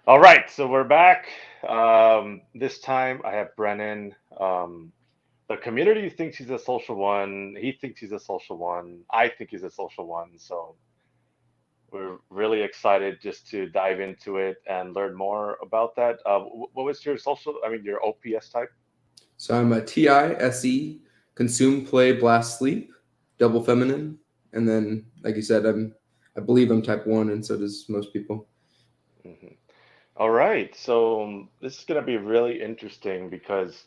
All right, so we're back. This time I have Brennan. The community thinks he's a social one. He thinks he's a social one. I think he's a social one. So we're really excited just to dive into it and learn more about that. What was your social? I mean, your OPS type? So I'm a TISE, consume, play, blast, sleep, double feminine, and then like you said, I believe I'm type one, and so does most people. hmm All right, so this is going to be really interesting because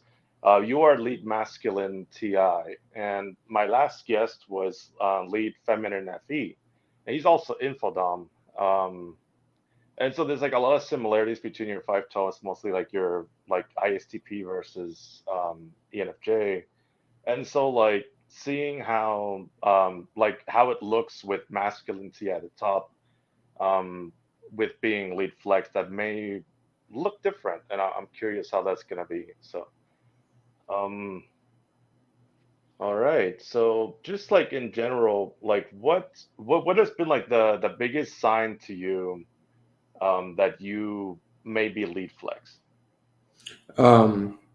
you are lead masculine TI, and my last guest was lead feminine FE, and he's also infodom. Um, and so there's like a lot of similarities between your five toes, mostly like your like ISTP versus ENFJ, and so like seeing how like how it looks with masculinity at the top um, with being lead flex that may look different, and I'm curious how that's gonna be. So, um, all right. So, just like in general, like what has been like the biggest sign to you that you may be lead flex?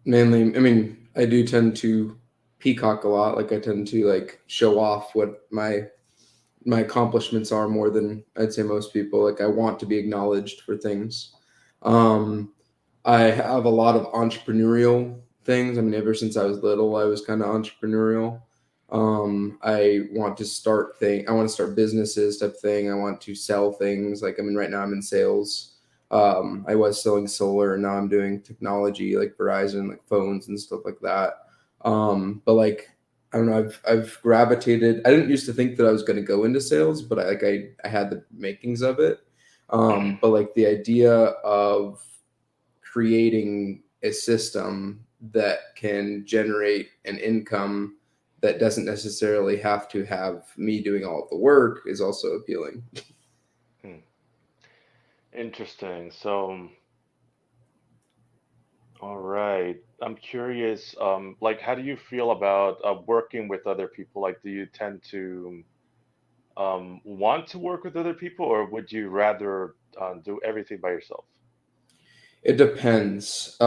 Mainly, I mean, I do tend to peacock a lot. Like I tend to like show off what my accomplishments are more than I'd say most people. Like I want to be acknowledged for things. Um, I have a lot of entrepreneurial things. I mean, ever since I was little, I was kind of entrepreneurial. I want to start I want to start businesses type thing. I want to sell things. Like I mean, right now I'm in sales. I was selling solar, and now I'm doing technology like Verizon, like phones and stuff like that. But like I don't know. I've gravitated. I didn't used to think that I was going to go into sales, but I had the makings of it. But like the idea of creating a system that can generate an income that doesn't necessarily have to have me doing all of the work is also appealing. Hmm. Interesting. So, all right. I'm curious, like, how do you feel about working with other people? Like, do you tend to want to work with other people, or would you rather do everything by yourself? It depends.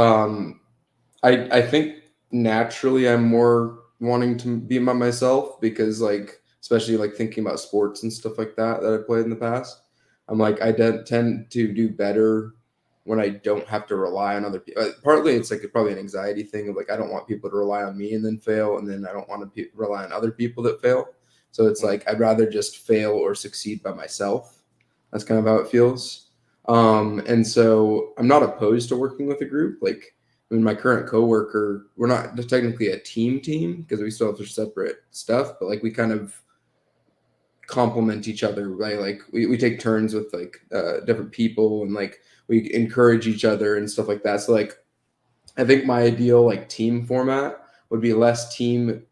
I think naturally I'm more wanting to be by myself because like especially like thinking about sports and stuff like that I played in the past. I'm like tend to do better when I don't have to rely on other people. Partly it's like probably an anxiety thing of like I don't want people to rely on me and then fail, and then I don't want to rely on other people that fail. So it's Hmm. like I'd rather just fail or succeed by myself. That's kind of how it feels. Hmm. And so I'm not opposed to working with a group. Like I mean, my current coworker, we're not technically a team because we still have separate stuff, but like we kind of complement each other, right? Like we take turns with like different people, and like we encourage each other and stuff like that. So like I think my ideal like team format would be less team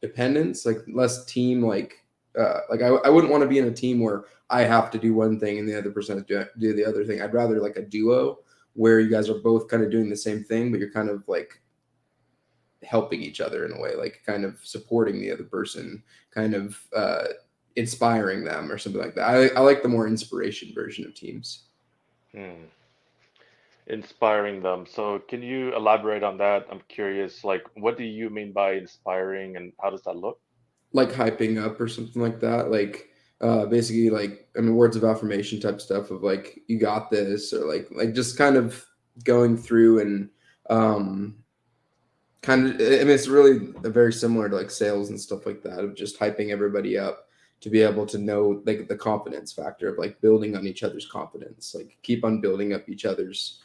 dependence, like less team like I wouldn't want to be in a team where I have to do one thing and the other person has to do the other thing. I'd rather like a duo where you guys are both kind of doing the same thing, but you're kind of like helping each other in a way, like kind of supporting the other person, kind of inspiring them or something like that. I like the more inspiration version of teams. Hmm. Inspiring them. So, can you elaborate on that? I'm curious, like, what do you mean by inspiring, and how does that look? Like hyping up or something like that. Like basically like I mean words of affirmation type stuff of like you got this, or like just kind of going through and um kind of I mean it's really very similar to like sales and stuff like that of just hyping everybody up to be able to know like the confidence factor of like building on each other's confidence, like keep on building up each other's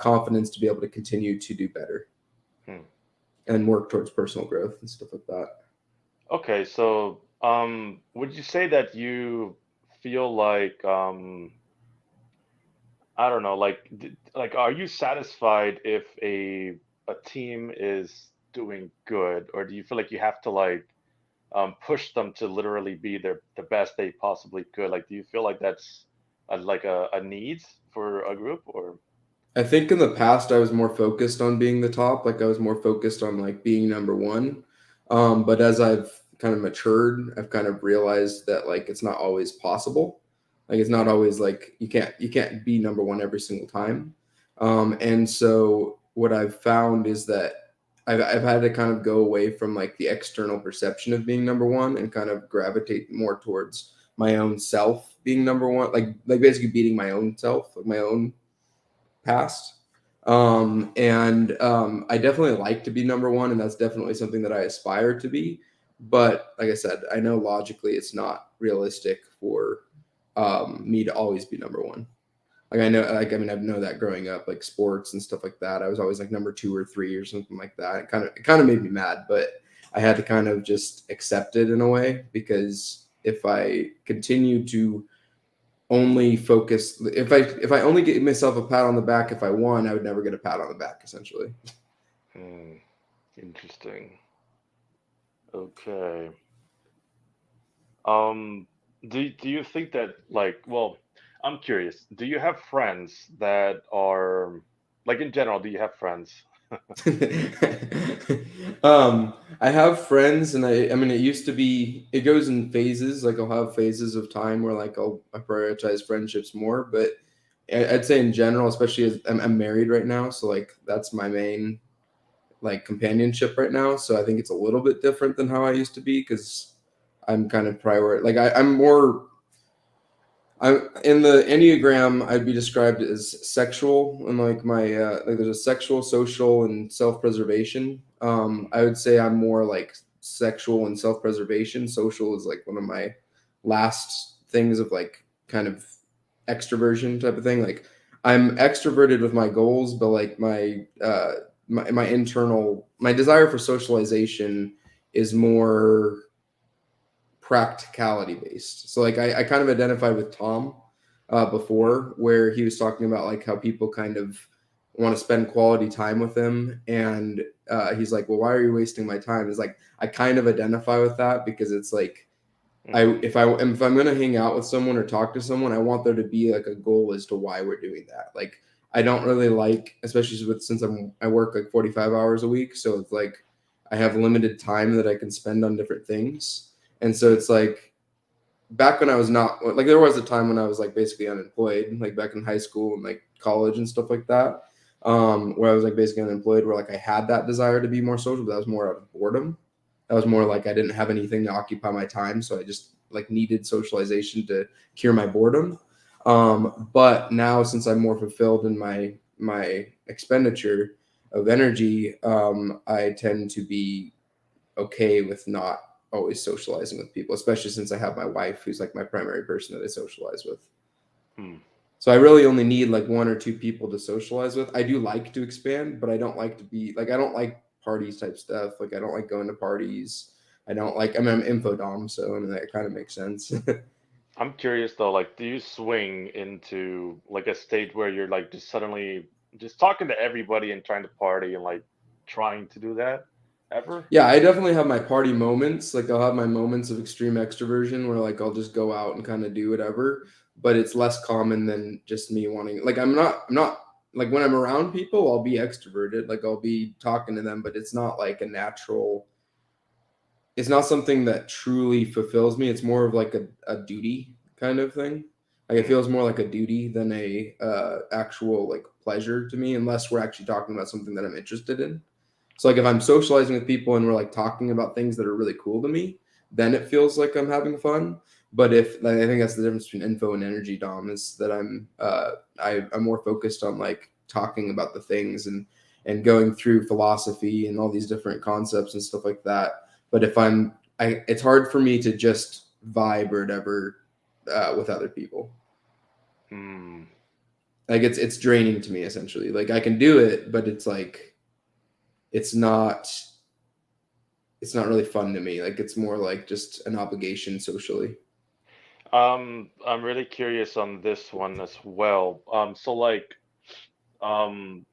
confidence to be able to continue to do better Hmm. and work towards personal growth and stuff like that. Okay, so would you say that you feel like I don't know, like like are you satisfied if a team is doing good, or do you feel like you have to like push them to literally be the best they possibly could? Like, do you feel like that's like a need for a group, or I think in the past I was more focused on being the top, like I was more focused on like being number one. But as I've kind of matured, I've kind of realized that like it's not always possible. Like it's not always like you can't be number one every single time. And so what I've found is that I've had to kind of go away from like the external perception of being number one and kind of gravitate more towards my own self being number one, like basically beating my own self, like my own past. And I definitely like to be number one, and that's definitely something that I aspire to be. But like I said, I know logically it's not realistic for me to always be number one. Like I know, like I mean, I've known that growing up, like sports and stuff like that. I was always like number two or three or something like that. It kind of made me mad, but I had to kind of just accept it in a way because if I continue to only focus, if I only give myself a pat on the back if I won, I would never get a pat on the back essentially. Hmm, interesting. Okay. Um, do you think that like, well, I'm curious. Do you have friends that are like in general, do you have friends? I have friends, and I mean, it used to be. It goes in phases. Like I'll have phases of time where like I prioritize friendships more, but I'd say in general, especially as I'm married right now, so like that's my main like companionship right now. So I think it's a little bit different than how I used to be because I'm kind of like I'm more I in the Enneagram, I'd be described as sexual, and like my like there's a sexual, social, and self-preservation. I would say I'm more like sexual and self-preservation. Social is like one of my last things of like kind of extroversion type of thing. Like I'm extroverted with my goals, but like my internal my desire for socialization is more practicality based. So like I kind of identified with Tom Mm, before, where he was talking about like how people kind of want to spend quality time with him, and he's like, well, why are you wasting my time? It's like I kind of identify with that because it's like mm-hmm, if I'm gonna hang out with someone or talk to someone, I want there to be like a goal as to why we're doing that. Like I don't really like, especially with since I work like 45 hours a week, so it's like I have limited time that I can spend on different things, and so mm, it's like back when I was not like there was a time when I was like basically unemployed, like back in high school and like college and stuff like that, where I was like basically unemployed, where like I had that desire to be more social, but that was more out of boredom. That was more like I didn't have anything to occupy my time, so I just like needed socialization to cure my boredom. But now since I'm more fulfilled in my expenditure of energy, I tend to be okay with not always socializing with people, especially since I have my wife, who's like my primary person that I socialize with. mm. So I really only need like one or two people to socialize with. I do like to expand, but I don't like to be like I don't like parties type stuff. Like I don't like going to parties. I don't like. I mean, I'm info dom, so I mean that kind of makes sense. I'm curious though, like, do you swing into like a state where you're like just suddenly just talking to everybody and trying to party and like trying to do that ever? Yeah, I definitely have my party moments. Like I'll have my moments of extreme extroversion where like I'll just go out and kind of do whatever, but it's less common than just me wanting like I'm not like when I'm around people, I'll be extroverted, like I'll be talking to them, but it's not like a natural it's not something that truly fulfills me. It's more of like a duty kind of thing. Like it Mm, feels more like a duty than a actual like pleasure to me unless we're actually talking about something that I'm interested in. So like if I'm socializing with people and we're like talking about things that are really cool to me, then it feels like I'm having fun. But if like, I think that's the difference between info and energy dom is that I'm more focused on like talking about the things and going through philosophy and all these different concepts and stuff like that. But if it's hard for me to just vibe or whatever with other people. mm. Like it's draining to me essentially. Like I can do it, but it's like it's not it's not really fun to me. Like it's more like just an obligation socially. I'm really curious on this one as well. So like, um,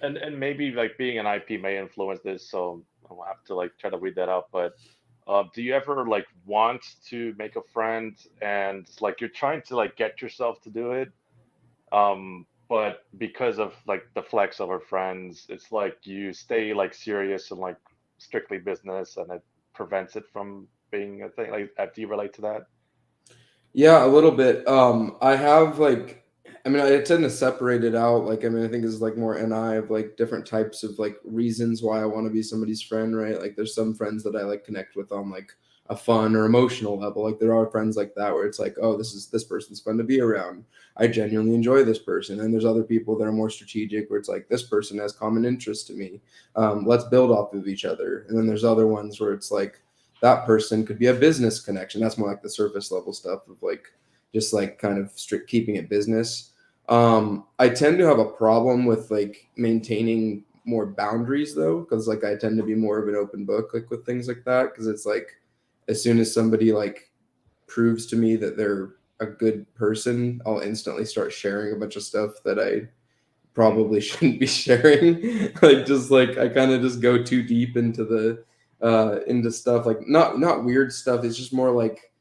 and maybe like being an IP may influence this, so I'll have to like try to weed that out. But do you ever like want to make a friend and like you're trying to like get yourself to do it, but because of like the flex of our friends, it's like you stay like serious and like strictly business, and it prevents it from being a thing. Like, do you relate to that? Yeah, a little bit. I have like, I mean, I tend to separate it out. Like, I mean, I think it's like more NI of like different types of like reasons why I want to be somebody's friend, right? Like, there's some friends that I like connect with on like a fun or emotional level. Like, there are friends like that where it's like, oh, this person's fun to be around. I genuinely enjoy this person. And there's other people that are more strategic where it's like this person has common interest to me. Let's build off of each other. And then there's other ones where it's like that person could be a business connection. That's more like the surface level stuff of like just like kind of strict keeping it business. I tend to have a problem with like maintaining more boundaries though, because like I tend to be more of an open book like with things like that. Because it's like as soon as somebody like proves to me that they're a good person, I'll instantly start sharing a bunch of stuff that I Hmm. probably shouldn't be sharing. Like just like I kind of just go too deep into the into stuff like not weird stuff. It's just more like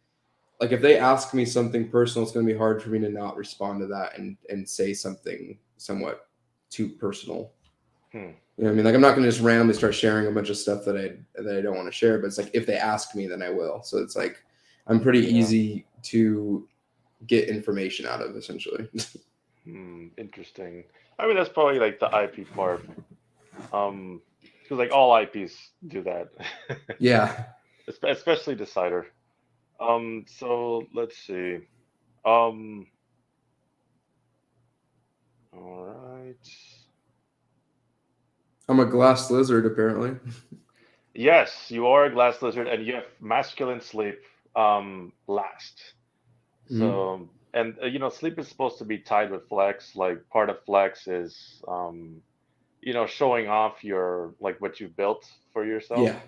if they ask me something personal, it's going to be hard for me to not respond to that and say something somewhat too personal. Hmm. You know what I mean? Like I'm not going to just randomly start sharing a bunch of stuff that I don't want to share, but it's like if they ask me, then I will. So it's like I'm pretty Yeah. easy to get information out of essentially. Hmm. Interesting. I mean, that's probably like the IP part. Um, because like all IPs do that, Yeah. Especially Decider. So let's see. Um, all right. I'm a glass lizard apparently. Yes, you are a glass lizard, and you have masculine sleep. Last. Mhm. So, and sleep is supposed to be tied with flex. Like part of flex is, showing off your like what you've built for yourself. Yeah.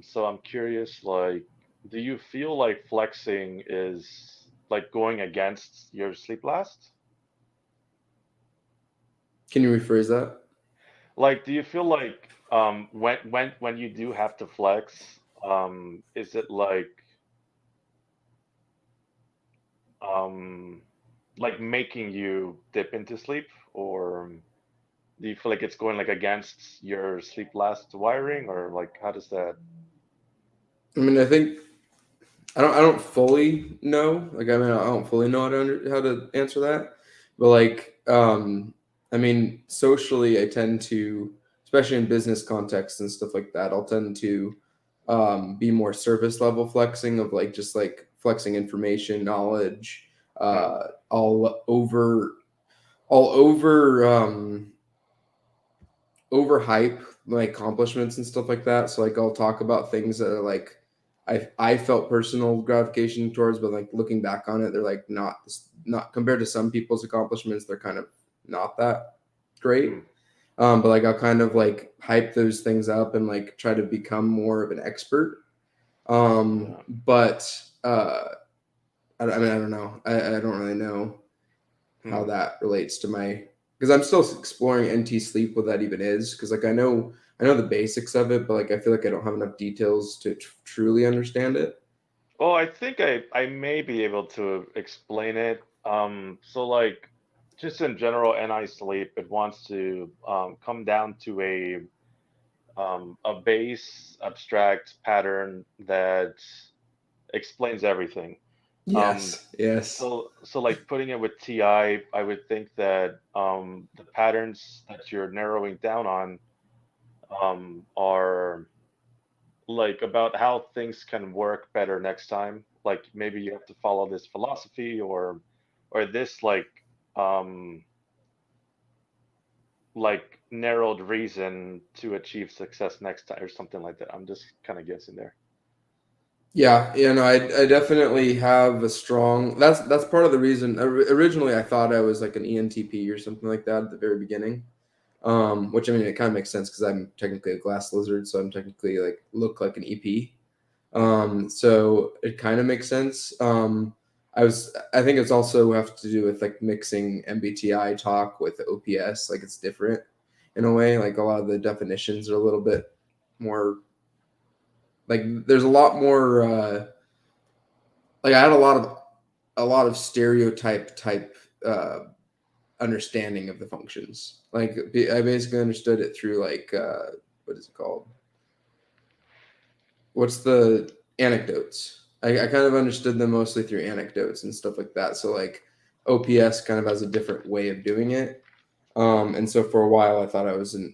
So I'm curious, like, do you feel like flexing is like going against your sleep last? Can you rephrase that? Like, do you feel like when you do have to flex, is it um like making you dip into sleep, or do you feel like it's going like against your sleep last wiring, or like how does that? I mean, I think I don't fully know. Like, I mean, I don't fully know how to answer that. But like, I mean, socially, I tend to, especially in business contexts and stuff like that, I'll tend to be more surface level flexing of like just like flexing information, knowledge. Hmm, Uh, I'll over, I'll overhype my accomplishments and stuff like that. So like I'll talk about things that are like I felt personal gratification towards, but like looking back on it, they're like not compared to some people's accomplishments, they're kind of not that great. hmm, But like I'll kind of like hype those things up and like try to become more of an expert. yeah. But I mean I don't know. I don't really know how Hmm. that relates to my because I'm still exploring NT sleep what that even is because like I know the basics of it but like I feel like I don't have enough details to truly understand it. Well, I think I may be able to explain it. So like just in general, NI sleep, it wants to come down to a base abstract pattern that explains everything. Um, Yes. so like putting it with TI, I would think that the patterns that you're narrowing down on are like about how things can work better next time. Like maybe you have to follow this philosophy, or this um like narrowed reason to achieve success next time or something like that. I'm just kind of guessing there. Yeah, no, I definitely have a strong. That's part of the reason. Originally, I thought I was like an ENTP or something like that at the very beginning. Which I mean, it kind of makes sense because I'm technically a glass lizard, so I'm technically like look like an EP. Hmm. So it kind of makes sense. I think it's also have to do with like mixing MBTI talk with OPS. Like it's different in a way. Like a lot of the definitions are a little bit more like there's a lot more. Like I had a lot of stereotype type uh, understanding of the functions. Like I basically understood it through like what is it called? What's the anecdotes? I kind of understood them mostly through anecdotes and stuff like that. So like OPS kind of has a different way of doing it. And so for a while I thought I was like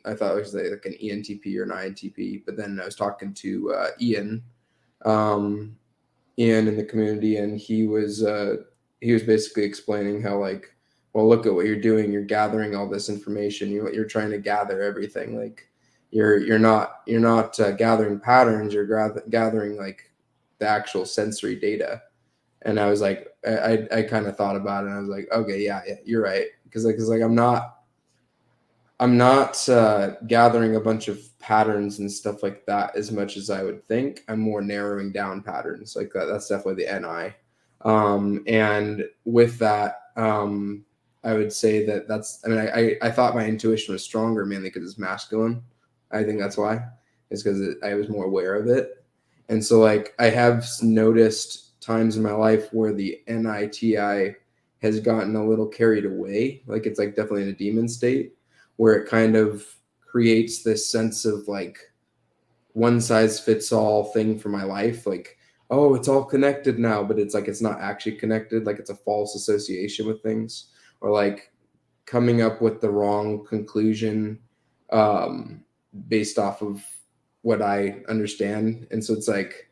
an ENTP or an INTP, but then I was talking to um, Ian in the community, and he was basically explaining how like, well, look at what you're doing. You're gathering all this information. You're trying to gather everything. Like you're not gathering patterns. You're gathering like the actual sensory data. And I was like, I kind of thought about it, and I was like, okay, yeah, you're right, because like I'm not gathering a bunch of patterns and stuff like that as much as I would think. I'm more narrowing down patterns. Like that's definitely the NI. And with that, I would say that that's. I mean, I thought my intuition was stronger mainly because it's masculine. I think that's why. It's because I was more aware of it, and so like I have noticed times in my life where the NITI has gotten a little carried away. Like it's like definitely in a demon state where it kind of creates this sense of like one size fits all thing for my life. Like, oh, it's all connected now, but it's like it's not actually connected. Like it's a false association with things, or like coming up with the wrong conclusion um, based off of what I understand. And so it's like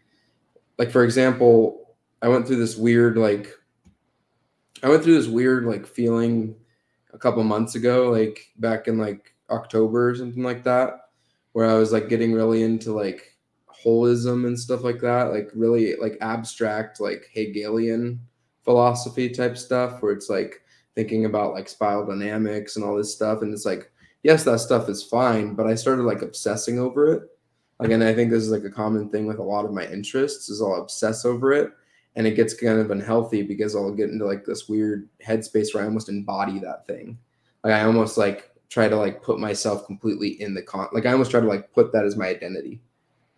for example, I went through this weird like I went through this weird like feeling a couple months ago, like back in like October or something like that, where I was like getting really into like holism and stuff like that, like really like abstract, like Hegelian philosophy type stuff, where it's like thinking about like spiral dynamics and all this stuff. And it's like, yes, that stuff is fine, but I started like obsessing over it. Like, and I think this is like a common thing with a lot of my interests is I'll obsess over it, and it gets kind of unhealthy because I'll get into like this weird headspace where I almost embody that thing. Like I almost like try to like put myself completely in the like I almost try to like put that as my identity.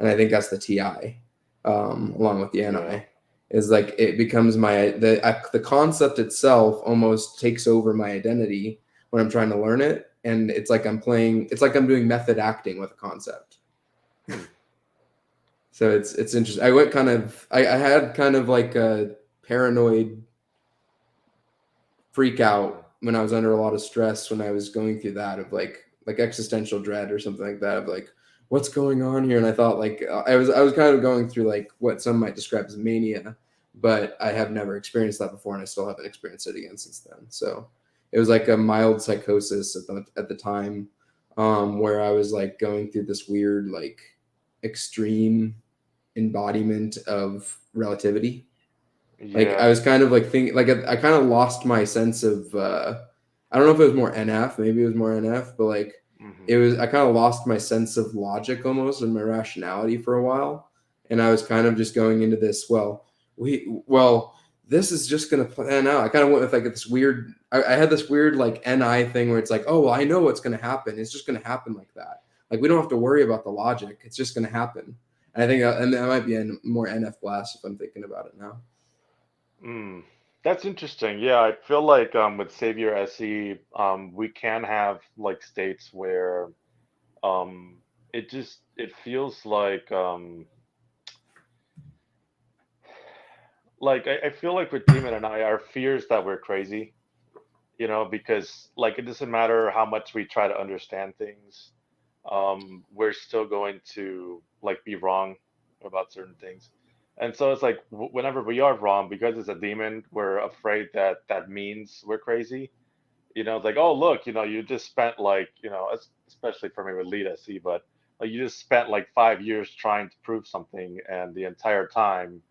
And I think that's the TI, along with the Yeah. NI, is like it becomes the concept itself almost takes over my identity when I'm trying to learn it, and it's like I'm doing method acting with a concept. Hmm. So it's interesting. I went kind of I had kind of like a paranoid freak out when I was under a lot of stress when I was going through that of like existential dread or something like that of like what's going on here. And I thought like I was kind of going through like what some might describe as mania, but I have never experienced that before, and I still haven't experienced it again since then. So it was like a mild psychosis at the time, where I was like going through this weird like extreme embodiment of relativity. Like I Yeah. was kind of like thinking, like I kind of lost my sense of. I don't know if it was more NF, maybe it was more NF, but like Hmm. it was. I kind of lost my sense of logic almost and my rationality for a while, and I was kind of just going into this. Well, this is just gonna plan out. I kind of went with like this weird. I had this weird like NI thing where it's like, oh well, I know what's gonna happen. It's just gonna happen like that. Like we don't have to worry about the logic. It's just gonna happen. And I think and that might be a more NF blast if I'm thinking about it now. Mm. That's interesting. Yeah, I feel like with Savior SE, we can have like states where it feels like I feel like with Demon and I, our fears that we're crazy, because like it doesn't matter how much we try to understand things, we're still going to like be wrong about certain things. And so it's like whenever we are wrong, because it's a demon, we're afraid that that means we're crazy. It's like, oh, look, you just spent like, especially for me with lead SE, but like you just spent like 5 years trying to prove something, and the entire time,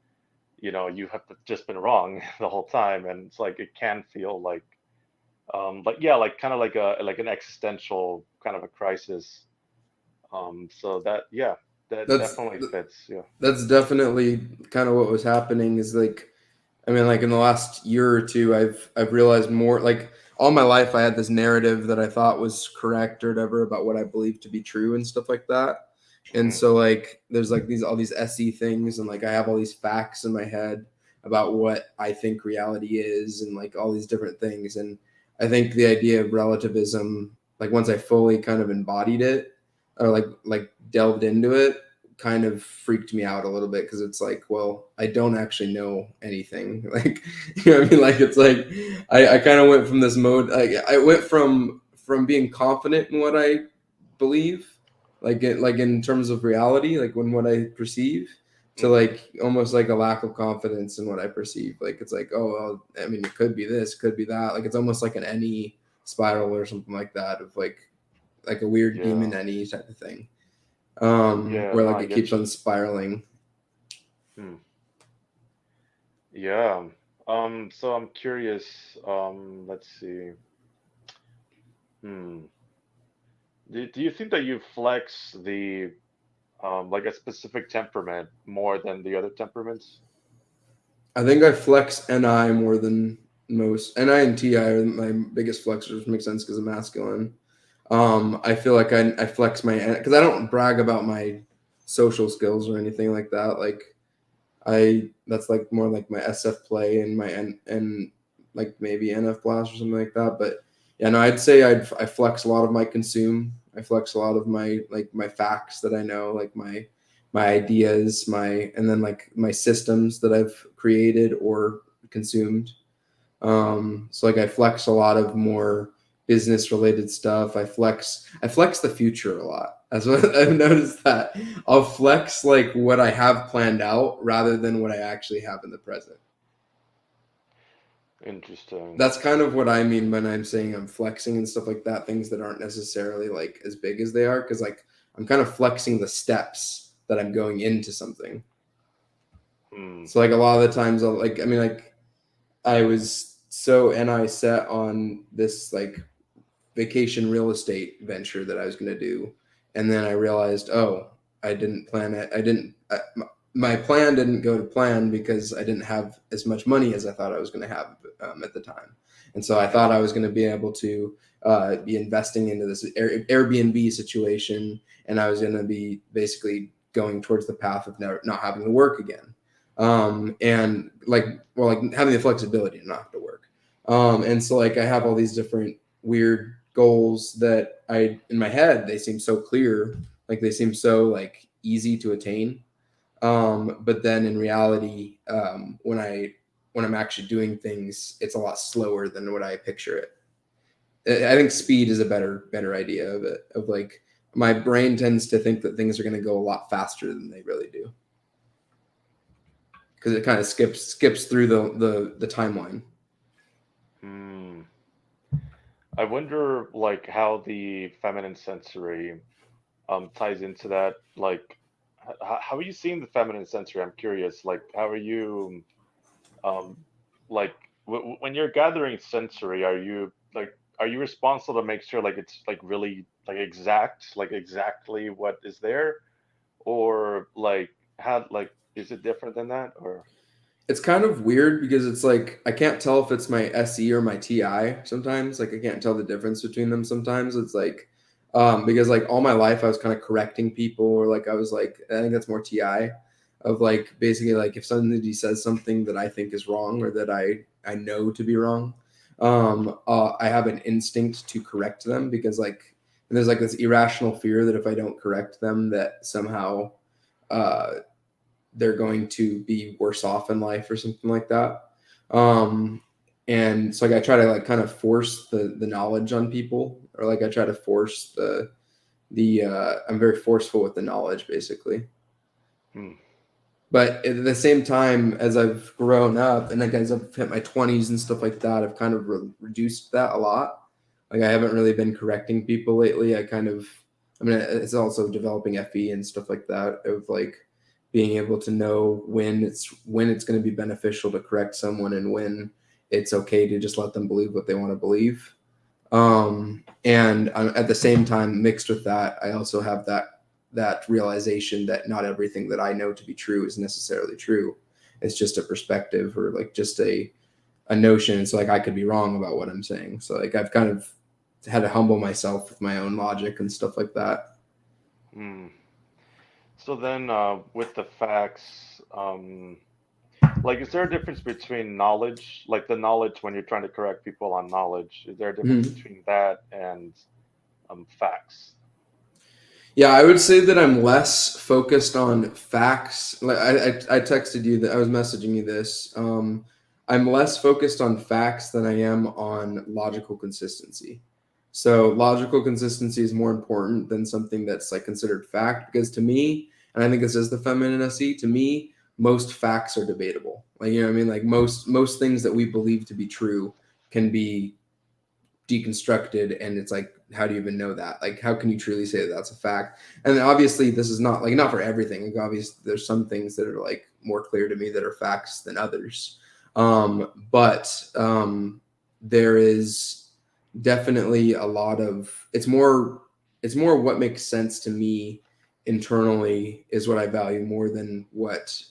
you have just been wrong the whole time. And it's like it can feel like yeah, like kind of like an existential kind of a crisis. So that yeah, that That's definitely fits. Yeah. that's definitely kind of what was happening is like I mean like in the last year or two I've realized more like all my life I had this narrative that I thought was correct or whatever about what I believed to be true and stuff like that. And Hmm. so like there's like these all these SE things and like I have all these facts in my head about what I think reality is and like all these different things. And I think the idea of relativism, like once I fully kind of embodied it or like delved into it, kind of freaked me out a little bit because it's like, well, I don't actually know anything. Like, you know what I mean? Like, it's like I kind of went from this mode. Like, I went from being confident in what I believe, like in terms of reality, like when what I perceive, to Mm-hmm. like almost like a lack of confidence in what I perceive. Like, it's like, oh, well, I mean, it could be this, could be that. Like, it's almost like an any spiral or something like that of like a weird Yeah. demon any type of thing, Yeah. where No, like I it keeps get on you. spiraling. Hmm. Yeah. So I'm curious. Let's see. Hmm. Do you think that you flex the like a specific temperament more than the other temperaments? I think I flex Ni more than most. Ni and Ti are my biggest flexors, which makes sense because I'm masculine. I feel like I flex my, because I don't brag about my social skills or anything like that. Like, I that's like more like my SF play and my and like maybe NF blast or something like that. But yeah, no, I'd say I flex a lot of my consume. I flex a lot of my like my facts that I know, like my ideas, my and then like my systems that I've created or consumed. Hmm. So like I flex a lot of more business related stuff. I flex the future a lot. That's what I've noticed, that I'll flex like what I have planned out rather than what I actually have in the present. Interesting. That's kind of what I mean when I'm saying I'm flexing and stuff like that, things that aren't necessarily like as big as they are, because like I'm kind of flexing the steps that I'm going into something. Hmm. So like a lot of the times I'll like, I mean, like I was so and I set on this like vacation real estate venture that I was going to do, and then I realized, oh, I didn't plan it. I didn't. My plan didn't go to plan because I didn't have as much money as I thought I was going to have at the time, and so I thought I Hmm. was going to be able to be investing into this Airbnb situation, and I was going to be basically going towards the path of never, not having to work again, and like, well, like having the flexibility to not have to work. And so like I have all these different weird goals that I in my head, they seem so clear, like they seem so like easy to attain. But then in reality, when I'm actually doing things, it's a lot slower than what I picture it. I think speed is a better idea of it. Of like my brain tends to think that things are going to go a lot faster than they really do because it kind of skips through the timeline. Hmm. I wonder like how the feminine sensory ties into that. Like, how are you seeing the feminine sensory? I'm curious. Like, how are you um like when you're gathering sensory, are you responsible to make sure like it's like really like exact, like exactly what is there, or like how like is it different than that or? It's kind of weird because it's like I can't tell if it's my SE or my TI sometimes. Like I can't tell the difference between them sometimes. It's like because like all my life I was kind of correcting people, or like I was like, I think that's more TI, of like basically like if somebody says something that I think is wrong or that I know to be wrong, I have an instinct to correct them because like there's like this irrational fear that if I don't correct them that somehow uh they're going to be worse off in life or something like that. Um, and so like I try to like kind of force the knowledge on people, or like I try to force the I'm very forceful with the knowledge basically. Hmm. But at the same time, as I've grown up and like as I've hit my 20s and stuff like that, I've kind of reduced that a lot. Like I haven't really been correcting people lately. I mean, it's also developing FE and stuff like that, of like being able to know when it's going to be beneficial to correct someone and when it's okay to just let them believe what they want to believe. And at the same time, mixed with that, I also have that realization that not everything that I know to be true is necessarily true. It's just a perspective, or like just a notion. So like I could be wrong about what I'm saying. So like I've kind of had to humble myself with my own logic and stuff like that. Hmm. So then with the facts, like is there a difference between knowledge, like the knowledge when you're trying to correct people on knowledge? Is there a difference Mhm. between that and facts? Yeah, I would say that I'm less focused on facts. Like I texted you that I was messaging you this. I'm less focused on facts than I am on logical consistency. So logical consistency is more important than something that's like considered fact because to me, and I think this is the feminine SE, to me, most facts are debatable. Like you know what I mean? Like most things that we believe to be true can be deconstructed, and it's like how do you even know that, like how can you truly say that that's a fact? And then obviously this is not like not for everything, like obviously there's some things that are like more clear to me that are facts than others, but there is definitely a lot of it's more what makes sense to me internally is what I value more than what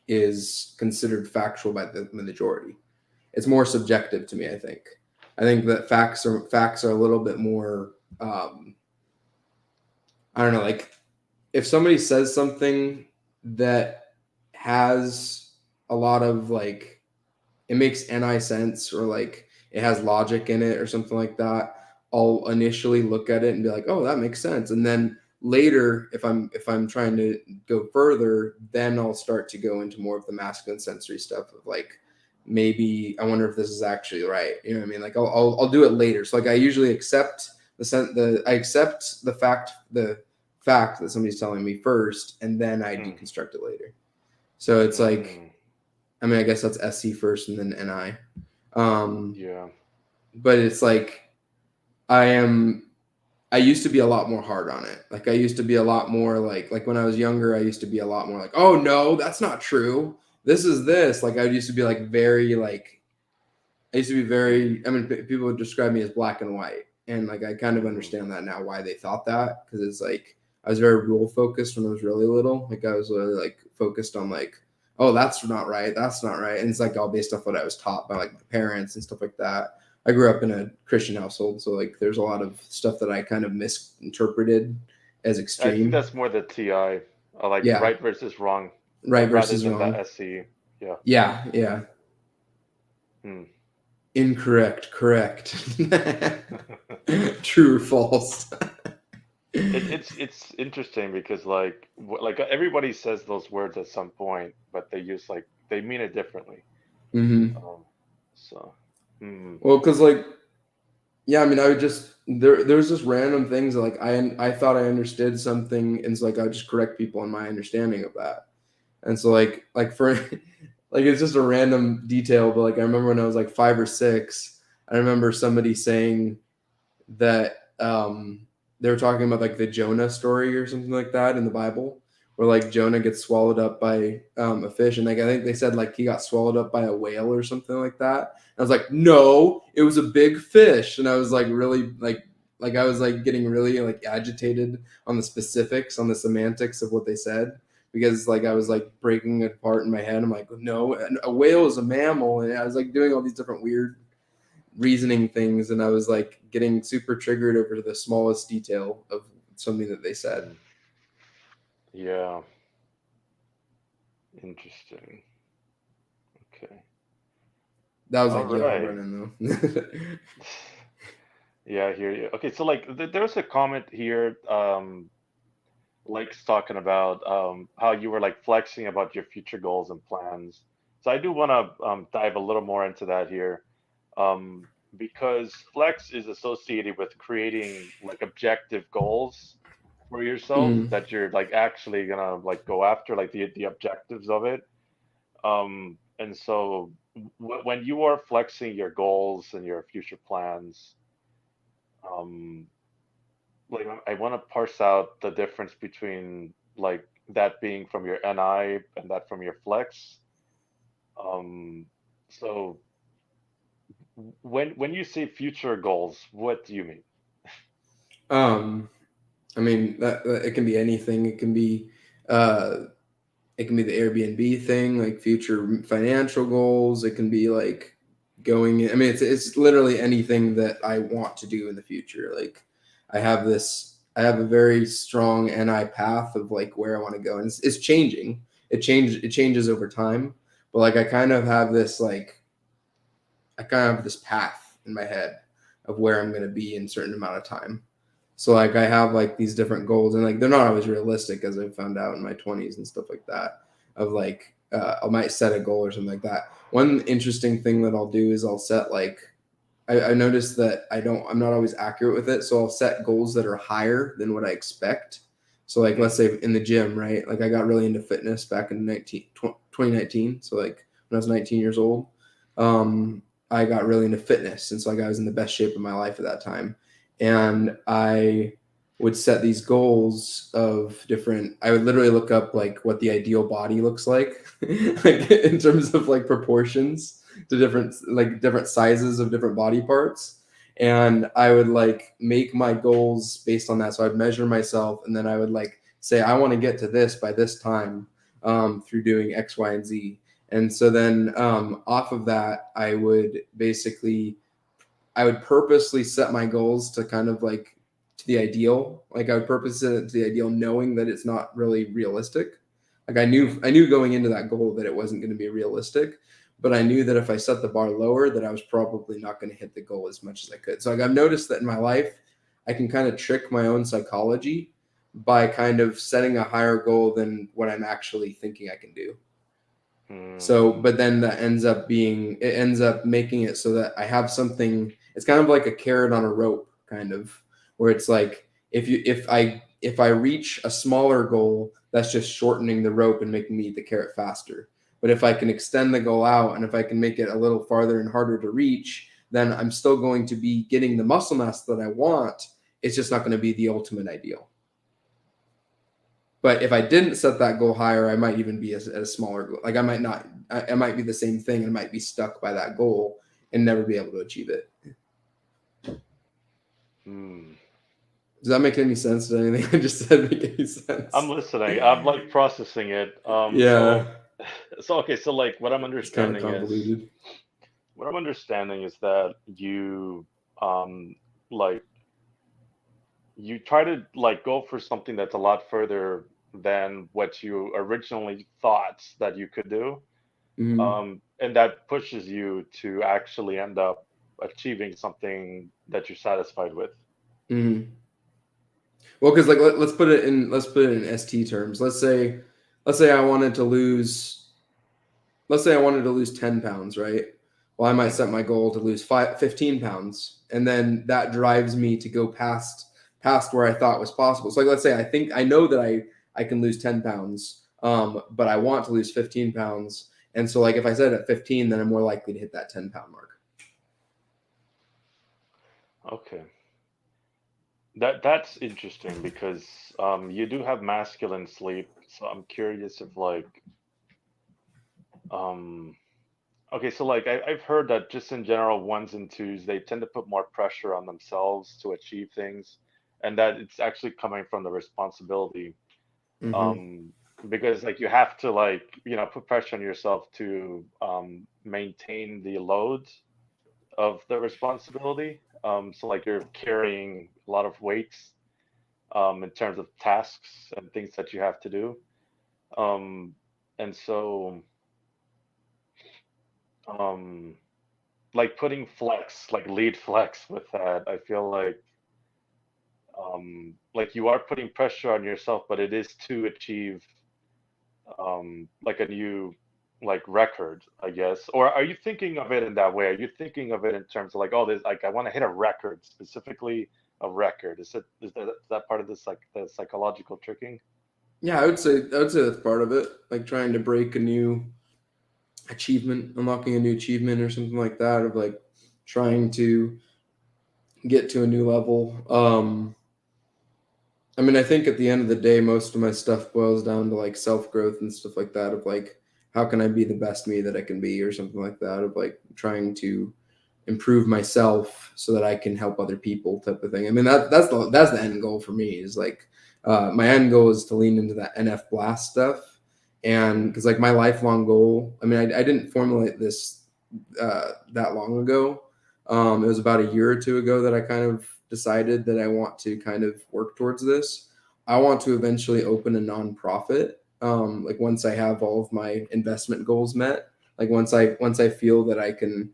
is considered factual by the majority. It's more subjective to me. I think that facts are a little bit more. I don't know. Like if somebody says something that has a lot of like it makes ni sense or like it has logic in it or something like that, I'll initially look at it and be like, oh, that makes sense, and then later if I'm trying to go further, then I'll start to go into more of the masculine sensory stuff of like maybe I wonder if this is actually right, you know what I mean, like I'll do it later. So like I usually accept I accept the fact that somebody's telling me first, and then I Mm, deconstruct it later. So it's like, mm, I mean, I guess that's SC first and then NI. Um, yeah. but it's like I am. I used to be a lot more hard on it. Like I used to be a lot more like when I was younger. I used to be a lot more like, oh no, that's not true. This is this. Like I used to be like very like I used to be Mm, very. I mean, people would describe me as black and white, and like I kind of mm, understand that now why they thought that because it's like I was very rule focused when I was really little. Like I was really like focused on like, oh, that's not right, that's not right, and it's like all based off what I was taught by like my parents and stuff like that. I grew up in a Christian household, so like there's a lot of stuff that I kind of misinterpreted as I think extreme. that's more the TI, like Yeah, right versus wrong, right rather versus than the wrong. SE. Yeah. Yeah, yeah. Hmm. Incorrect, correct. True or false. It's interesting because like everybody says those words at some point, but they use like they mean it differently. Hmm. Um, so, hmm, Well, because like, yeah, I mean, I would just there's just random things that, like I thought I understood something, and so like I would just correct people on my understanding of that, and so like for like it's just a random detail, but like I remember when I was like 5 or 6, I remember somebody saying that they were talking about like the Jonah story or something like that in the Bible, where like Jonah gets swallowed up by a fish, and like I think they said like he got swallowed up by a whale or something like that. And I was like, no, it was a big fish, and I was like really like I was like getting really like agitated on the specifics, on the semantics of what they said. Because like I was like breaking it apart in my head. I'm like, no, a whale is a mammal, and I was like doing all these different weird reasoning things, and I was like getting super triggered over the smallest detail of something that they said. hmm, yeah, interesting. Okay. That was All like young right. Brennan though. Yeah, I hear you. Okay, so like there was a comment here, Lake's talking about how you were like flexing about your future goals and plans. So I do want to dive a little more into that here, um, because flex is associated with creating like objective goals for yourself Mm. that you're like actually gonna like go after, like the objectives of it. And so when you are flexing your goals and your future plans, um, like I want to parse out the difference between like that being from your NI and that from your flex. Um, so when you say future goals, what do you mean? um I mean that it can be anything. Uh it can be the Airbnb thing, like future financial goals. It can be like going. I mean, it's literally anything that I want to do in the future. Like I have this. I have a very strong NI path of like where I want to go, and it's changing. It changes over time, but like I kind of have this like I kind of have this path in my head of where I'm going to be in a certain amount of time. So like I have like these different goals, and like they're not always realistic, as I found out in my 20s and stuff like that. Of like I might set a goal or something like that. One interesting thing that I'll do is I'll set like I noticed that I'm not always accurate with it, so I'll set goals that are higher than what I expect. So like let's Mm, say in the gym, right? Like I got really into fitness back in 2019. So like when I was 19 years old, I got really into fitness, and so like I was in the best shape of my life at that time, and I would set these goals of different. I would literally look up like what the ideal body looks like, like in terms of like proportions to different sizes of different body parts, and I would like make my goals based on that. So I'd measure myself, and then I would like say I want to get to this by this time, through doing X, Y, and Z. And so then off of that, I would purposely set my goals to kind of like to the ideal. Like I would purpose it to the ideal, knowing that it's not really realistic. Like mm, I knew going into that goal that it wasn't going to be realistic, but I knew that if I set the bar lower, that I was probably not going to hit the goal as much as I could. So like I've noticed that in my life, I can kind of trick my own psychology by kind of setting a higher goal than what I'm actually thinking I can do. So, mm, but then it ends up making it so that I have something, it's kind of like a carrot on a rope, kind of, where it's like, if I reach a smaller goal, that's just shortening the rope and making me eat the carrot faster. But if I can extend the goal out and if I can make it a little farther and harder to reach, then I'm still going to be getting the muscle mass that I want. It's just not going to be the ultimate ideal. But if I didn't set that goal higher, I might even be at a smaller goal. Like I might not, I might be the same thing and might be stuck by that goal and never be able to achieve it. mm. Does that make any sense? Does anything I just said make any I'm sense? listening. I'm like processing it. Yeah, So okay, so like it's kind of convoluted. what I'm understanding is that um like you try to like go for something that's a lot further than what you originally thought that you could do. Mm-hmm. And that pushes you to actually end up achieving something that you're satisfied with. Mm-hmm. Well, because like let's put it in ST terms. Let's say I wanted to lose let's say I wanted to lose 10 pounds, right? Well, I might Mm, set my goal to lose 15 pounds. And then that drives me to go past where I thought was possible. So like, let's say I know that I can lose 10 pounds, but I want to lose 15 pounds. And so like, if I set it at 15, then I'm more likely to hit that 10-pound mark. okay. That's interesting because you do have masculine sleep, so I'm curious if like um okay, so like I've heard that just in general ones and twos they tend to put more pressure on themselves to achieve things, and that it's actually coming from the responsibility. Mm-hmm. Um, because like you have to like put pressure on yourself to maintain the load of the responsibility. So like you're carrying a lot of weights in terms of tasks and things that you have to do. Um, and so, um, like putting flex, like lead flex with that, I feel like you are putting pressure on yourself, but it is to achieve like a new like record, I guess. Or are you thinking of it in that way? Are you thinking of it in terms of like, oh, there's like I want to hit a record, specifically a record? Is that part of this like the psychological tricking? Yeah, I would say that's part of it. Like trying to break a new achievement, unlocking a new achievement or something like that, of like trying to get to a new level. I mean, I think at the end of the day, most of my stuff boils down to like self growth and stuff like that. Of like, how can I be the best me that I can be, or something like that. Of like trying to improve myself so that I can help other people, type of thing. I mean, that's the end goal for me. Is like my end goal is to lean into that NF blast stuff, and Mm, because like my lifelong goal. I mean, I didn't formulate this that long ago. It was about a year or two ago that I kind of decided that I want to kind of work towards this. I want to eventually open a nonprofit. Like once I have all of my investment goals met, like once I feel that I can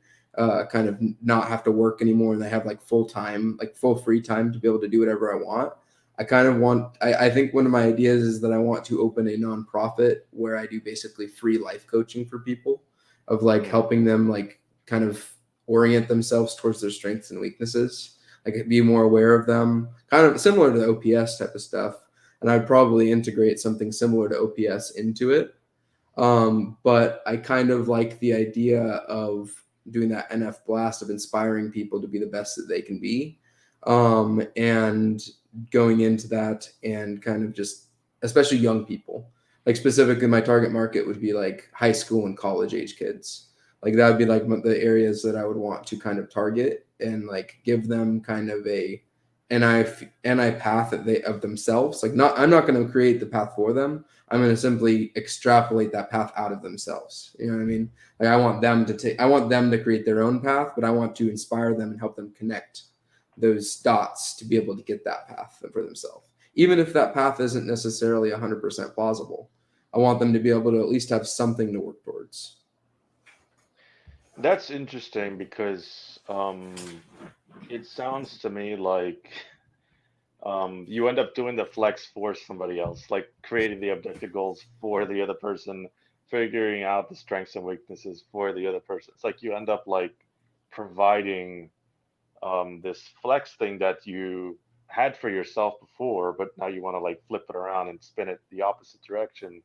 kind of not have to work anymore, and they have like full time, like full free time to be able to do whatever I want. I kind of want, I think one of my ideas is that I want to open a nonprofit where I do basically free life coaching for people, of like Mm. helping them like kind of orient themselves towards their strengths and weaknesses, like be more aware of them, kind of similar to the OPS type of stuff. And I'd probably integrate something similar to OPS into it. But I kind of like the idea of doing that NF blast of inspiring people to be the best that they can be. And going into that and kind of just, especially young people, like specifically my target market would be like high school and college age kids. Like that would be like the areas that I would want to kind of target and like give them kind of a NI path that they of themselves. Like not, I'm not going to create the path for them. I'm going to simply extrapolate that path out of themselves. You know what I mean? Like I want them to create their own path, but I want to inspire them and help them connect those dots to be able to get that path for themselves. Even if that path isn't necessarily 100% plausible, I want them to be able to at least have something to work towards. That's interesting because it sounds to me like you end up doing the flex for somebody else, like creating the objective goals for the other person, figuring out the strengths and weaknesses for the other person. It's like you end up like providing this flex thing that you had for yourself before, but now you want to like flip it around and spin it the opposite direction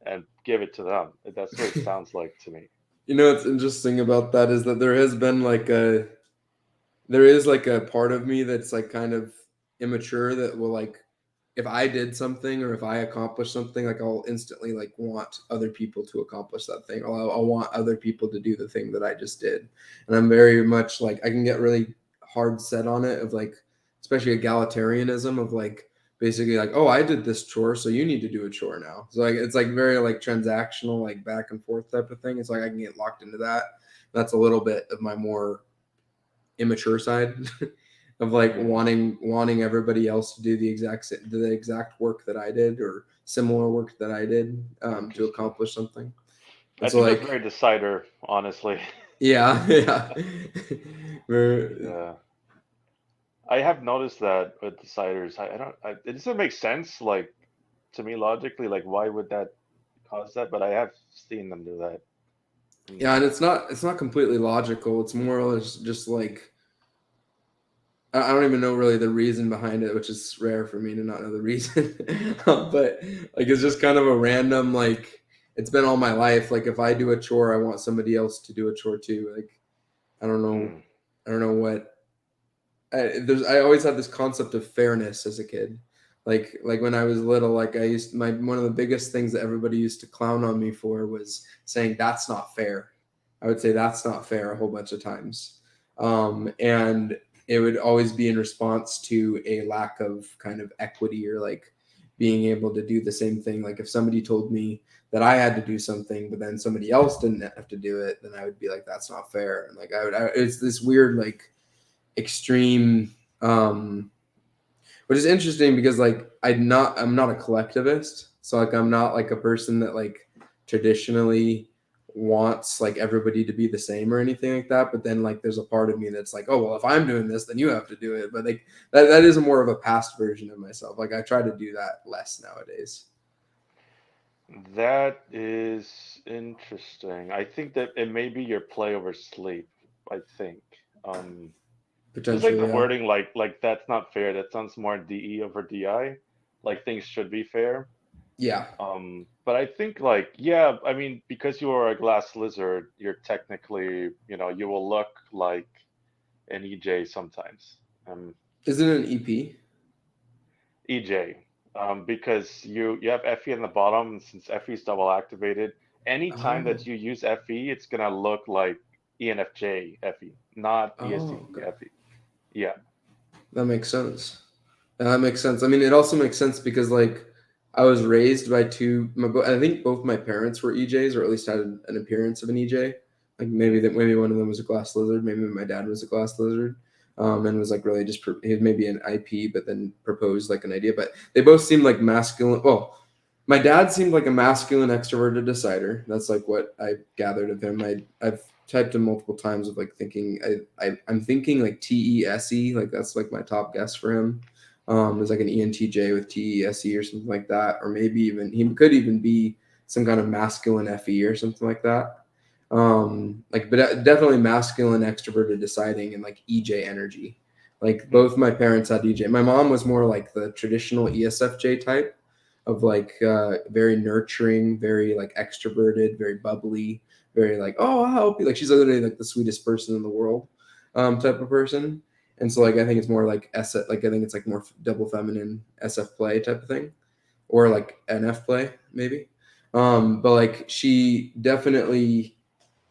and give it to them. That's what it sounds like to me. You know what's interesting about that is that there is like a part of me that's like kind of immature that will like, if I did something or if I accomplished something, like I'll instantly like want other people to accomplish that thing. I'll want other people to do the thing that I just did. And I'm very much like, I can get really hard set on it of like, especially egalitarianism of like, basically like, oh, I did this chore, so you need to do a chore now. So like, it's like very like transactional, like back and forth type of thing. It's like I can get locked into that. That's a little bit of my more immature side of like Mm, wanting everybody else to do the exact work that I did or similar work that I did, to interesting. accomplish something. I And so think that's like very decider, honestly. yeah, yeah. We're, Yeah. I have noticed that with deciders. I don't. It doesn't make sense, like to me logically. Like, why would that cause that? But I have seen them do that. Mm, yeah, and it's not completely logical. It's more or less just like I don't even know really the reason behind it, which is rare for me to not know the reason. But like it's just kind of a random like it's been all my life. Like if I do a chore, I want somebody else to do a chore too. Like I don't know, mm, I don't know what I always had this concept of fairness as a kid. Like when I was little, like I used my one of the biggest things that everybody used to clown on me for was saying that's not fair. I would say that's not fair a whole bunch of times, and it would always be in response to a lack of kind of equity or like being able to do the same thing. Like if somebody told me that I had to do something, but then somebody else didn't have to do it, then I would be like, that's not fair. And like it's this weird like extreme, which is interesting because like I'm not a collectivist, so like I'm not like a person that like traditionally wants like everybody to be the same or anything like that, but then like there's a part of me that's like, oh well, if I'm doing this then you have to do it. But like that is more of a past version of myself. Like I try to do that less nowadays. that is interesting. I think that it may be your play over sleep. I think. Just like Potentially, the yeah. wording, like that's not fair. That sounds more DE over DI. Like things should be fair. Yeah. But I think like yeah, I mean because you are a glass lizard, you're technically you will look like an EJ sometimes. Isn't it an EP? EJ, because you have FE in the bottom, and since FE is double activated, anytime Oh. that you use FE, it's gonna look like ENFJ FE, not Oh, ESD okay. FE. Yeah. That makes sense. That makes sense. I mean, it also makes sense because like I was raised by I think both my parents were EJs, or at least had an appearance of an EJ. Like Mm, maybe one of them was a glass lizard. Maybe my dad was a glass lizard, and was like really just he was maybe an IP, but then proposed like an idea. But they both seemed like masculine. Well, my dad seemed like a masculine extroverted decider. That's like what I gathered of him. I've typed in multiple times of like thinking I'm thinking like TESE, like that's like my top guess for him. There's like an ENTJ with TESE or something like that, or maybe even he could even be some kind of masculine FE or something like that. Like, but definitely masculine, extroverted, deciding, and like EJ energy. Like Hmm. both my parents had EJ. My mom was more like the traditional ESFJ type of like very nurturing, very like extroverted, very bubbly, very like, oh, I'll help you. Like she's literally like the sweetest person in the world, type of person. And so like I think it's more like like I think it's like more double feminine SF play type of thing, or like NF play maybe. But like she definitely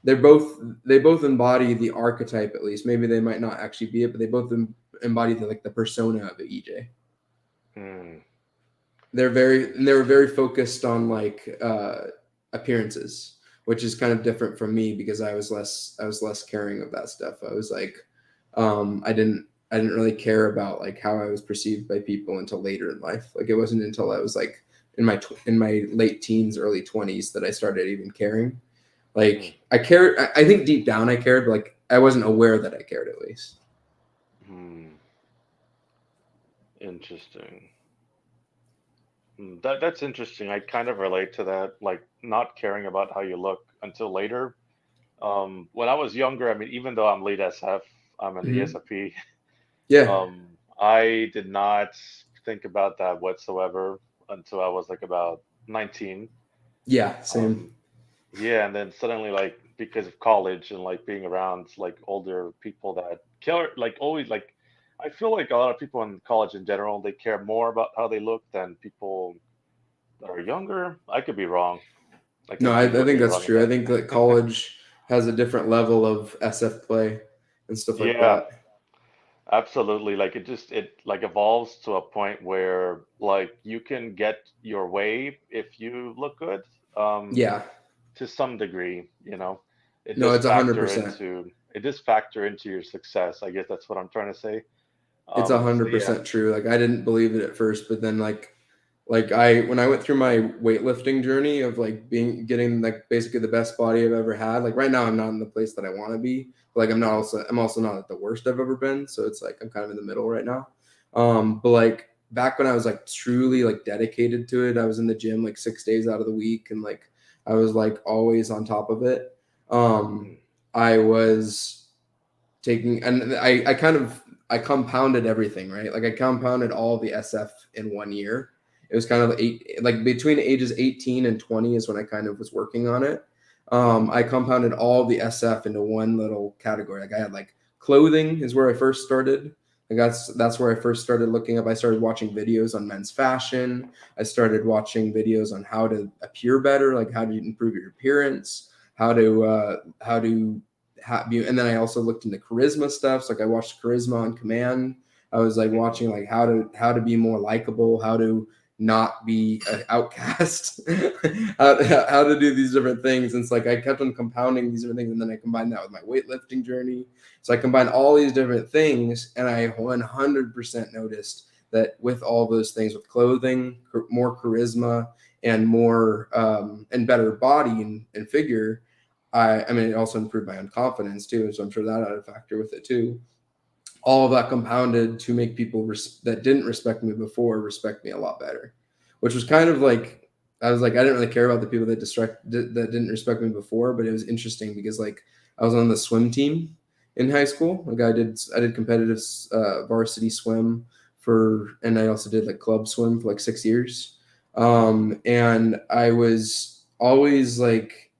they're both they both embody the archetype at least. Maybe they might not actually be it, but they both embody the, like the persona of the EJ. Hmm. They were very focused on like appearances, which is kind of different from me because I was less caring of that stuff. I was like I didn't really care about like how I was perceived by people until later in life. Like it wasn't until I was like in my late teens, early 20s that I started even caring. Hmm. Like I cared. I think deep down I cared, but like I wasn't aware that I cared at least. Hmm. Interesting. That's interesting. I kind of relate to that, like not caring about how you look until later. When I was younger, I mean, even though I'm lead SF, I'm an Mm-hmm. ESFP. Yeah. I did not think about that whatsoever until I was like about 19. Yeah. Same. Um, yeah, and then suddenly, like because of college and like being around like older people that care, like always, like I feel like a lot of people in college in general, they care more about how they look than people that are younger. I could be wrong. I No, could be I think totally that's wrong in true. I that. think that college has a different level of SF play and stuff like Yeah, that. absolutely. Like it like evolves to a point where like you can get your way if you look good, um, Yeah. to some degree, you know. It No, does it's 100%. factor into your success. I guess that's what I'm trying to say. It's a So hundred yeah. percent true. Like I didn't believe it at first, but then like I when I went through my weightlifting journey of like being getting like basically the best body I've ever had. Like right now I'm not in the place that I want to be. But like Mhm. I'm also not at the worst I've ever been. So it's like I'm kind of in the middle right now. But like back when I was like truly like dedicated to it, I was in the gym like 6 days out of the week and like I was like always on top of it. Um Mhm. I was taking and I kind of I compounded everything, right? Like I compounded all the SF in 1 year. It was kind of like between ages 18 and 20 is when I kind of was working on it. Mhm. I compounded all the SF into one little category. Like I had like clothing is where I first started. Like that's where I first started looking up. I started watching videos on men's fashion. I started watching videos on how to appear better, like how to improve your appearance, how to and then I also looked into charisma stuff. So like I watched Charisma on Command. I was like Mhm. watching like how to be more likable, how to not be an outcast, how to do these different things. And it's like I kept on compounding these different things, and then I combined that with my weightlifting journey. So I combined all these different things, and I 100% noticed that with all those things, with clothing, more charisma, and more and better body and figure, I mean, it also improved my own confidence too. So I'm sure that had a factor with it too. All of that compounded to make people that didn't respect me before respect me a lot better, which was kind of like I was like I didn't really care about the people that didn't respect me before, but it was interesting because like I was on the swim team in high school. Like I did competitive varsity swim and I also did like club swim for like 6 years. And I was always like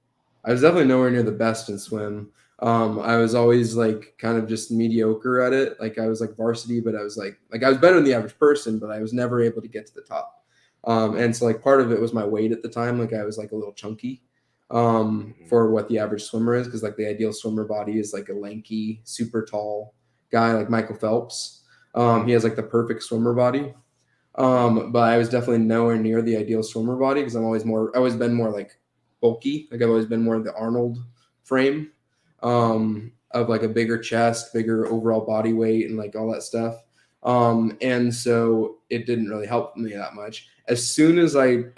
I was definitely nowhere near the best in swim. I was always like kind of just mediocre at it. Like I was like varsity, but I was like I was better than the average person, but I was never able to get to the top. And so like part of it was my weight at the time. Like I was like a little chunky Mhm. for what the average swimmer is, because like the ideal swimmer body is like a lanky, super tall guy like Michael Phelps. He Mhm. has like the perfect swimmer body. Mhm. But I was definitely nowhere near the ideal swimmer body because I always been more like bulky. Like I've always been more of the Arnold frame, Mhm. of like a bigger chest, bigger overall body weight, and like all that stuff. And so it didn't really help me that much. As soon as this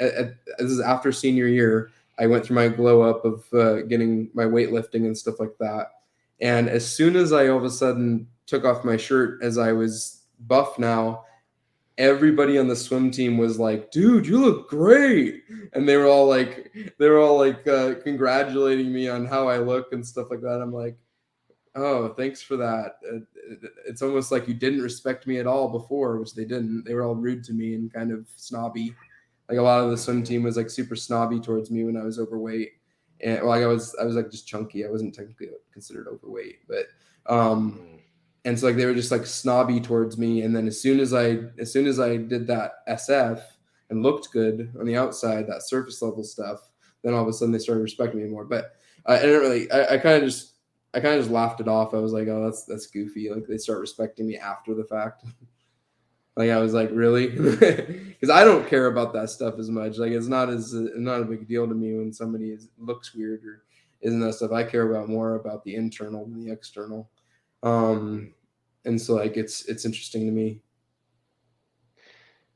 is after senior year, I went through my glow up of getting my weightlifting and stuff like that. And as soon as I all of a sudden took off my shirt, as I was buff now, everybody on the swim team was like, "Dude, you look great," and they were all like congratulating me on how I look and stuff like that. I'm like, "Oh, thanks for that." It's almost like you didn't respect me at all before, which they didn't. They were all rude to me and kind of snobby. Like a lot of the swim Hmm. team was like super snobby towards me when I was overweight, and well, like I was like just chunky. I wasn't technically considered overweight, but um, Hmm. and so like they were just like snobby towards me. And then as soon as I did that SF and looked good on the outside, that surface level stuff, then all of a sudden they started respecting me more. But I didn't really. I kind of just laughed it off. I was like, oh, that's goofy. Like they start respecting me after the fact. Like I was like, really? Because I don't care about that stuff as much. Like it's not a big deal to me when somebody looks weird or isn't that stuff. I care about more about the internal than the external. Hmm. Um, and so like it's interesting to me.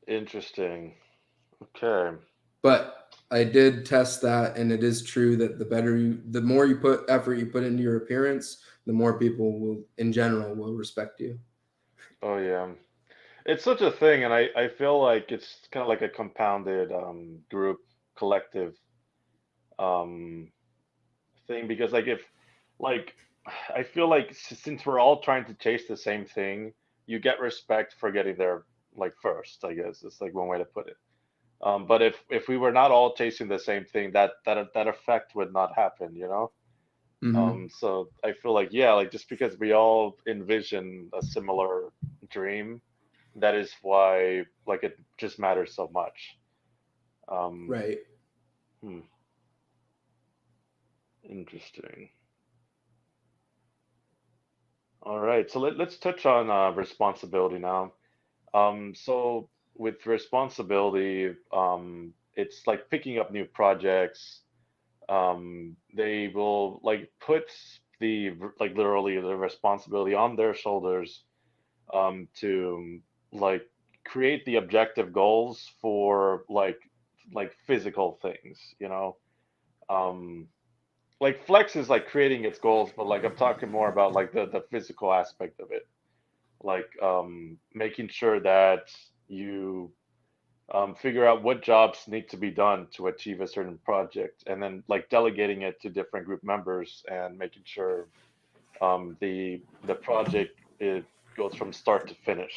Interesting. Okay. But I did test that, and it is true that the more you put effort you put into your appearance, the more people will, in general, will respect you. Oh yeah. It's such a thing, and I feel like it's kind of like a compounded group collective um thing because like if like I feel like since we're all trying to chase the same thing, you get respect for getting there like first, I guess. It's like one way to put it. But if we were not all chasing the same thing, that effect would not happen, you know? Hmm. So I feel like yeah, like just because we all envision a similar dream, that is why like it just matters so much. Um, Right. hmm, interesting. All right, so let's touch on responsibility now. So with responsibility, it's like picking up new projects. They will like put the like literally the responsibility on their shoulders to like create the objective goals for like physical things, you know. Um, like Flex is like creating its goals, but like I'm talking more about like the physical aspect of it, like making sure that you figure out what jobs need to be done to achieve a certain project, and then like delegating it to different group members and making sure the project it goes from start to finish,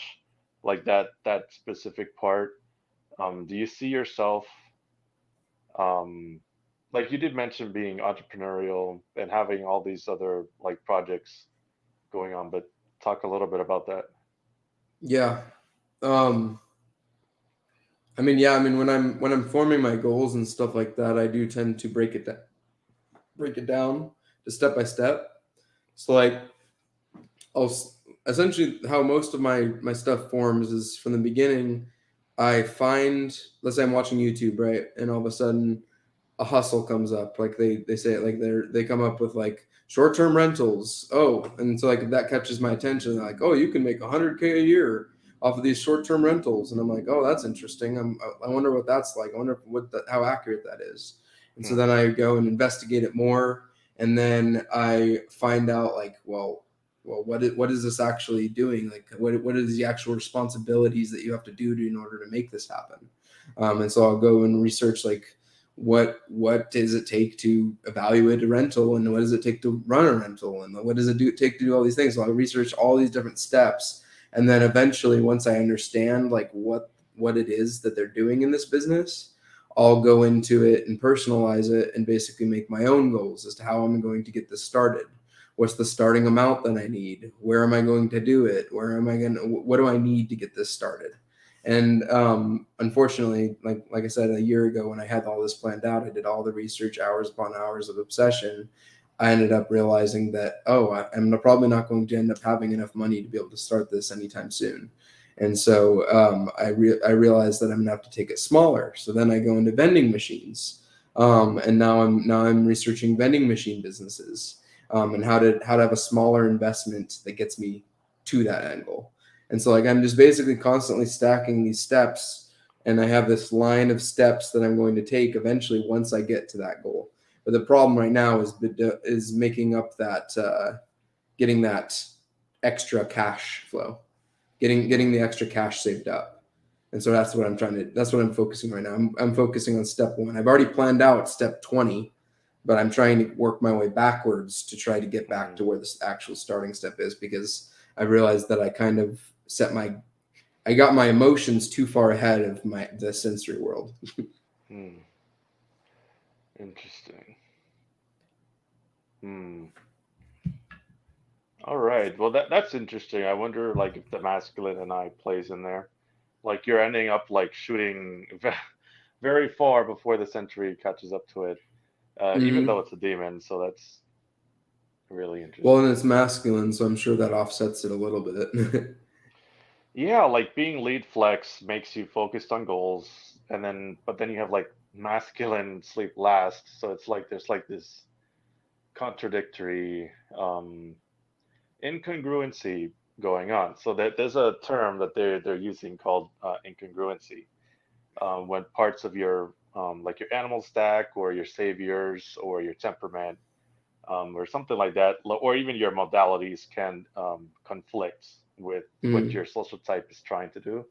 like that specific part. Do you see yourself um, like you did mention being entrepreneurial and having all these other like projects going on, but talk a little bit about that. Yeah. Um, I mean, when I'm forming my goals and stuff like that, I do tend to break it down to step by step. So like I'll essentially how most of my stuff forms is from the beginning. I find, let's say I'm watching YouTube, right, and all of a sudden a hustle comes up. Like they say it like they come up with like short term rentals. Oh, and so like that catches my attention. They're like, oh, you can make 100K a year off of these short term rentals, and I'm like, oh, that's interesting. I wonder what that's like. I wonder how accurate that is. And so Hmm. then I go and investigate it more, and then I find out like, well, what is this actually doing? Like, what are the actual responsibilities that you have to do in order to make this happen? And so I'll go and research like what does it take to evaluate a rental, and what does it take to run a rental, and what does it take to do all these things. So I research all these different steps, and then eventually once I understand like what it is that they're doing in this business, I'll go into it and personalize it and basically make my own goals as to how I'm going to get this started. What's the starting amount that I need? Where am I going to do it? Where am I going to, what do I need to get this started? And unfortunately, like I said, a year ago when I had all this planned out, I did all the research, hours upon hours of obsession. I ended up realizing that I'm probably not going to end up having enough money to be able to start this anytime soon. And so I realized that I'm gonna have to take it smaller. So then I go into vending machines, and now I'm researching vending machine businesses, and how to have a smaller investment that gets me to that end goal. And so like I'm just basically constantly stacking these steps and I have this line of steps that I'm going to take eventually once I get to that goal. But the problem right now is making up that getting that extra cash flow, getting the Mm, extra cash saved up. And so that's what I'm trying to. That's what I'm focusing right now. I'm focusing on step one. I've already planned out step 20, but I'm trying to work my way backwards to try to get back mm, to where this actual starting step is, because I realized that I kind of set my I got my emotions too far ahead of the sensory world. mm. Interesting. Hmm. All right. Well, that's interesting. I wonder, like, if the masculine and I plays in there. Like, you're ending up like shooting very far before the sentry catches up to it, even though Mm-hmm. it's a demon. So that's really Well, and interesting. it's masculine, so I'm sure that offsets it a little bit. Yeah, like being lead flex makes you focused on goals, and then but then you have like masculine sleep last, so it's like there's like this contradictory incongruency going on. So that there's a term that they're using called incongruency, when parts of your like your animal stack or your saviors or your temperament or something like that, or even your modalities can conflict with what Mm. your social type is trying to do.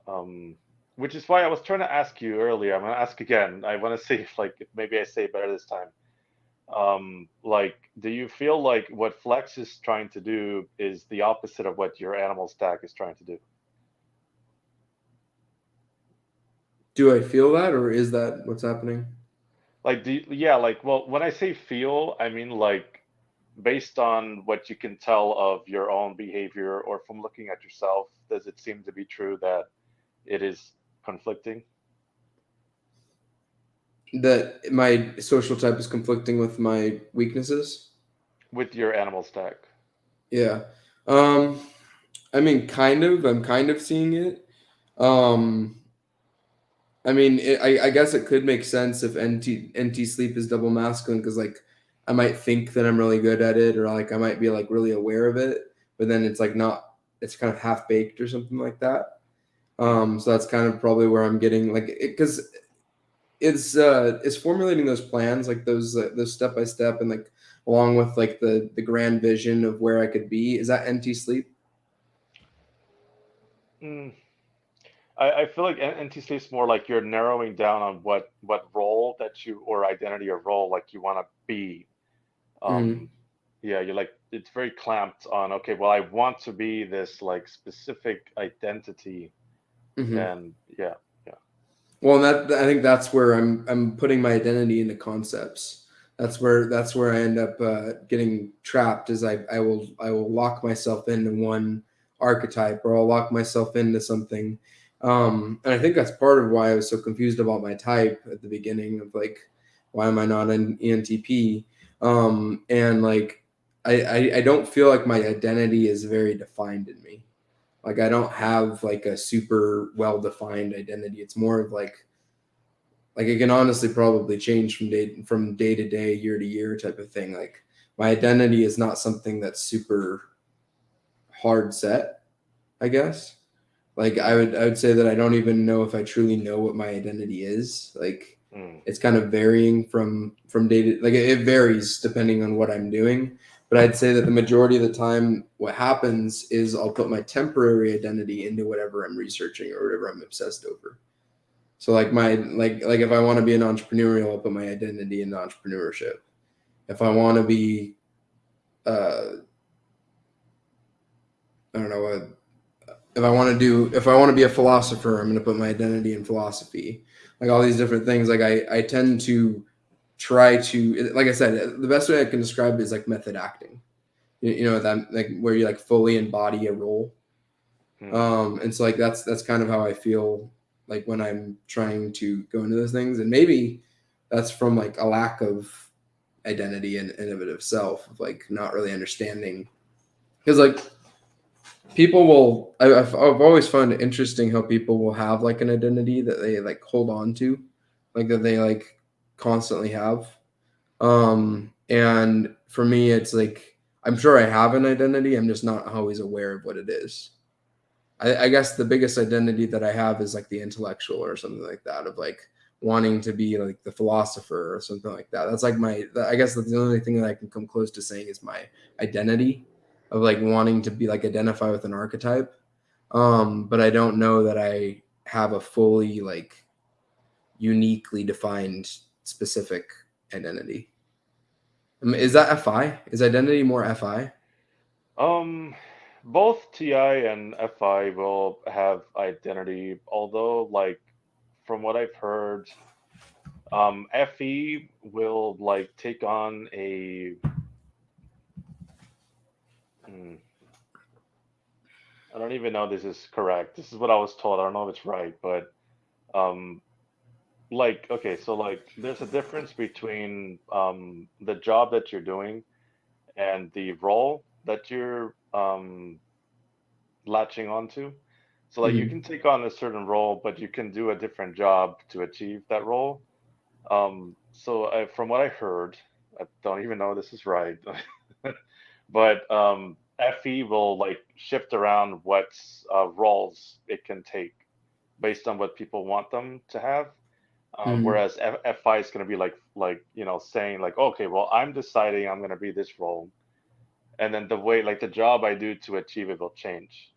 Um, which is why I was trying to ask you earlier. I'm gonna ask again. I want to see if maybe I say it better this time. Like, do you feel like what Flex is trying to do is the opposite of what your animal stack is trying to do? Do I feel that, or is that what's happening? Like, yeah, like, well, when I say feel, I mean like based on what you can tell of your own behavior or from looking at yourself, does it seem to be true that it is conflicting That my social type is conflicting with my weaknesses? with your animal stack? Yeah. Um, I mean, kind of. I'm kind of seeing it. Um, I mean, I guess it could make sense if NT sleep is double masculine, because like I might think that I'm really good at it, or like I might be like really aware of it, but then it's like not. It's kind of half baked or something like that. Hmm. So that's kind of probably where I'm getting like it, because it's formulating those plans, like those step by step, and like along with like the grand vision of where I could be. Is that NT sleep? Mm. I feel like NTC is more like you're narrowing down on what role that you or identity or role like you want to be. Mm-hmm. Um, yeah, you're like it's very clamped on. Okay, well, I want to be this like specific identity, Mm-hmm. and yeah, yeah. Well, and that I think that's where I'm putting my identity into concepts. That's where I end up getting trapped. Is I will lock myself into one archetype, or I'll lock myself into something. And I think that's part of why I was so confused about my type at the beginning of like, why am I not an ENTP? And like I don't feel like my identity is very defined in me. Like I don't have like a super well defined identity. It's more of like it can honestly probably change from day to day, year to year type of thing. Like my identity is not something that's super hard set, I guess. Like I Mm, would I would say that I don't even know if I truly know what my identity is. Like mm, it's kind of varying from day to, like it varies depending on what I'm doing. But I'd say that the majority of the time what happens is I'll put my temporary identity into whatever I'm researching or whatever I'm obsessed over. So like if I want to be an entrepreneur, I'll put my identity in entrepreneurship. If I want to be I don't know, if I want to be a philosopher, I'm going to put my identity in philosophy. Like all these different things. Like I tend to try to, like I said, the best way I can describe it is like method acting. You know that, like where you like fully embody a role. mm, And so like that's kind of how I feel like when I'm trying to go into those things, and maybe that's from like a lack of identity and innovative self, of like not really understanding, because like people will I've always found it interesting how people will have like an identity that they like hold on to, like that they like constantly have. And for me it's like I'm sure I have an identity, I'm just not always aware of what it is. I guess the biggest identity that I have is like the intellectual or something like that, of like wanting to be like the philosopher or something like that. That's like I guess that's the only thing that I can come close to saying is my identity, of like wanting to be like identify with an archetype. But I don't know that I have a fully like uniquely defined specific identity. Is Hmm. that FI? Is identity more FI? Um, Both TI and FI will have identity, although like from what I've heard, FE will like take on a hmm, I don't even know this is correct. This is what I was told. I don't know if it's right, but um like okay, so like there's a difference between the job that you're doing and the role that you're latching onto. So like you Mm-hmm. can take on a certain role, but you can do a different job to achieve that role. From what I heard, I don't even know if this is right, but FE will like shift around what roles it can take based on what people want them to have. Mm-hmm. Whereas FI is going to be like saying like okay, well I'm deciding I'm going to be this role, and then the way like the job I do to achieve it will change.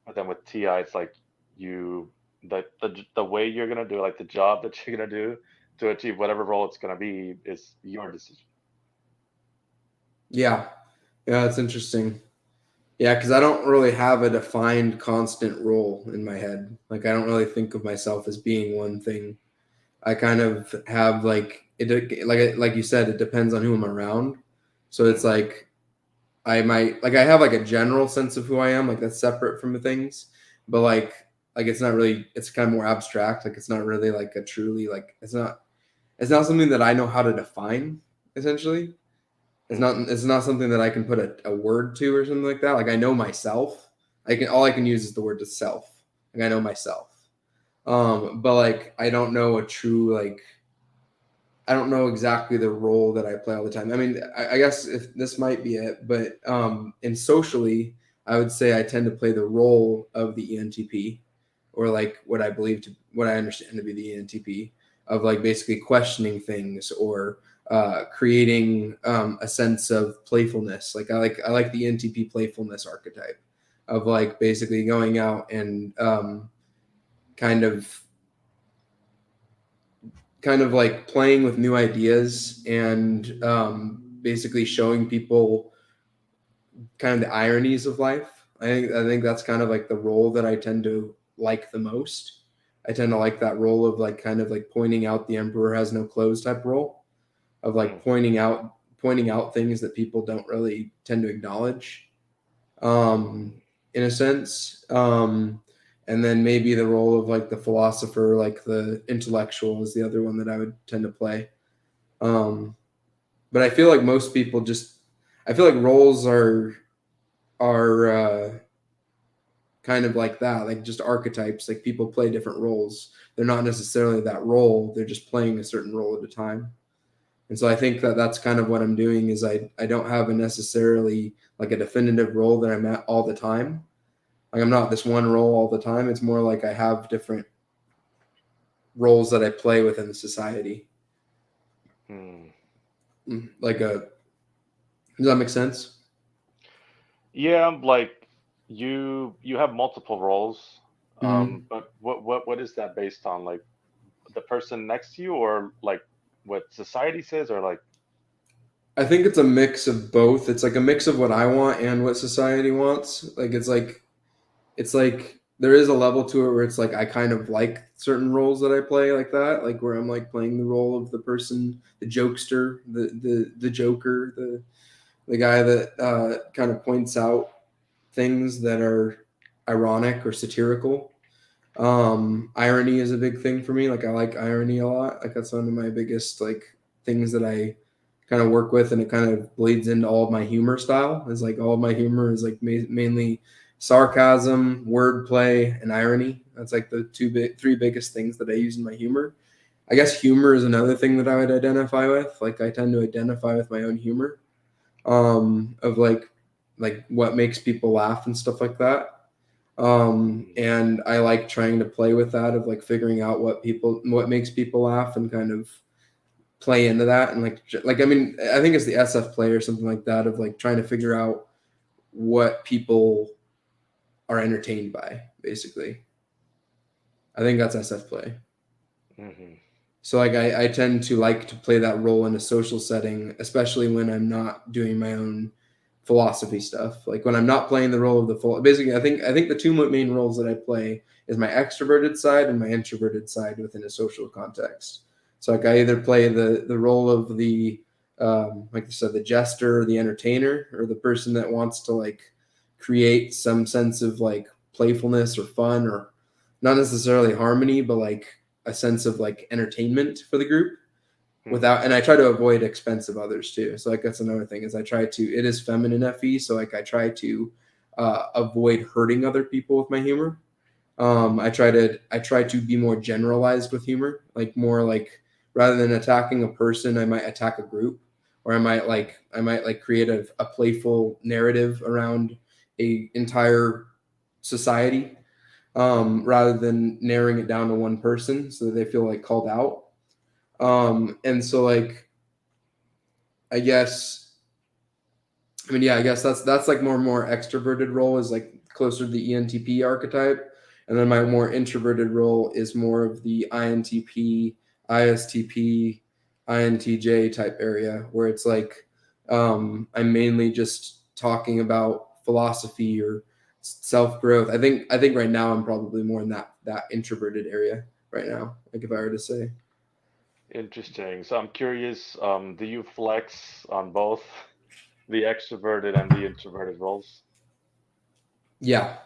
But then with TI, it's like you the way you're gonna do like the job that you're gonna do to achieve whatever role it's gonna be is your decision. Yeah. Yeah, that's interesting. Yeah, because I don't really have a defined constant role in my head. Like I don't really think of myself as being one thing. I kind of have like it like you said, it depends on who I'm around. So it's Hmm. like I might like I have like a general sense of who I am, like that's separate from the things, but like it's not really it's kind of more abstract. Like it's not really like a truly like it's not something that I know how to define essentially. Hmm. It's not something that I can put a word to or something like that. Like I know myself. I can all I can use is the word to self. Like I know myself. But like I don't know a true like I don't know exactly the role that I play all the time. I mean, I guess if this might be it, but in socially, I would say I tend to play the role of the ENTP, or like what I understand to be the ENTP, of like basically questioning things or creating a sense of playfulness. Like I like the ENTP playfulness archetype of like basically going out and kind of kind of like playing with new ideas and basically showing people kind of the ironies of life. I think that's kind of like the role that I tend to like the most. I tend to like that role of like kind of like pointing out the emperor has no clothes type role, of like Hmm. pointing out things that people don't really tend to acknowledge, um, in a sense. And then maybe the role of like the philosopher, like the intellectual, is the other one that I would tend to play. Um, but I feel like most people just, I feel like roles are kind of like that, like just archetypes. Like people play different roles. They're not necessarily that role. They're just playing a certain role at a time. And so I think that that's kind of what I'm doing is I don't have a necessarily like a definitive role that I'm at all the time. Like I'm not this one role all the time. It's more like I have different roles that I play within the society. Hmm. Like a does that make sense? Yeah, like you have multiple roles, Mm-hmm. but what is that based on? Like the person next to you, or like what society says, or like I think it's a mix of both. It's like a mix of what I want and what society wants. It's like there is a level to it where it's like I kind of like certain roles that I play like that, like where I'm like playing the role of the person, the jokester, the joker, the guy that kind of points out things that are ironic or satirical. Irony is a big thing for me. Like I like irony a lot. Like that's one of my biggest like things that I kind of work with, and it kind of bleeds into all of my humor style. Is like all of my humor is like mainly sarcasm, wordplay, and irony. That's like the three biggest things that I use in my humor. I guess humor is another thing that I would identify with. Like I tend to identify with my own humor, of like what makes people laugh and stuff like that. Mm, And I like trying to play with that of like figuring out what makes people laugh and kind of play into that and like I mean I think it's the SF play or something like that of like trying to figure out what people are entertained by basically. I think that's SF play. mhm, So like I tend to like to play that role in a social setting, especially when I'm not doing my own philosophy stuff. Like when I'm not playing the role of the full. Basically, I think the two main roles that I play is my extroverted side and my introverted side within a social context. So like I either play the role of the like I said, the jester or the entertainer or the person that wants to like create some sense of like playfulness or fun or not necessarily harmony, but like a sense of like entertainment for the group mhm, without, and I try to avoid expensive others too. So like that's another thing is I try to, it is feminine FE, so like I try to avoid hurting other people with my humor. mhm, I try to be more generalized with humor, like more like rather than attacking a person, I might attack a group, or I might create a playful narrative around a entire society, mhm. rather than narrowing it down to one person so that they feel like called out. And so like I guess I mean, yeah, I guess that's like more extroverted role is like closer to the ENTP archetype, and then my more introverted role is more of the INTP, ISTP, INTJ type area where it's like I'm mainly just talking about philosophy or self growth. I think right now I'm probably more in that introverted area right now. Like if I were to say, Interesting. So I'm curious, do you flex on both the extroverted and the introverted roles? yeah,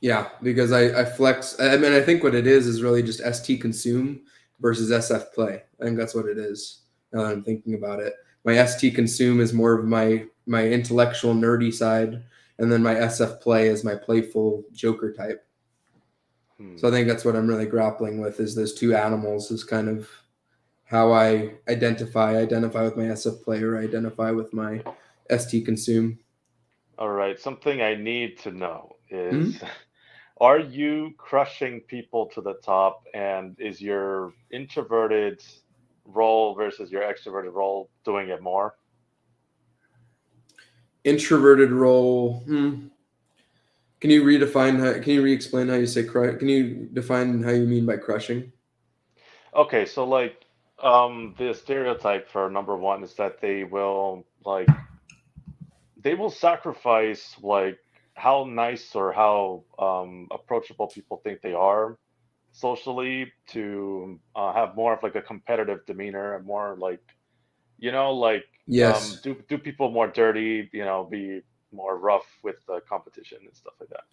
yeah, because I flex. I mean, I think what it is really just ST consume versus SF play. I think that's what it is. Now that I'm thinking about it, my ST consume is more of my intellectual nerdy side, and then my SF play is my playful Joker type. So I Hmm. think that's what I'm really grappling with is those two animals is kind of how I identify with my SF play or identify with my ST consume. All right. Something I need to know is, Mhm. are you crushing people to the top, and is your introverted role versus your extroverted role doing it more? Introverted role. Can you redefine how? Can you re-explain how you say crush? Can you define how you mean by crushing? Okay, so like, the stereotype for number one is that they will sacrifice like how nice or how approachable people think they are socially to have more of like a competitive demeanor and more like like Yes, do people more dirty, be more rough with the competition and stuff like that.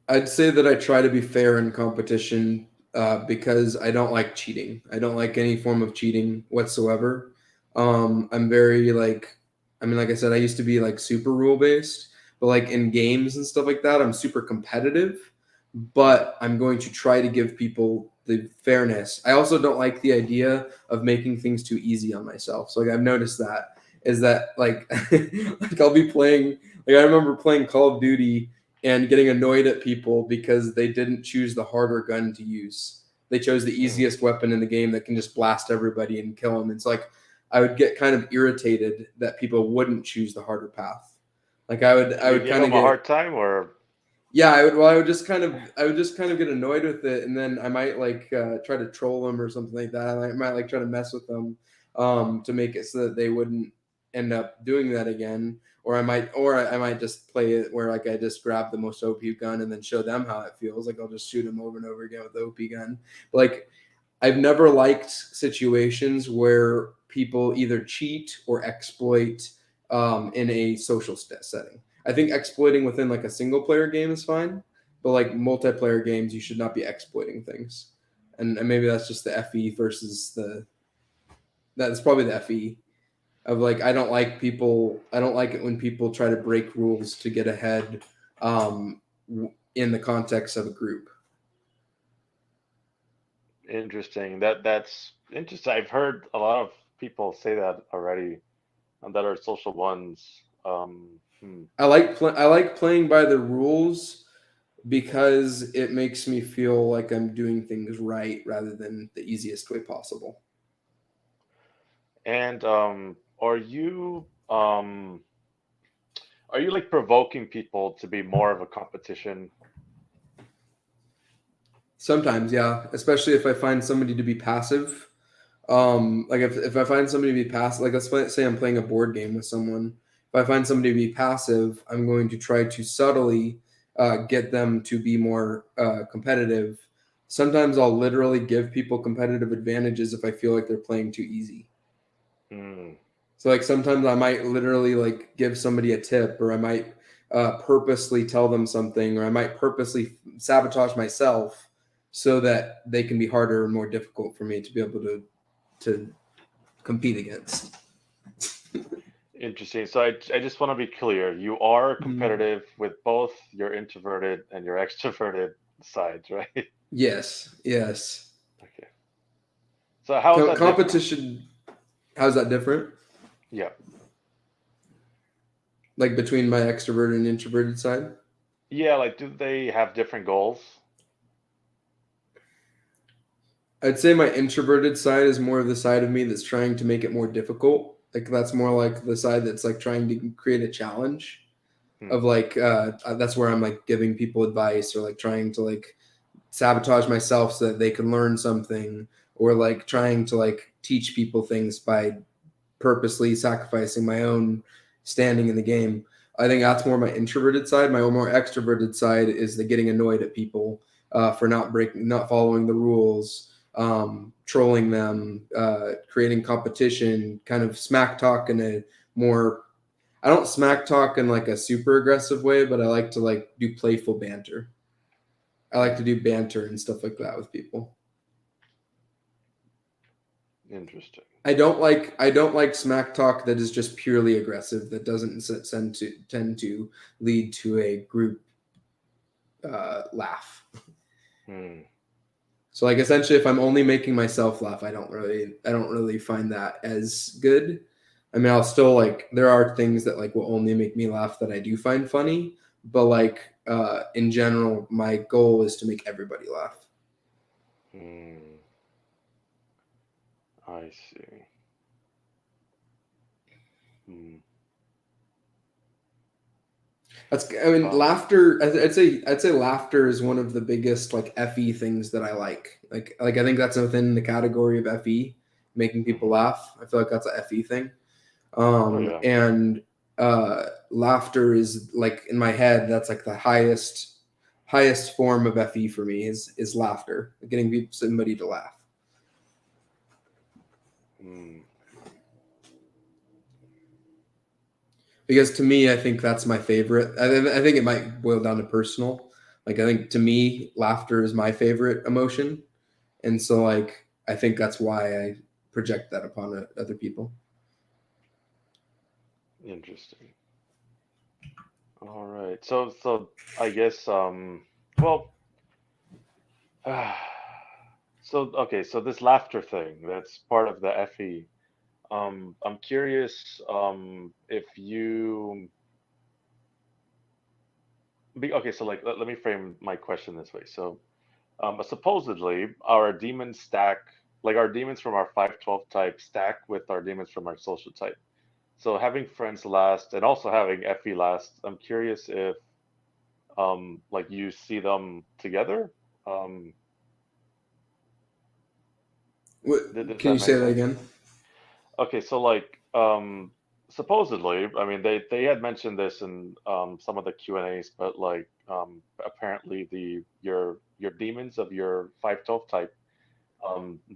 I'd say that I try to be fair in competition because I don't like cheating. I don't like any form of cheating whatsoever. I'm very like, I mean, like I said, I used to be like super rule based, but like in games and stuff like that, I'm super competitive. But I'm going to try to give people the fairness. I also don't like the idea of making things too easy on myself. So like I've noticed that is that like like I'll be playing like I remember playing Call of Duty and getting annoyed at people because they didn't choose the harder gun to use. They chose the Mm. easiest weapon in the game that can just blast everybody and kill them. It's like I would get kind of irritated that people wouldn't choose the harder path. Like I You would give kind of them a get hard time, or yeah, I would just kind of get annoyed with it, and then I might like try to troll them or something like that. I might like try to mess with them to make it so that they wouldn't end up doing that again. Or I might just play it where like I just grab the most OP gun and then show them how it feels. Like I'll just shoot them over and over again with the OP gun. But like I've never liked situations where people either cheat or exploit in a social setting. I think exploiting within like a single player game is fine, but like multiplayer games, you should not be exploiting things. And maybe that's just the FE versus the that's probably the FE of like I don't like it when people try to break rules to get ahead in the context of a group. interesting. That's interesting. I've heard a lot of people say that already, that are social ones. Hmm. I like playing by the rules because it makes me feel like I'm doing things right rather than the easiest way possible. And are you like provoking people to be more of a competition? Sometimes, yeah, especially if I find somebody to be passive. Like if I find somebody to be passive, like say I'm playing a board game with someone. If I find somebody to be passive, I'm going to try to subtly get them to be more competitive. Sometimes I'll literally give people competitive advantages if I feel like they're playing too easy. Hmm, So like sometimes I might literally like give somebody a tip, or I might purposely tell them something, or I might purposely sabotage myself so that they can be harder and more difficult for me to be able to compete against. interesting. So I just want to be clear. You are Mhm. competitive with both your introverted and your extroverted sides, right? Yes, yes. Okay. So how is that different? Competition. How's that different? Yeah. Like between my extroverted and introverted side? Yeah, like do they have different goals? I'd say my introverted side is more of the side of me that's trying to make it more difficult. Like that's more like the side that's like trying to create a challenge Hmm. of like that's where I'm like giving people advice, or like trying to like sabotage myself so that they can learn something, or like trying to like teach people things by purposely sacrificing my own standing in the game. I think that's more my introverted side. My more extroverted side is the getting annoyed at people for not following the rules, trolling them, creating competition, kind of smack talk in a more. I don't smack talk in like a super aggressive way, but I like to like do playful banter. I like to Hmm. do banter and stuff like that with people. Interesting. I don't like smack talk that is just purely aggressive, that doesn't tend to lead to a group laugh. Hmm. So like essentially, if I'm only making myself laugh, I don't really find that as good. I mean, I'll still like there are things that like will only make me laugh that I do find funny, but like in general, my goal is to make everybody laugh. Hmm. I see. Hmm. I mean, Um. laughter. I'd say laughter is one of the biggest like fe things that I like. Like I think that's within the category of fe, making people Mhm. laugh. I feel like that's a fe thing. Oh yeah. And laughter is like in my head. That's like the highest form of fe for me is laughter, getting somebody to laugh. Hmm. Because to me, I think that's my favorite. I think it might boil down to personal. Like I think to me, laughter is my favorite emotion, and so like I think that's why I project that upon other people. Interesting. All right. So I guess well so okay, so this laughter thing, that's part of the FE. I'm curious if you okay, so like let me frame my question this way. So supposedly our demons stack, like our demons from our 512 type stack with our demons from our social type. So having friends last and also having FE last, I'm curious if like you see them together. Um, What, does can you that say make that sense? again? Okay, so like supposedly, I mean they had mentioned this in some of the Q&As, but like apparently your demons of your 512 type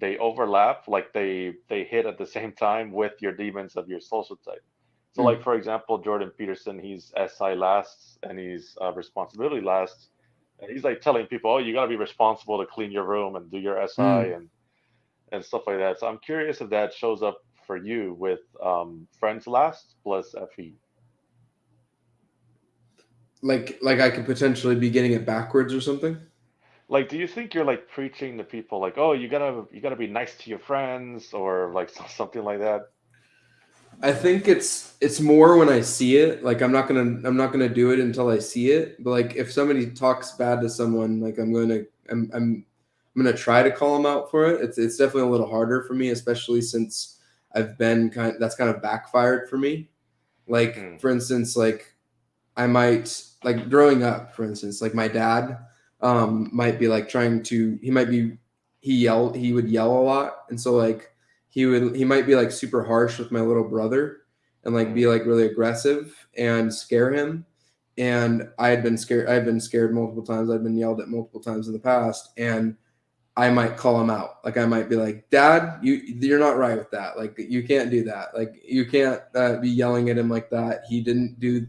they overlap, like they hit at the same time with your demons of your social type. So like Mm, for example, Jordan Peterson, he's SI last and he's responsibility last. And he's like telling people, oh, you got to be responsible to clean your room and do your SI mm. and stuff like that. So I'm curious if that shows up for you with friends last plus FE. Like I could potentially be getting it backwards or something. Like, do you think you're like preaching to people like, oh, you gotta be nice to your friends or like something like that? I think it's more when I see it. Like I'm not gonna do it until I see it. But like if somebody talks bad to someone, like I'm gonna try to call them out for it. It's definitely a little harder for me, especially since I've been that's kind of backfired for me. Like Hmm. for instance, like I might like growing up, for instance, like my dad might be like trying to he might be he would yell a lot, and so like he might be like super harsh with my little brother and like be Hmm. like really aggressive and scare him. And I had been scared multiple times. I'd been yelled at multiple times in the past, and I might call him out. Like I might be like, "Dad, you're not right with that. Like you can't do that. Like you can't be yelling at him like that. He didn't do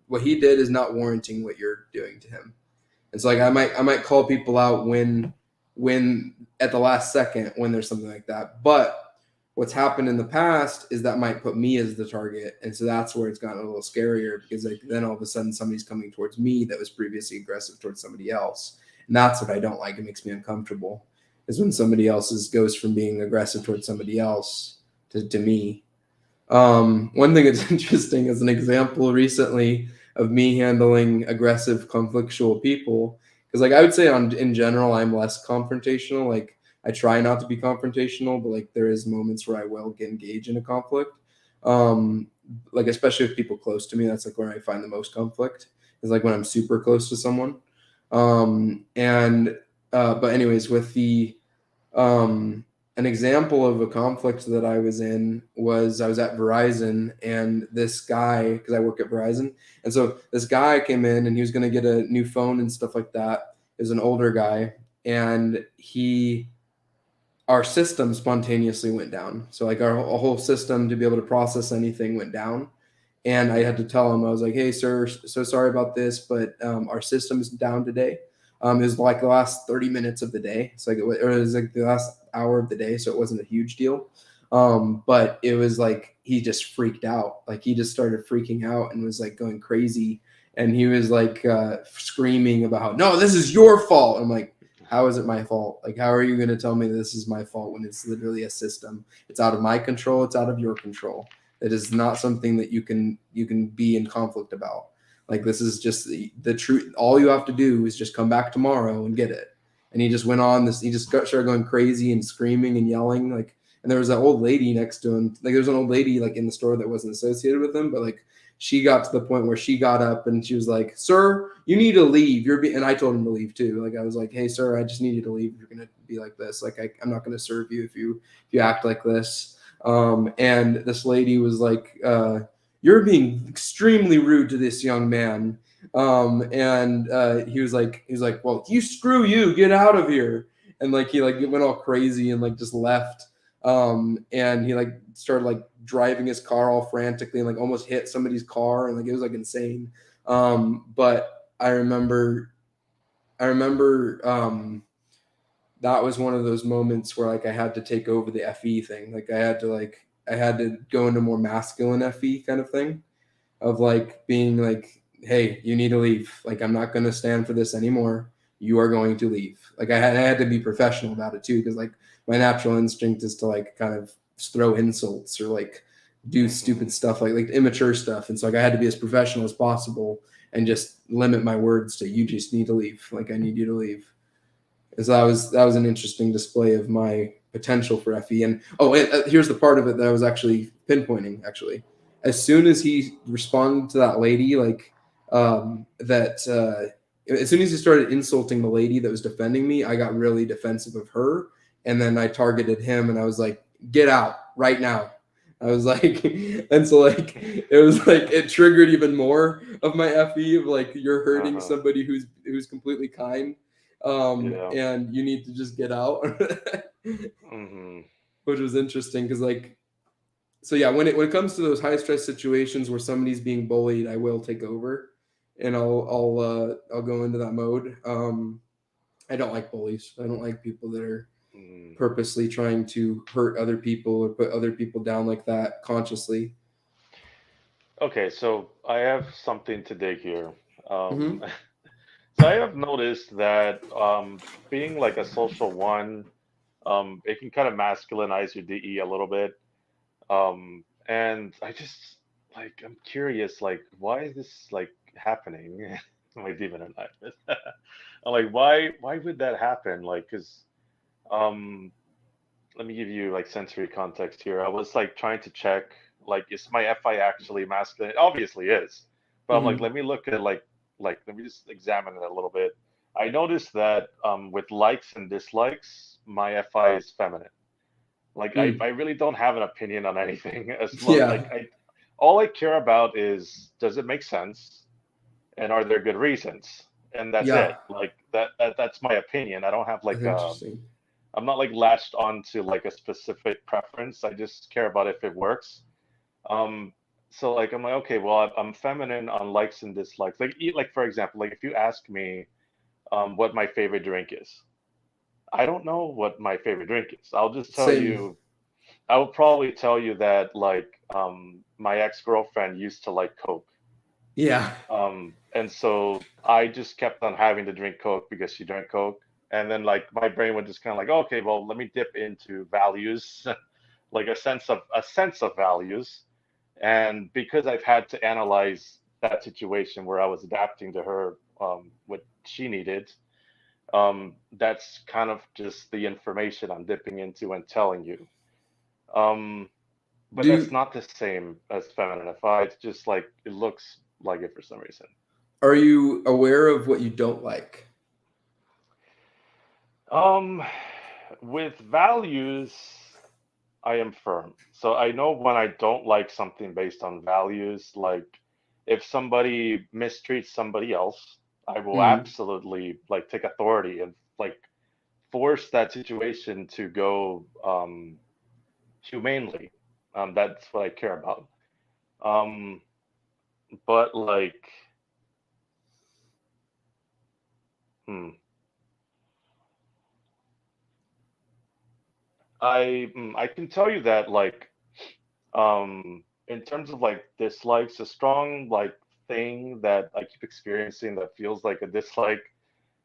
what he did is not warranting what you're doing to him." It's like I might call people out when at the last second when there's something like that. But what's happened in the past is that might put me as the target, and so that's where it's gotten a little scarier because like then all of a sudden somebody's coming towards me that was previously aggressive towards somebody else, and that's what I don't like. It makes me uncomfortable. Is when somebody else's goes from being aggressive towards somebody else to me. One thing that's interesting as an example recently of me handling aggressive, conflictual people, because like I would say on in general, I'm less confrontational. Like I try not to be confrontational, but like there is moments where I will get engaged in a conflict. Um, like especially with people close to me, that's like where I find the most conflict. Is like when I'm super close to someone. And but anyways, with the um, an example of a conflict that I was in was I was at Verizon, and this guy, because I work at Verizon, and so this guy came in and he was going to get a new phone and stuff like that. Is an older guy, and our system spontaneously went down. So like our whole system to be able to process anything went down, and I had to tell him, I was like, "Hey, sir, so sorry about this, but our system's down today." It was like the last 30 minutes of the day. It's like it was like the last hour of the day, so it wasn't a huge deal. But it was like he just freaked out. Like he just started freaking out and was like going crazy. And he was like screaming about how, no, this is your fault. I'm like, how is it my fault? Like, how are you going to tell me this is my fault when it's literally a system? It's out of my control. It's out of your control. It is not something that you can be in conflict about. Like this is just the truth. All you have to do is just come back tomorrow and get it. And he just went on this. He just started going crazy and screaming and yelling. Like, and there was that old lady next to him. Like, there's an old lady like in the store that wasn't associated with him, but like she got to the point where she got up and she was like, "Sir, you need to leave. And I told him to leave too. Like I was like, "Hey, sir, I just need you to leave. If you're gonna be like this. Like I'm not gonna serve you if you act like this." And this lady was like, "You're being extremely rude to this young man." And he was like, "Well, you screw you, get out of here." And like he like went all crazy and like just left. And he like started like driving his car all frantically and like almost hit somebody's car and like it was like insane. But I remember that was one of those moments where like I had to take over the FE thing. I had to go into more masculine FE kind of thing of like being like, "Hey, you need to leave. Like I'm not gonna stand for this anymore. You are going to leave." Like I had to be professional about it too, because like my natural instinct is to like kind of throw insults or like do Hmm. stupid stuff like immature stuff, and so like I had to be as professional as possible and just limit my words to, "You just need to leave. Like I need you to leave." Is that was an interesting display of my potential for FE. And here's the part of it that I was actually pinpointing. Actually, as soon as he responded to that lady, like that, as soon as he started insulting the lady that was defending me, I got really defensive of her, and then I targeted him, and I was like, "Get out right now." I was like, and so like it was like it triggered even more of my FE of like you're hurting Uh-huh. somebody who's completely kind, Yeah. and you need to just get out, Hmm. which was interesting because like so yeah, when it comes to those high stress situations where somebody's being bullied, I will take over, and I'll go into that mode. I don't like bullies. I don't like people that are Mm. purposely trying to hurt other people or put other people down like that consciously. Okay, so I have something to dig here. Um, Mm-hmm. so I have noticed that being like a social one, it can kind of masculinize your DE a little bit. And I just like I'm curious, like why is this like happening? My demon and I. I'm like, why would that happen? Like, cause um, let me give you like sensory context here. I was like trying to check, like, is my FI actually masculine? It obviously is, but I'm like, Hmm. let me look at like let me just examine it a little bit. I noticed that with likes and dislikes, my FI is feminine. Like I Mm. really don't have an opinion on anything as long Yeah, like I all I care about is does it make sense and are there good reasons? And that's yeah, it. Like that's my opinion. I don't have that's like interesting. I'm not like latched onto like a specific preference. I just care about if it works. Um so like I'm like okay, well I'm feminine on likes and dislikes. Like for example, like if you ask me what my favorite drink is. I don't know what my favorite drink is. I'll just tell Same. you I would probably tell you that like my ex-girlfriend used to like Coke. Yeah, And so I just kept on having to drink Coke because she drank Coke. And then like my brain would just kind of like, okay, well, let me dip into values, like a sense of values. And because I've had to analyze that situation where I was adapting to her what she needed, that's kind of just the information I'm dipping into and telling you. Um, but that's do not the same as feminine FI. It's just like it looks like it for some reason. are you aware of what you don't like? Um, with values, I am firm. So I know when I don't like something based on values, like if somebody mistreats somebody else, I will Mm. absolutely like take authority and like force that situation to go humanely. That's what I care about. Um, but like, hmm, I can tell you that like in terms of like dislikes, a strong like thing that I keep experiencing that feels like a dislike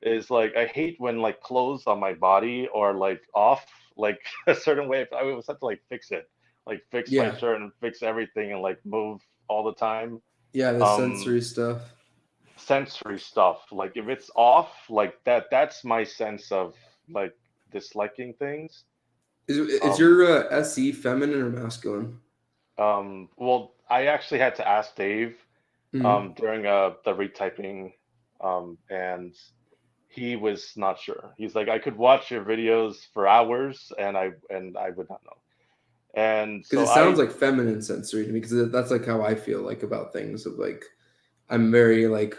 is like I hate when like clothes on my body are like off like a certain way. If I always have to like fix it, like fix my Yeah, shirt and fix everything and like move all the time. yeah, the Um, sensory stuff. sensory stuff, like if it's off, like that's my sense of like disliking things. Is Um, your SE feminine or masculine? well, I actually had to ask Dave Mm. during the retyping, and he was not sure. He's like, I could watch your videos for hours, and I would not know. And Because so it sounds I, like feminine sensory to me. Because that's like how I feel like about things. Of like, I'm very like,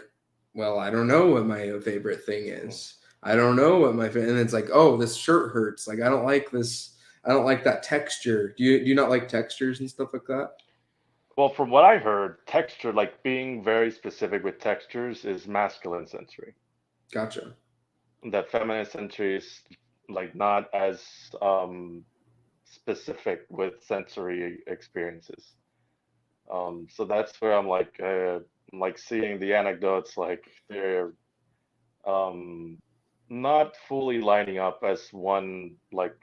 well, I don't know what my favorite thing is. I don't know what my and it's like, oh, this shirt hurts. Like I don't like this. I don't like that texture. Do you not like textures and stuff like that? well, from what I heard, texture, like being very specific with textures, is masculine sensory. Gotcha. That feminine sensory is like not as specific with sensory experiences. So that's where I'm like seeing the anecdotes, like they're um, not fully lining up as one like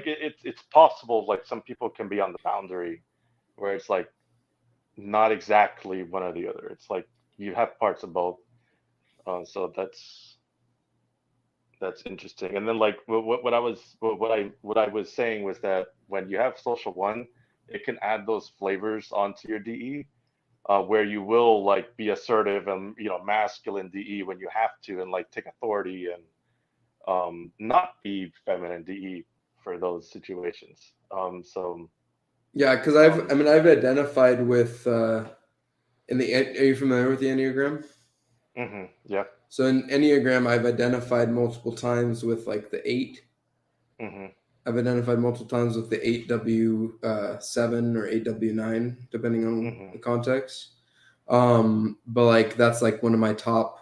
it's possible like some people can be on the boundary where it's like not exactly one or the other. It's like you have parts of both. So that's interesting. And then like what I was saying was that when you have social one, it can add those flavors onto your DE where you will like be assertive and masculine DE when you have to and like take authority and not be feminine DE for those situations. Yeah, because I Um, mean, I've identified with in the. Are you familiar with the Enneagram? yeah. So in Enneagram, I've identified multiple times with like the eight. Hmm. I've identified multiple times with the 8W 7 or 8W9, depending on Hmm. the context. But like that's like one of my top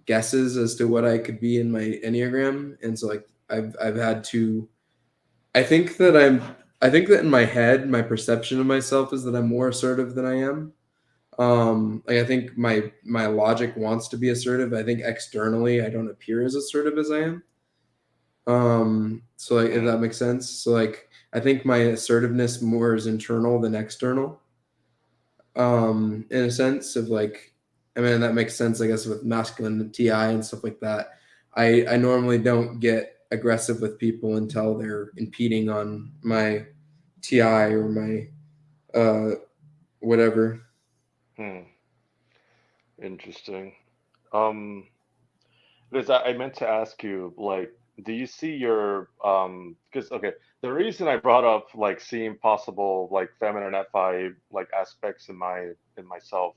guesses as to what I could be in my Enneagram. And so like I've had to I think that I think that in my head, my perception of myself is that I'm more assertive than I am. Like I think my logic wants to be assertive. I think externally I don't appear as assertive as I am. So like if Mm. that makes sense. So like I think my assertiveness more is internal than external. In a sense of like, I mean, that makes sense, I guess, with masculine TI and stuff like that. I normally don't get aggressive with people until they're impeding on my TI or my uh, whatever. Hmm. Interesting. Um, because I meant to ask you, like, do you see your because okay, the reason I brought up like seeing possible like feminine FI like aspects in myself,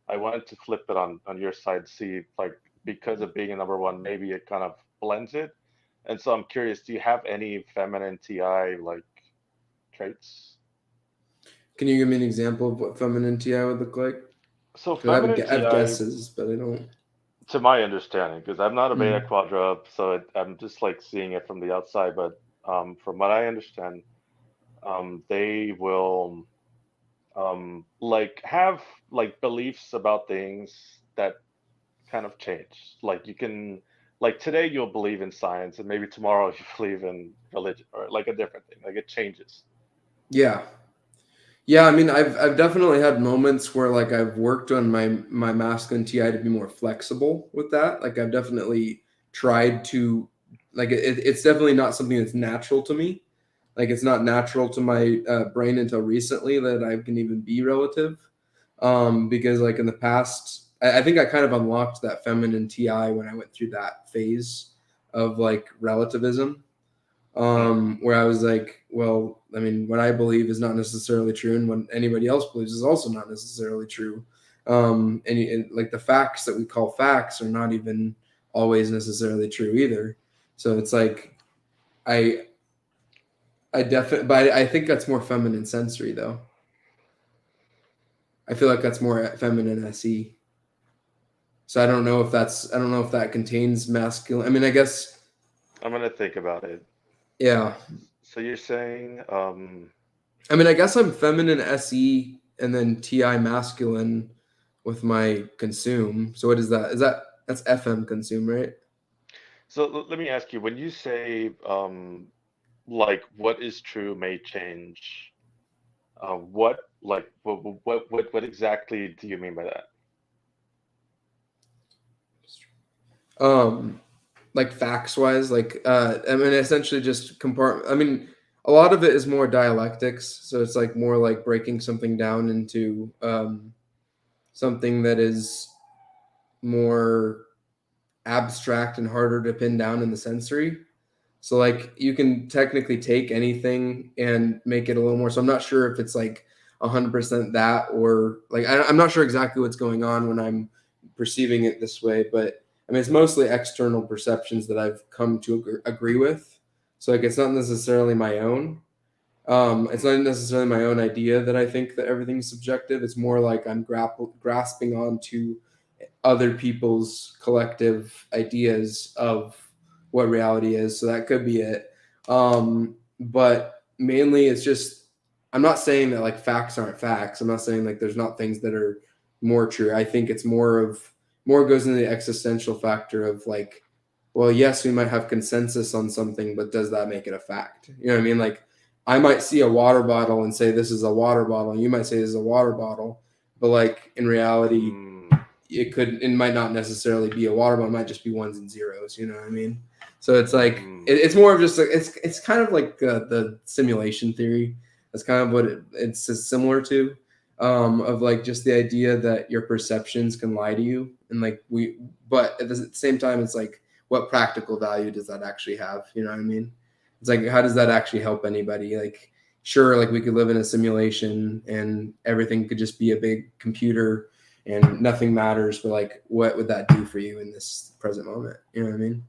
I wanted to flip it on your side, see like because of being a number one, maybe it kind of blends it. And so I'm curious, do you have any feminine TI like traits? Can you give me an example of what feminine TI would look like? So Because feminine I have TI, guesses, but I don't. to my understanding, because I'm not a beta Mm. quadra, so I'm just like seeing it from the outside, but from what I understand, they will like have like beliefs about things that kind of change. Like you can like today you'll believe in science and maybe tomorrow you believe in religion or like a different thing. Like it changes. Yeah, yeah. I mean, I've definitely had moments where like I've worked on my masculine TI to be more flexible with that. Like I've definitely tried to like it's definitely not something that's natural to me. Like it's not natural to my brain until recently that I can even be relative. Because like in the past, I think I kind of unlocked that feminine TI when I went through that phase of like relativism, Hmm. where I was like, well, I mean, what I believe is not necessarily true, and what anybody else believes is also not necessarily true. And like the facts that we call facts are not even always necessarily true either. So it's like I I definitely, but I think that's more feminine sensory though. I feel like that's more feminine SE. So I don't know if that contains masculine. I mean, I guess I'm gonna think about it. yeah. So you're saying I mean, I guess I'm feminine SE and then TI masculine with my consume. So what is that? Is that that's FM consume, right? so let me ask you, when you say like what is true may change, what like what exactly do you mean by that? Um, like facts wise, like I mean, essentially just compart. I mean, a lot of it is more dialectics. So it's like more like breaking something down into something that is more abstract and harder to pin down in the sensory. So like you can technically take anything and make it a little more. So I'm not sure if it's like 100% that or like I'm not sure exactly what's going on when I'm perceiving it this way, but I mean it's mostly external perceptions that I've come to agree with. So like it's not necessarily my own. It's Hmm. not necessarily my own idea that I think that everything's subjective. It's more like I'm grasping onto other people's collective ideas of what reality is. So that could be it. But mainly, it's just I'm not saying that like facts aren't facts. I'm not saying like there's not things that are more true. I think it's more goes into the existential factor of like, well, yes, we might have consensus on something, but does that make it a fact? You know what I mean? Like, I might see a water bottle and say this is a water bottle, and you might say this is a water bottle, but like in reality, Mm, it might not necessarily be a water bottle, it might just be ones and zeros, you know what I mean? So it's like mm, it's more of just like it's kind of like the simulation theory. That's kind of what it's similar to, of like just the idea that your perceptions can lie to you, and like but at the same time it's like what practical value does that actually have, you know what I mean? It's like how does that actually help anybody? Like sure, like we could live in a simulation and everything could just be a big computer and nothing matters, but like what would that do for you in this present moment, you know what I mean?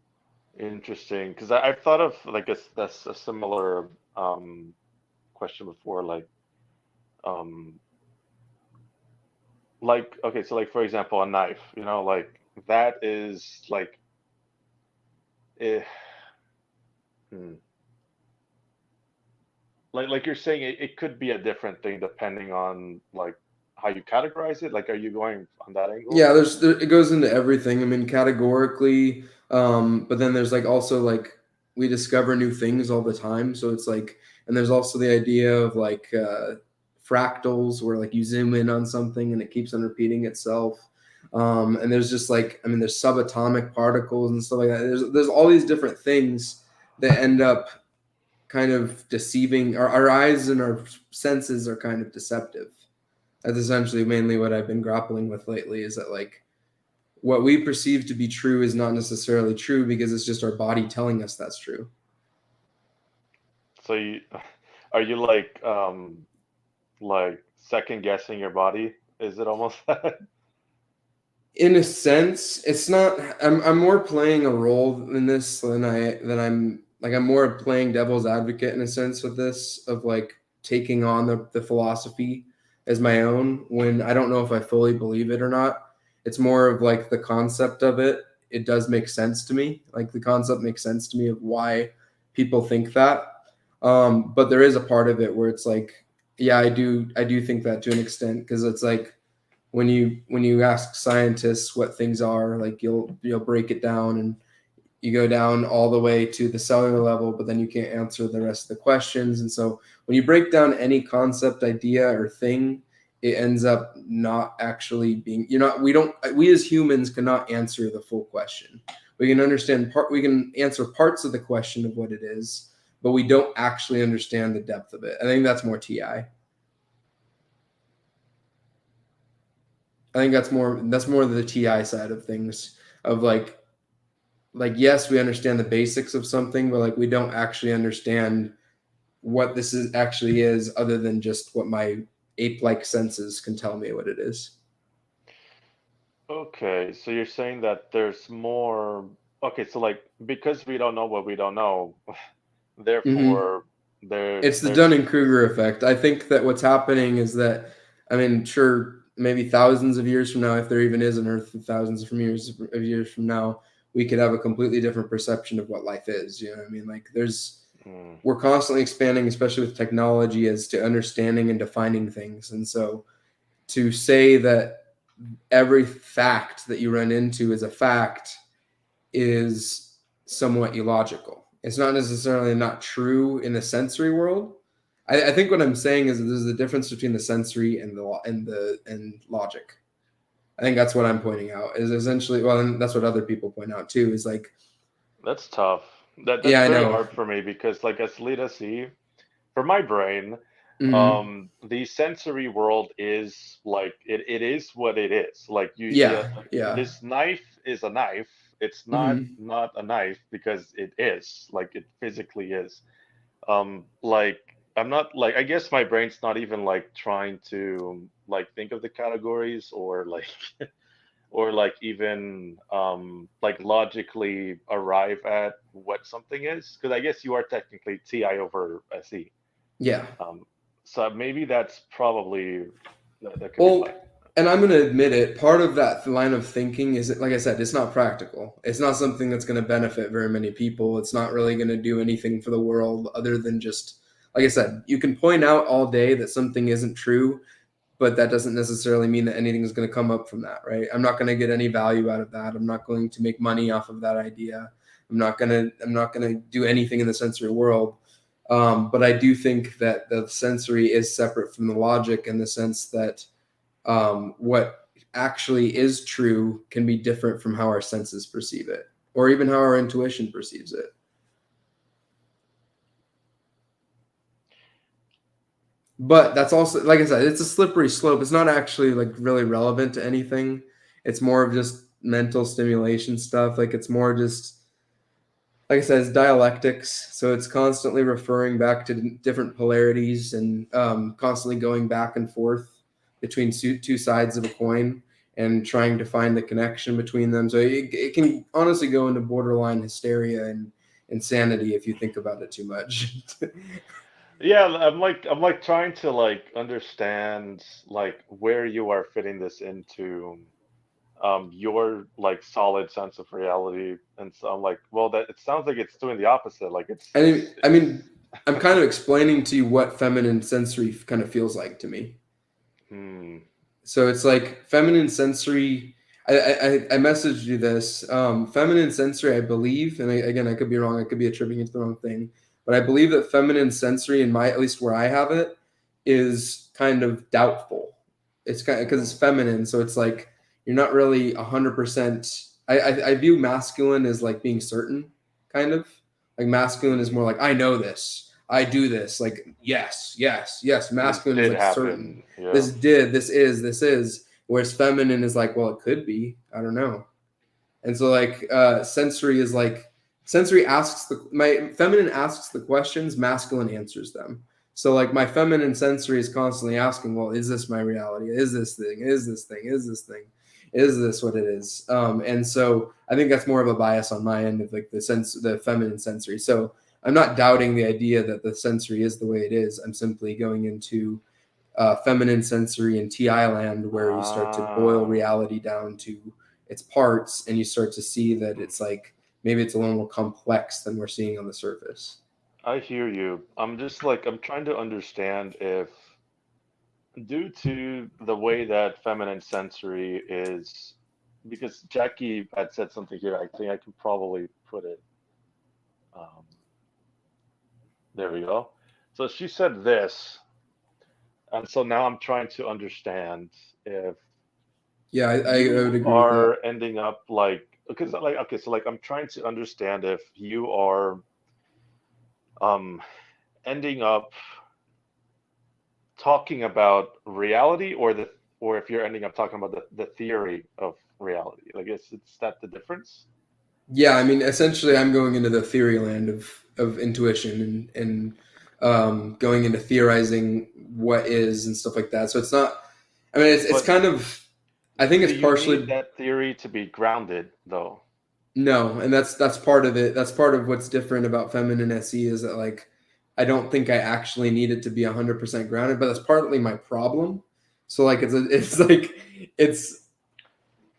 interesting. Because I've thought of like that's a similar question before, um, like okay, so like for example, a knife, like that is like, eh, hmm. Like you're saying, it could be a different thing depending on like how you categorize it. Like, are you going on that angle? Yeah, it goes into everything. I mean, categorically, but then there's like also like we discover new things all the time. So it's like And there's also the idea of like fractals, where like you zoom in on something and it keeps on repeating itself. And there's just like, I mean, there's subatomic particles and stuff like that. There's all these different things that end up kind of deceiving our eyes, and our senses are kind of deceptive. That's essentially mainly what I've been grappling with lately, is that like what we perceive to be true is not necessarily true, because it's just our body telling us that's true. So you are you like second guessing your body? Is it almost that? In a sense, it's not. I'm more playing a role in this than I'm like, I'm more playing devil's advocate in a sense with this, of like taking on the philosophy as my own, when I don't know if I fully believe it or not. It's more of like the concept of it. It does make sense to me. Like the concept makes sense to me of why people think that. But there is a part of it where it's like, yeah, I do think that to an extent, because it's like when you ask scientists what things are, like you'll break it down, and you go down all the way to the cellular level, but then you can't answer the rest of the questions. And so when you break down any concept, idea, or thing, it ends up not actually being, we as humans cannot answer the full question. We can answer parts of the question of what it is, but we don't actually understand the depth of it. I think that's more TI. I think that's more the TI side of things, of like yes, we understand the basics of something, but like we don't actually understand what this is actually is, other than just what my ape-like senses can tell me what it is. Okay, so you're saying that there's more. Okay, so like because we don't know what we don't know, Mm-hmm. therefore It's the there's. Dunning-Kruger effect. I think that what's happening is that, I mean, sure, maybe thousands of years from now, if there even is an Earth, thousands of years from now, we could have a completely different perception of what life is. You know what I mean? Like, Hmm. we're constantly expanding, especially with technology, as to understanding and defining things. And so to say that every fact that you run into is a fact is somewhat illogical. It's not necessarily not true in the sensory world. I think what I'm saying is that there's a difference between the sensory and logic. I think that's what I'm pointing out, is essentially, well, and that's what other people point out too, is like, That's tough. That's yeah, I very know. hard for me because like as Lita see, for my brain, Mm-hmm. the sensory world is like it is what it is. Like Yeah, yeah. this knife is a knife. It's Mm-hmm. not a knife because it is like it physically is. Like I'm not like I guess my brain's not even like trying to like think of the categories or like or like even like logically arrive at what something is because I guess you are technically TI over SE. Yeah. Um, so maybe that's probably that could be why. Well, and I'm going to admit it, part of that line of thinking is that, like I said, it's not practical. It's not something that's going to benefit very many people. It's not really going to do anything for the world other than just, like I said, you can point out all day that something isn't true, but that doesn't necessarily mean that anything is going to come up from that, right? I'm not going to get any value out of that. I'm not going to make money off of that idea. I'm not going to do anything in the sensory world. But I do think that the sensory is separate from the logic, in the sense that what actually is true can be different from how our senses perceive it, or even how our intuition perceives it. But that's also, like I said, it's a slippery slope. It's not actually like really relevant to anything. It's more of just mental stimulation stuff. Like it's more just, like I said, it's dialectics. So it's constantly referring back to different polarities, and constantly going back and forth between two sides of a coin, and trying to find the connection between them. So it can honestly go into borderline hysteria and insanity if you think about it too much. Yeah, I'm like trying to like understand like where you are fitting this into your like solid sense of reality, and so I'm like, well, that it sounds like it's doing the opposite. Like I mean, I'm kind of explaining to you what feminine sensory kind of feels like to me. hmm. So it's like feminine sensory. I messaged you this. Feminine sensory, I believe, and again, I could be wrong. I could be attributing it to the wrong thing. but I believe that feminine sensory, in my, at least where I have it, is kind of doubtful. It's kind of because it's Mm, feminine, so it's like you're not really 100%. I view masculine as like being certain, kind of like masculine is mm. more like I know this, I do this, like yes, yes, yes. This Masculine is did like certain. happen. Yeah. This did, this is. Whereas feminine is like, well, it could be. I don't know. And so like sensory is like sensory asks the my feminine asks the questions, masculine answers them. So like my feminine sensory is constantly asking, well, is this my reality? Is this thing? Is this thing? Is this thing? Is this what it is? And so I think that's more of a bias on my end of like the feminine sensory. So I'm not doubting the idea that the sensory is the way it is. I'm simply going into feminine sensory and TI land where you start to boil Ah. reality down to its parts and you start to see that Mm. it's like maybe it's a little more complex than we're seeing on the surface. I hear you. I'm just like I'm trying to understand if due to the way that feminine sensory is because Jackie had said something here. I think I can probably put it. Um, there we go. So she said this, and so now I'm trying to understand if Yeah, I would you agree with that. are ending up like because like okay, so like I'm trying to understand if you are um ending up talking about reality or if you're ending up talking about the theory of reality. Like it's that the difference? Yeah, I mean, essentially, I'm going into the theory land of intuition and going into theorizing what is and stuff like that. So it's not. I mean, it's But kind of. I think do it's you need partially that theory to be grounded though? no, and that's part of it. That's part of what's different about feminine SE is that like I don't think I actually need it to be 100% grounded, but that's partly my problem. So like it's like it's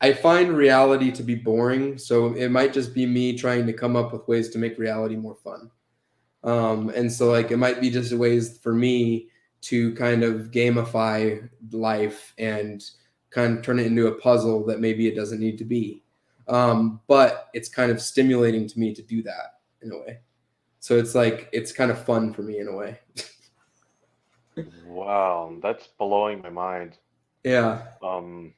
I find reality to be boring, so it might just be me trying to come up with ways to make reality more fun. And so like it might be just ways for me to kind of gamify life and kind of turn it into a puzzle that maybe it doesn't need to be. But it's kind of stimulating to me to do that in a way. So it's like it's kind of fun for me in a way. Wow, that's blowing my mind. Yeah. Um,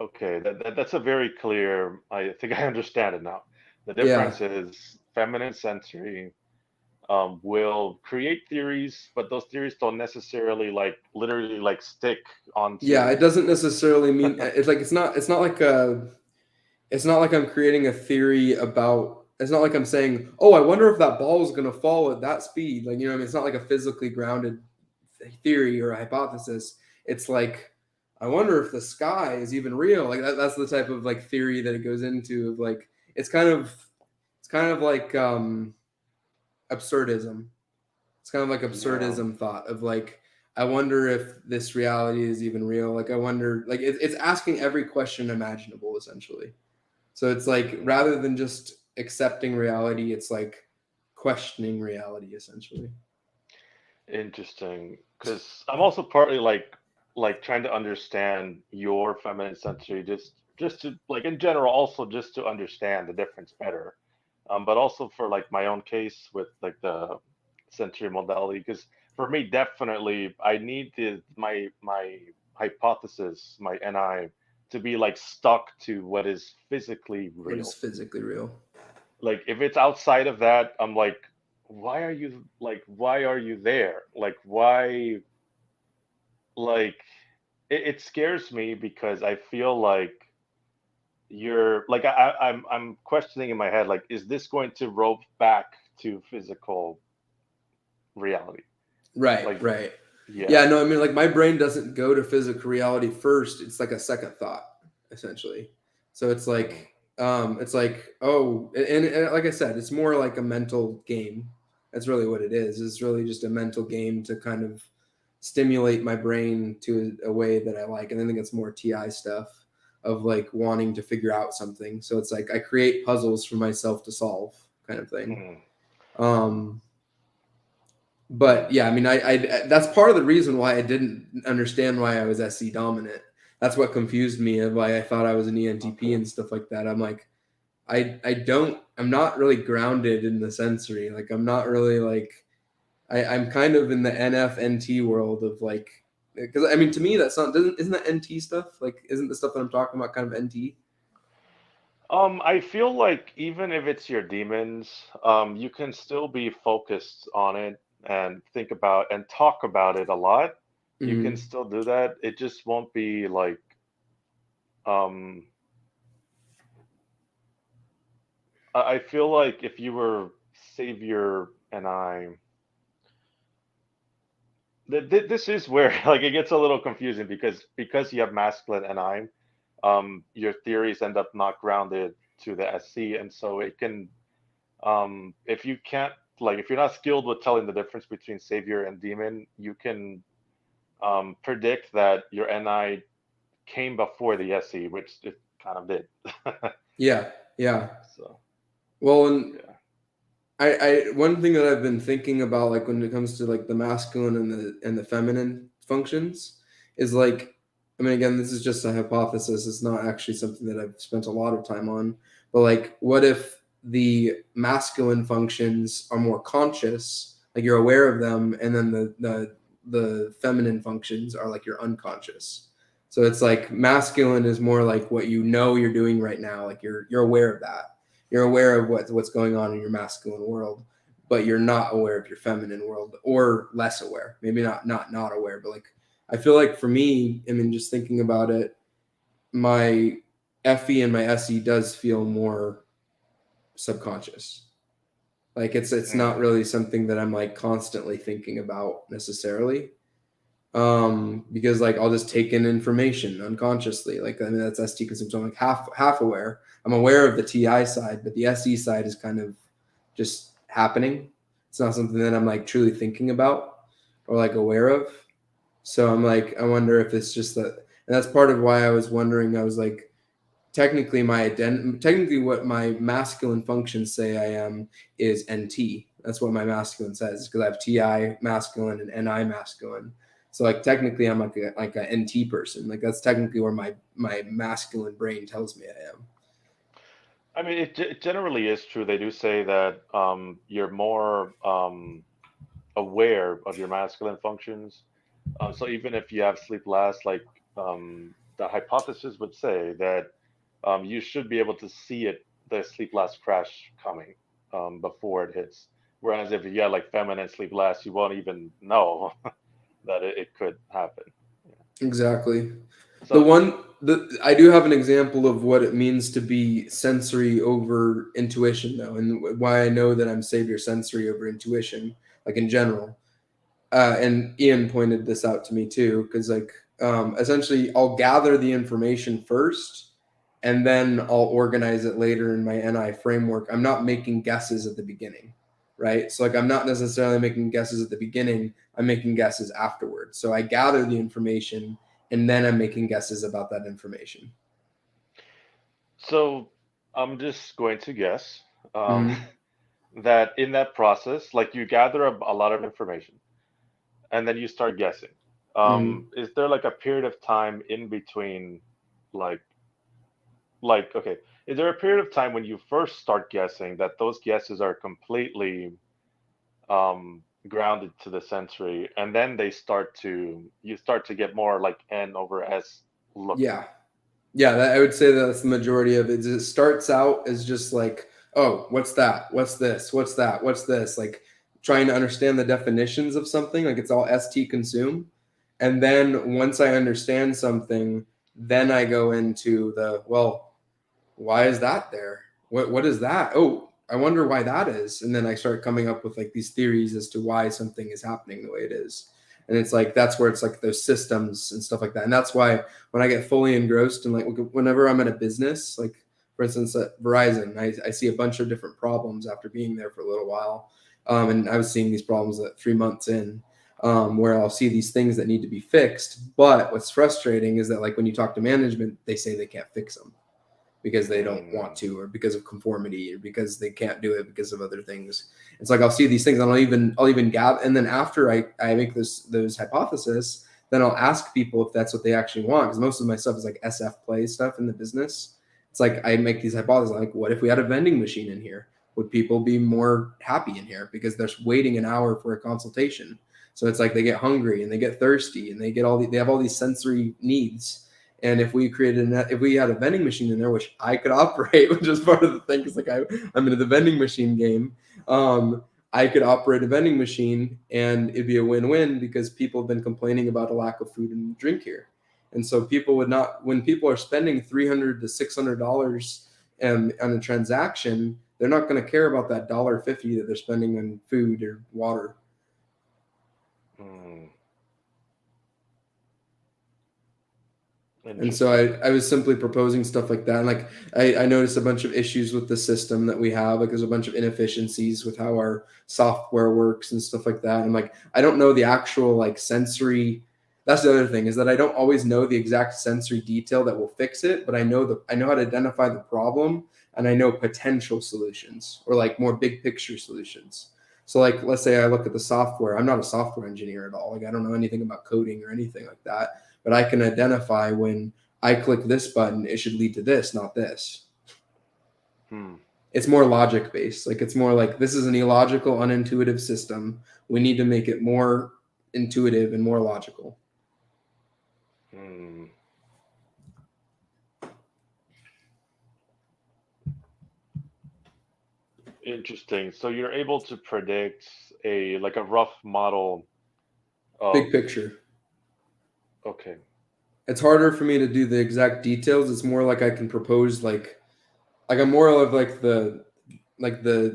okay, that's a very clear. I think I understand it now. The Yeah. difference is feminine sensory will create theories, but those theories don't necessarily like literally like stick Yeah, it onto. doesn't necessarily mean it's like it's not like a it's not like I'm creating a theory about it's not like I'm saying, "Oh, I wonder if that ball is going to fall at that speed." Like, you know what I mean? It's not like a physically grounded theory or a hypothesis. It's like I wonder if the sky is even real. Like that's the type of like theory that it goes into of like it's kind of it's kind of like absurdism. It's kind of like Yeah. absurdism thought of like I wonder if this reality is even real. Like I wonder like it's asking every question imaginable essentially. So it's like Mm, rather than just accepting reality, it's like questioning reality essentially. interesting. Because I'm also partly like trying to understand your feminine sensory, just to like in general, also just to understand the difference better. But also for like my own case with like the sensory modality, because for me, definitely, I need my hypothesis, my NI, to be like stuck to what is physically What is real. physically real? Like if it's outside of that, I'm like, why are you there? Like why like it scares me because I feel like you're like I'm questioning in my head like is this going to rope back to physical reality? Right, Like right. yeah. Yeah, no, I mean like my brain doesn't go to physical reality first. It's like a second thought, essentially. So Mm, it's like, oh, and like I said, it's more like a mental game. That's really what it is. It's really just a mental game to kind of stimulate my brain to a way that I like. And I think it's more TI stuff of like wanting to figure out something. So it's like I create puzzles for myself to solve kind of thing. mm, Um, but mm, yeah, I mean, I that's part of the reason why I didn't understand why I was SC dominant. That's what confused me of why I thought I was an ENTP okay. and stuff like that. I'm like, I'm not really grounded in the sensory. Like I'm not really like I'm kind of in the NFNT world of like, because I mean to me that's not doesn't isn't that NT stuff, like isn't the stuff that I'm talking about kind of NT? I feel like even if it's your demons, you can still be focused on it and think about and talk about it a lot. You can Mm-hmm. still do that. It just won't be like, um, I feel like if you were Savior and this is where like it gets a little confusing because you have masculine and your theories end up not grounded to the SC, and so it can, if you can't, like if you're not skilled with telling the difference between savior and demon, you can predict that your NI came before the SE, which it kind of did. Yeah, yeah. So Well, and yeah. I one thing that I've been thinking about, like when it comes to like the masculine and the feminine functions, is like, I mean, again, this is just a hypothesis. It's not actually something that I've spent a lot of time on. But like, what if the masculine functions are more conscious, like you're aware of them, and then the feminine functions are like you're unconscious. So it's like masculine is more like what you know you're doing right now, like you're aware of that, you're aware of what's going on in your masculine world, but you're not aware of your feminine world, or less aware. Maybe not aware, but like I feel like for me, I mean, just thinking about it, my FE and my SE does feel more subconscious. Like it's not Mm. really something that I'm like constantly thinking about necessarily. Because like I'll just take in information unconsciously. Like I mean that's ST consumption. So I'm like half aware. I'm aware of the TI side, but the SE side is kind of just happening. It's not something that I'm like truly thinking about or like aware of. So I'm like, I wonder if it's just that, and that's part of why I was wondering. I was like, technically what my masculine functions say I am is NT. That's what my masculine says, because I have TI masculine and NI masculine. So like technically I'm like a NT person. Like that's technically where my masculine brain tells me I am. I mean, it generally is true. They do say that you're more aware of your masculine functions. So even if you have sleep last, like the hypothesis would say that you should be able to see it, the sleep last crash coming before it hits. Whereas if you had like feminine sleep last, you won't even know that it could happen. Yeah. Exactly. The So, one the I do have an example of what it means to be sensory over intuition though, and why I know that I'm savior sensory over intuition, like in general. And Ian pointed this out to me too, because like essentially I'll gather the information first, and then I'll organize it later in my NI framework. I'm not making guesses at the beginning, right? So like I'm not necessarily making guesses at the beginning. I'm making guesses afterwards. So I gather the information, and then I'm making guesses about that information. so I'm just going to guess um, Mm-hmm. that in that process, like you gather a lot of information and then you start guessing. Mm-hmm. Is there like a period of time in between, like okay, is there a period of time when you first start guessing that those guesses are completely grounded to the sensory, and then you start to get more like N over S looking? Yeah. Yeah, I would say that's the majority of it. It starts out as just like, oh, what's that? What's this? What's that? What's this? Like trying to understand the definitions of something. Like it's all ST consume. And then once I understand something, then I go into the, well, why is that there? What is that? Oh, I wonder why that is. And then I start coming up with like these theories as to why something is happening the way it is. And it's like that's where it's like those systems and stuff like that. And that's why when I get fully engrossed and like whenever I'm in a business, like for instance at Verizon, I see a bunch of different problems after being there for a little while. And I was seeing these problems at 3 months in, where I'll see these things that need to be fixed. But what's frustrating is that like when you talk to management, they say they can't fix them because they don't want Mm. to, or because of conformity, or because they can't do it because of other things. It's like I'll see these things and I'll even gather, and then after I make those hypotheses, then I'll ask people if that's what they actually want, because most of my stuff is like SF play stuff in the business. It's like I make these hypotheses like, what if we had a vending machine in here? Would people be more happy in here because they're waiting an hour for a consultation? So it's like they get hungry and they get thirsty and they have all these sensory needs. And if we had a vending machine in there, which I could operate, which is part of the thing, because I'm into the vending machine game. Um, I could operate a vending machine and it'd be a win-win because people have been complaining about a lack of food and drink here. And so people would not, when people are spending $300 to $600 on a transaction, they're not going to care about that $1.50 that they're spending on food or water. Hmm. And so Interesting. I was simply proposing stuff like that. And like I noticed a bunch of issues with the system that we have. Like there's a bunch of inefficiencies with how our software works and stuff like that. And like I don't know the actual like sensory. That's the other thing is that I don't always know the exact sensory detail that will fix it, but I know how to identify the problem and I know potential solutions or like more big picture solutions. So like let's say I look at the software. I'm not a software engineer at all. Like I don't know anything about coding or anything like that, but I can identify when I click this button, it should lead to this, not this. Hmm. It's more logic based. Like it's more like this is an illogical, unintuitive system. We need to make it more intuitive and more logical. Hmm. Interesting. So you're able to predict a like a rough model of Big picture. okay. It's harder for me to do the exact details. It's more like I can propose like I'm more of like the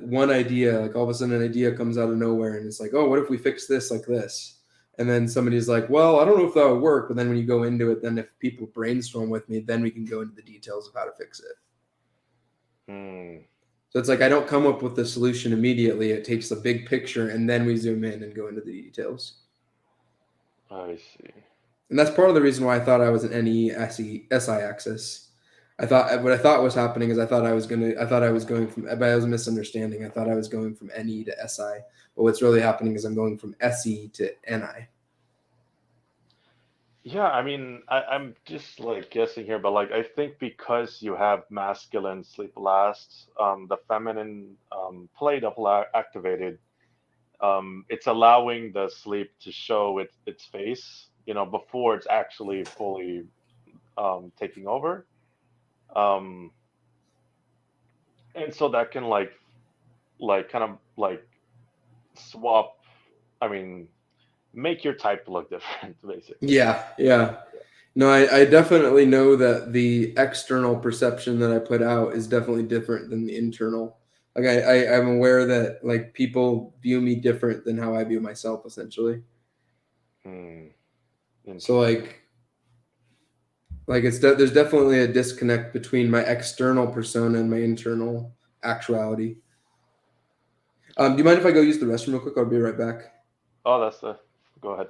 one idea, like all of a sudden an idea comes out of nowhere and it's like, oh, what if we fix this like this? And then somebody's like, well, I don't know if that would work. But then when you go into it, then if people brainstorm with me, then we can go into the details of how to fix it. Hmm. So it's like I don't come up with the solution immediately. It takes a big picture and then we zoom in and go into the details. I see. And that's part of the reason why I thought I was an NESI axis. What I thought was happening is I thought I was going from, but I was a misunderstanding. I thought I was going from NE to SI, but what's really happening is I'm going from SE to NI. Yeah, I mean, I'm just like guessing here, but like I think because you have masculine sleep last, the feminine play double activated, it's allowing the sleep to show its face, before it's actually fully taking over. Um, and so that can like kind of like swap, I mean, make your type look different, basically. Yeah, yeah. No, I definitely know that the external perception that I put out is definitely different than the internal. Like I'm aware that like people view me different than how I view myself, essentially. Hmm, So interesting. there's definitely a disconnect between my external persona and my internal actuality. Do you mind if I go use the restroom real quick? I'll be right back. Oh, that's the. Go ahead.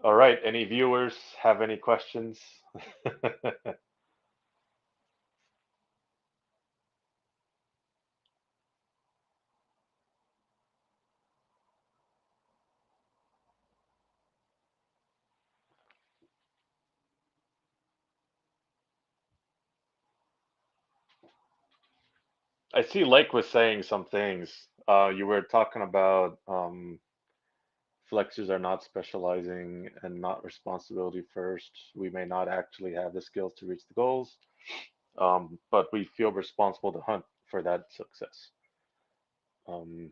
All right. Any viewers have any questions? I see Lake was saying some things. You were talking about flexors are not specializing and not responsibility first. We may not actually have the skills to reach the goals, but we feel responsible to hunt for that success. Um,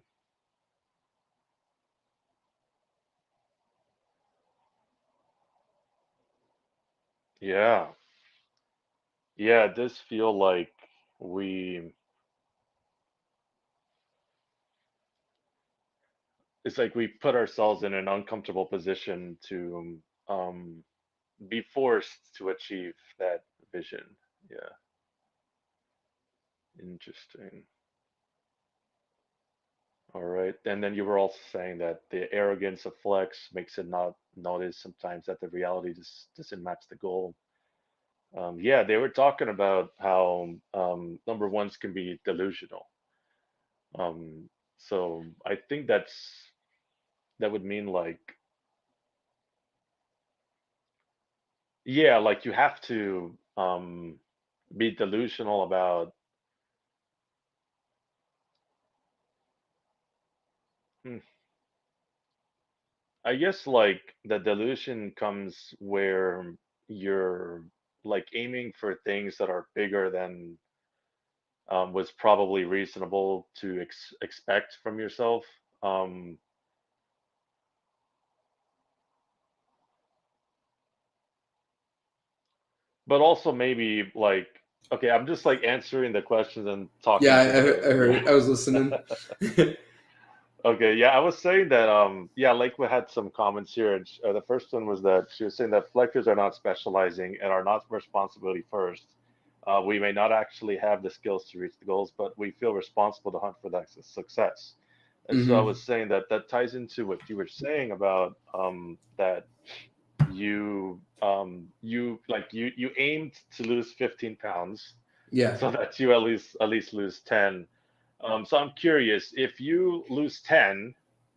yeah, yeah, it does feel like we, it's like we put ourselves in an uncomfortable position to be forced to achieve that vision. Yeah, interesting. All right. And then you were also saying that the arrogance of Flex makes it not notice sometimes that the reality just doesn't match the goal. Yeah, they were talking about how number ones can be delusional. Um, so I think that would mean like, yeah, like you have to be delusional about. Hmm, I guess like the delusion comes where you're like aiming for things that are bigger than was probably reasonable to expect from yourself. Um, but also maybe like, okay, I'm just like answering the questions and Yeah, talking to I the, heard yeah. it. I was listening. Okay, yeah, I was saying that yeah, like we had some comments here. And the first one was that she was saying that flechters are not specializing and are not responsibility first. We may not actually have the skills to reach the goals, but we feel responsible to hunt for that success. And so I Hmm. was saying that that ties into what you were saying about that you aimed to lose 15 pounds Yeah. so that you at least lose 10. So I'm curious, if you lose 10,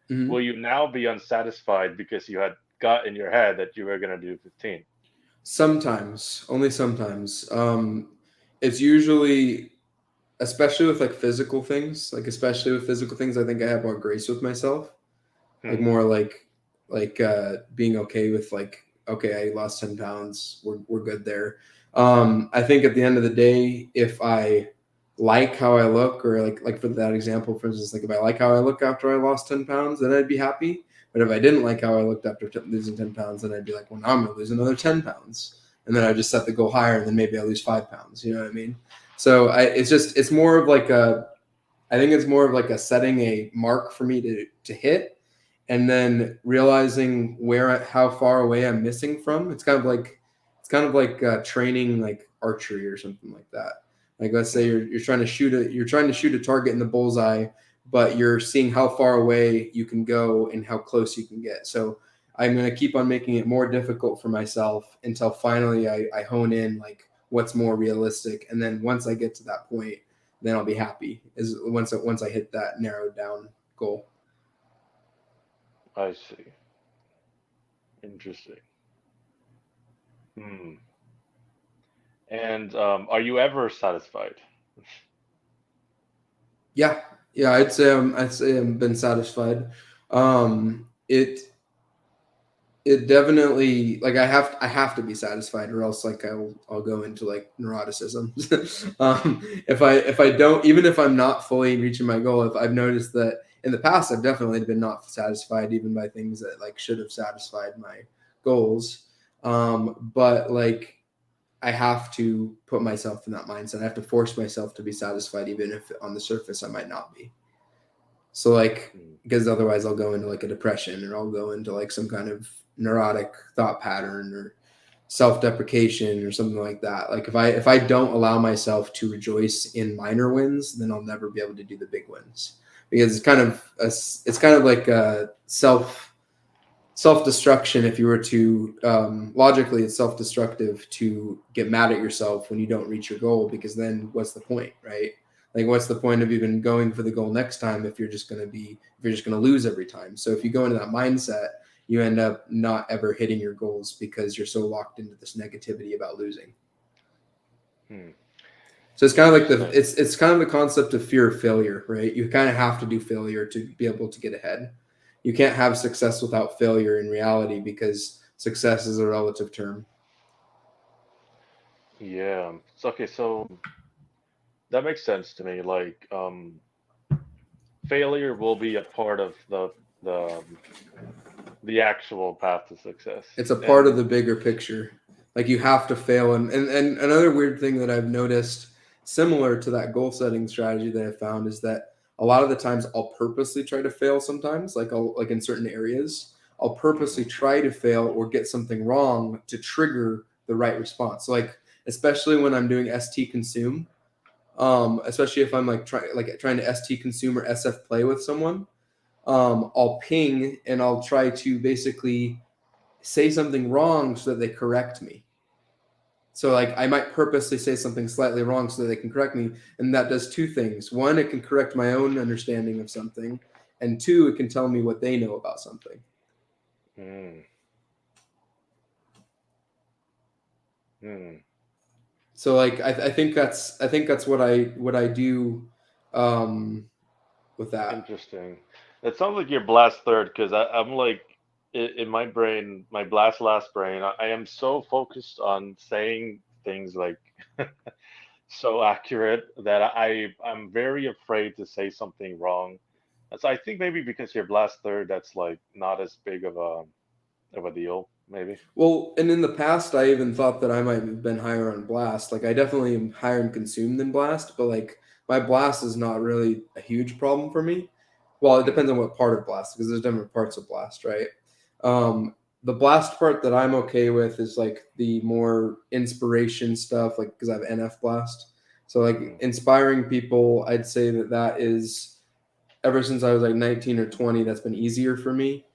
Hmm. will you now be unsatisfied because you had got in your head that you were going to do 15? Sometimes, only sometimes. It's usually, especially with like physical things, like especially with physical things, I think I have more grace with myself. Like Hmm. more like being okay with like, okay, I lost 10 pounds. We're good there. I think at the end of the day, if I like how I look, or like for that example, for instance, like if I like how I look after I lost 10 pounds, then I'd be happy. But if I didn't like how I looked after losing 10 pounds, then I'd be like, well, now I'm gonna lose another 10 pounds, and then I just set the goal higher, and then maybe I lose 5 pounds. You know what I mean? So it's more of like a, I think it's more of like a setting a mark for me to hit, and then realizing how far away I'm missing from. It's kind of like training like archery or something like that. Like let's say Hmm. you're trying to shoot a target in the bullseye, but you're seeing how far away you can go and how close you can get. So I'm going to keep on making it more difficult for myself until finally I hone in like what's more realistic, and then once I get to that point, then I'll be happy. Is once I hit that narrowed down goal. I see. Interesting. Hmm. And are you ever satisfied? Yeah, yeah. I'd say I've been satisfied. It definitely, like, I have to be satisfied, or else like I'll go into like neuroticism. If I don't, even if I'm not fully reaching my goal, if I've noticed that in the past I've definitely been not satisfied even by things that like should have satisfied my goals. But like I have to put myself in that mindset. I have to force myself to be satisfied, even if on the surface I might not be. So like, Hmm. because otherwise I'll go into like a depression, or I'll go into like some kind of neurotic thought pattern, or self-deprecation or something like that. Like if I don't allow myself to rejoice in minor wins, then I'll never be able to do the big wins, because it's kind of like a self-destruction. If you were to logically, it's self-destructive to get mad at yourself when you don't reach your goal, because then what's the point, right? Like what's the point of even going for the goal next time if you're just going to lose every time? So if you go into that mindset, you end up not ever hitting your goals because you're so locked into this negativity about losing. Hmm. So it's kind of like the Interesting. it's kind of the concept of fear of failure, right? You kind of have to do failure to be able to get ahead. You can't have success without failure in reality, because success is a relative term. Yeah. Okay, so that makes sense to me. Like, failure will be a part of the actual path to success. It's a part of And the bigger picture. Like you have to fail, and another weird thing that I've noticed, similar to that goal setting strategy that I found, is that a lot of the times I'll purposely try to fail. Sometimes, like I'll like in certain areas, I'll purposely mhm, try to fail or get something wrong to trigger the right response. So like especially when I'm doing ST consume, especially if I'm trying to ST consume or SF play with someone, I'll ping and I'll try to basically say something wrong so that they correct me. So like I might purposely say something slightly wrong so that they can correct me, and that does two things. One, it can correct my own understanding of something, and two, it can tell me what they know about something. Mm, mm. So like I think that's what I do um, with that. Interesting. It sounds like you're blast third because I'm like in my brain, my blast last brain. I am so focused on saying things like so accurate that I'm very afraid to say something wrong. And so I think maybe because you're blast third, that's like not as big of a deal, maybe. Well, and in the past, I even thought that I might have been higher on Blast. Like, I definitely am higher in Consume than Blast, but like my Blast is not really a huge problem for me. Well, it Hmm. depends on what part of Blast, because there's different parts of Blast, right? Um, the Blast part that I'm okay with is like the more inspiration stuff, like because I have NF Blast. So like Hmm. inspiring people, I'd say that that is ever since I was like 19 or 20, that's been easier for me.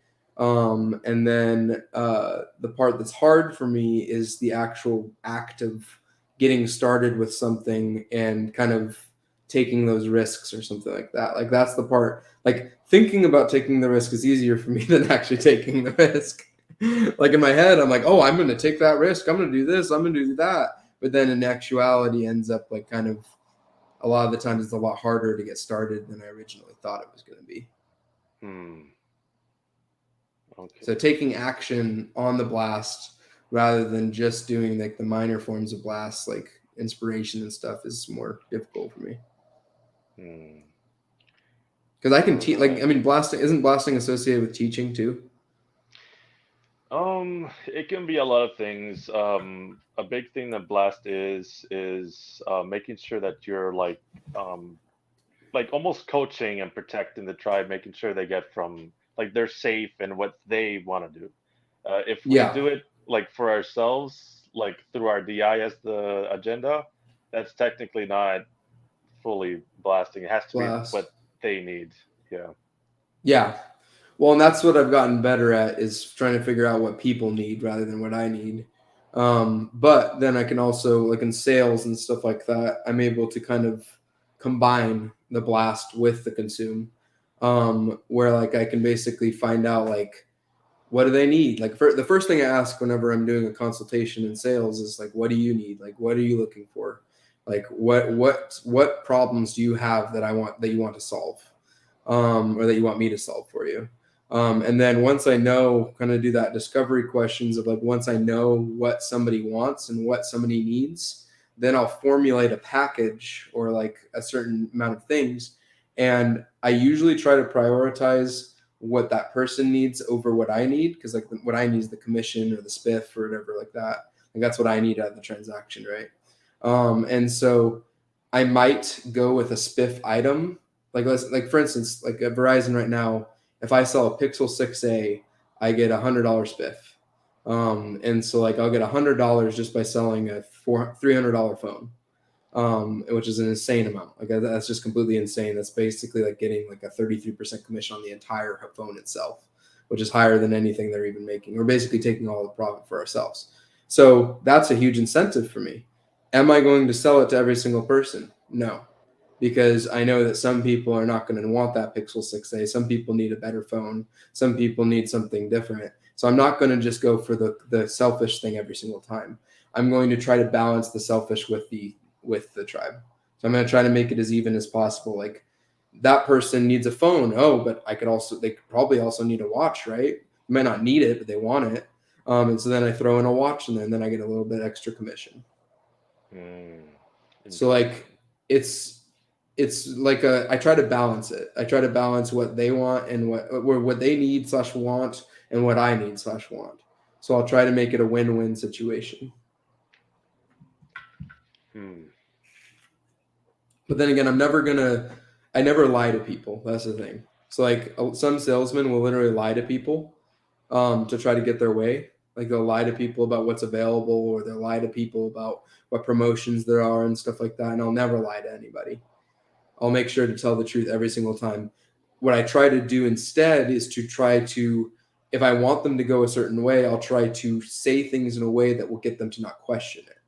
And then the part that's hard for me is the actual act of getting started with something and kind of taking those risks or something like that. Like that's the part. Like thinking about taking the risk is easier for me than actually taking the risk. Like in my head, I'm like, oh, I'm going to take that risk. I'm going to do this. I'm going to do that. But then in actuality, ends up like kind of a lot of the times it's a lot harder to get started than I originally thought it was going to be. Hmm. So Okay. taking action on the blast rather than just doing like the minor forms of blast, like inspiration and stuff, is more difficult for me Hmm. because I can All teach. Like right. I mean, blasting isn't blasting associated with teaching too? It can be a lot of things. A big thing that Blast is making sure that you're um like almost coaching and protecting the tribe, making sure they get from like they're safe and what they want to do. If we Yeah, do it like for ourselves, like through our DI as the agenda, that's technically not fully blasting. It has to be what blast. they need. Yeah. Yeah. Well, and that's what I've gotten better at is trying to figure out what people need rather than what I need. But then I can also, like in sales and stuff like that, I'm able to kind of combine the blast with the consume, where like I can basically find out like what do they need. Like the first thing I ask whenever I'm doing a consultation in sales is like, what do you need? Like, what are you looking for? Like, what problems do you have that I want that you want to solve? Or that you want me to solve for you. And then once I know, kind of do that discovery questions of like, once I know what somebody wants and what somebody needs, then I'll formulate a package or like a certain amount of things. And I usually try to prioritize what that person needs over what I need because like what I need is the commission or the spiff or whatever like that. Like that's what I need out of the transaction, right? And so I might go with a spiff item like for instance, like at Verizon right now, if I sell a Pixel 6a, I get $100 spiff. And so like I'll get $100 just by selling a $300 phone, which is an insane amount. Like that's just completely insane. That's basically like getting like a 33% commission on the entire phone itself, which is higher than anything they're even making. We're basically taking all the profit for ourselves. So that's a huge incentive for me. Am I going to sell it to every single person? No, because I know that some people are not going to want that Pixel 6a. Some people need a better phone. Some people need something different. So I'm not going to just go for the selfish thing every single time. I'm going to try to balance the selfish with the tribe. So I'm going to try to make it as even as possible. Like that person needs a phone. Oh, but they could probably also need a watch, right? They might not need it, but they want it. And so then I throw in a watch and then I get a little bit extra commission. Hmm. So like Interesting. it's it's like a I try to balance it. I try to balance what they want and what they need slash want and what I need slash want. So I'll try to make it a win-win situation. Hmm. But then again, I never lie to people. That's the thing. So like some salesmen will literally lie to people to try to get their way. Like they'll lie to people about what's available, or they'll lie to people about what promotions there are and stuff like that. And I'll never lie to anybody. I'll make sure to tell the truth every single time. What I try to do instead is to try to, if I want them to go a certain way, I'll try to say things in a way that will get them to not question it.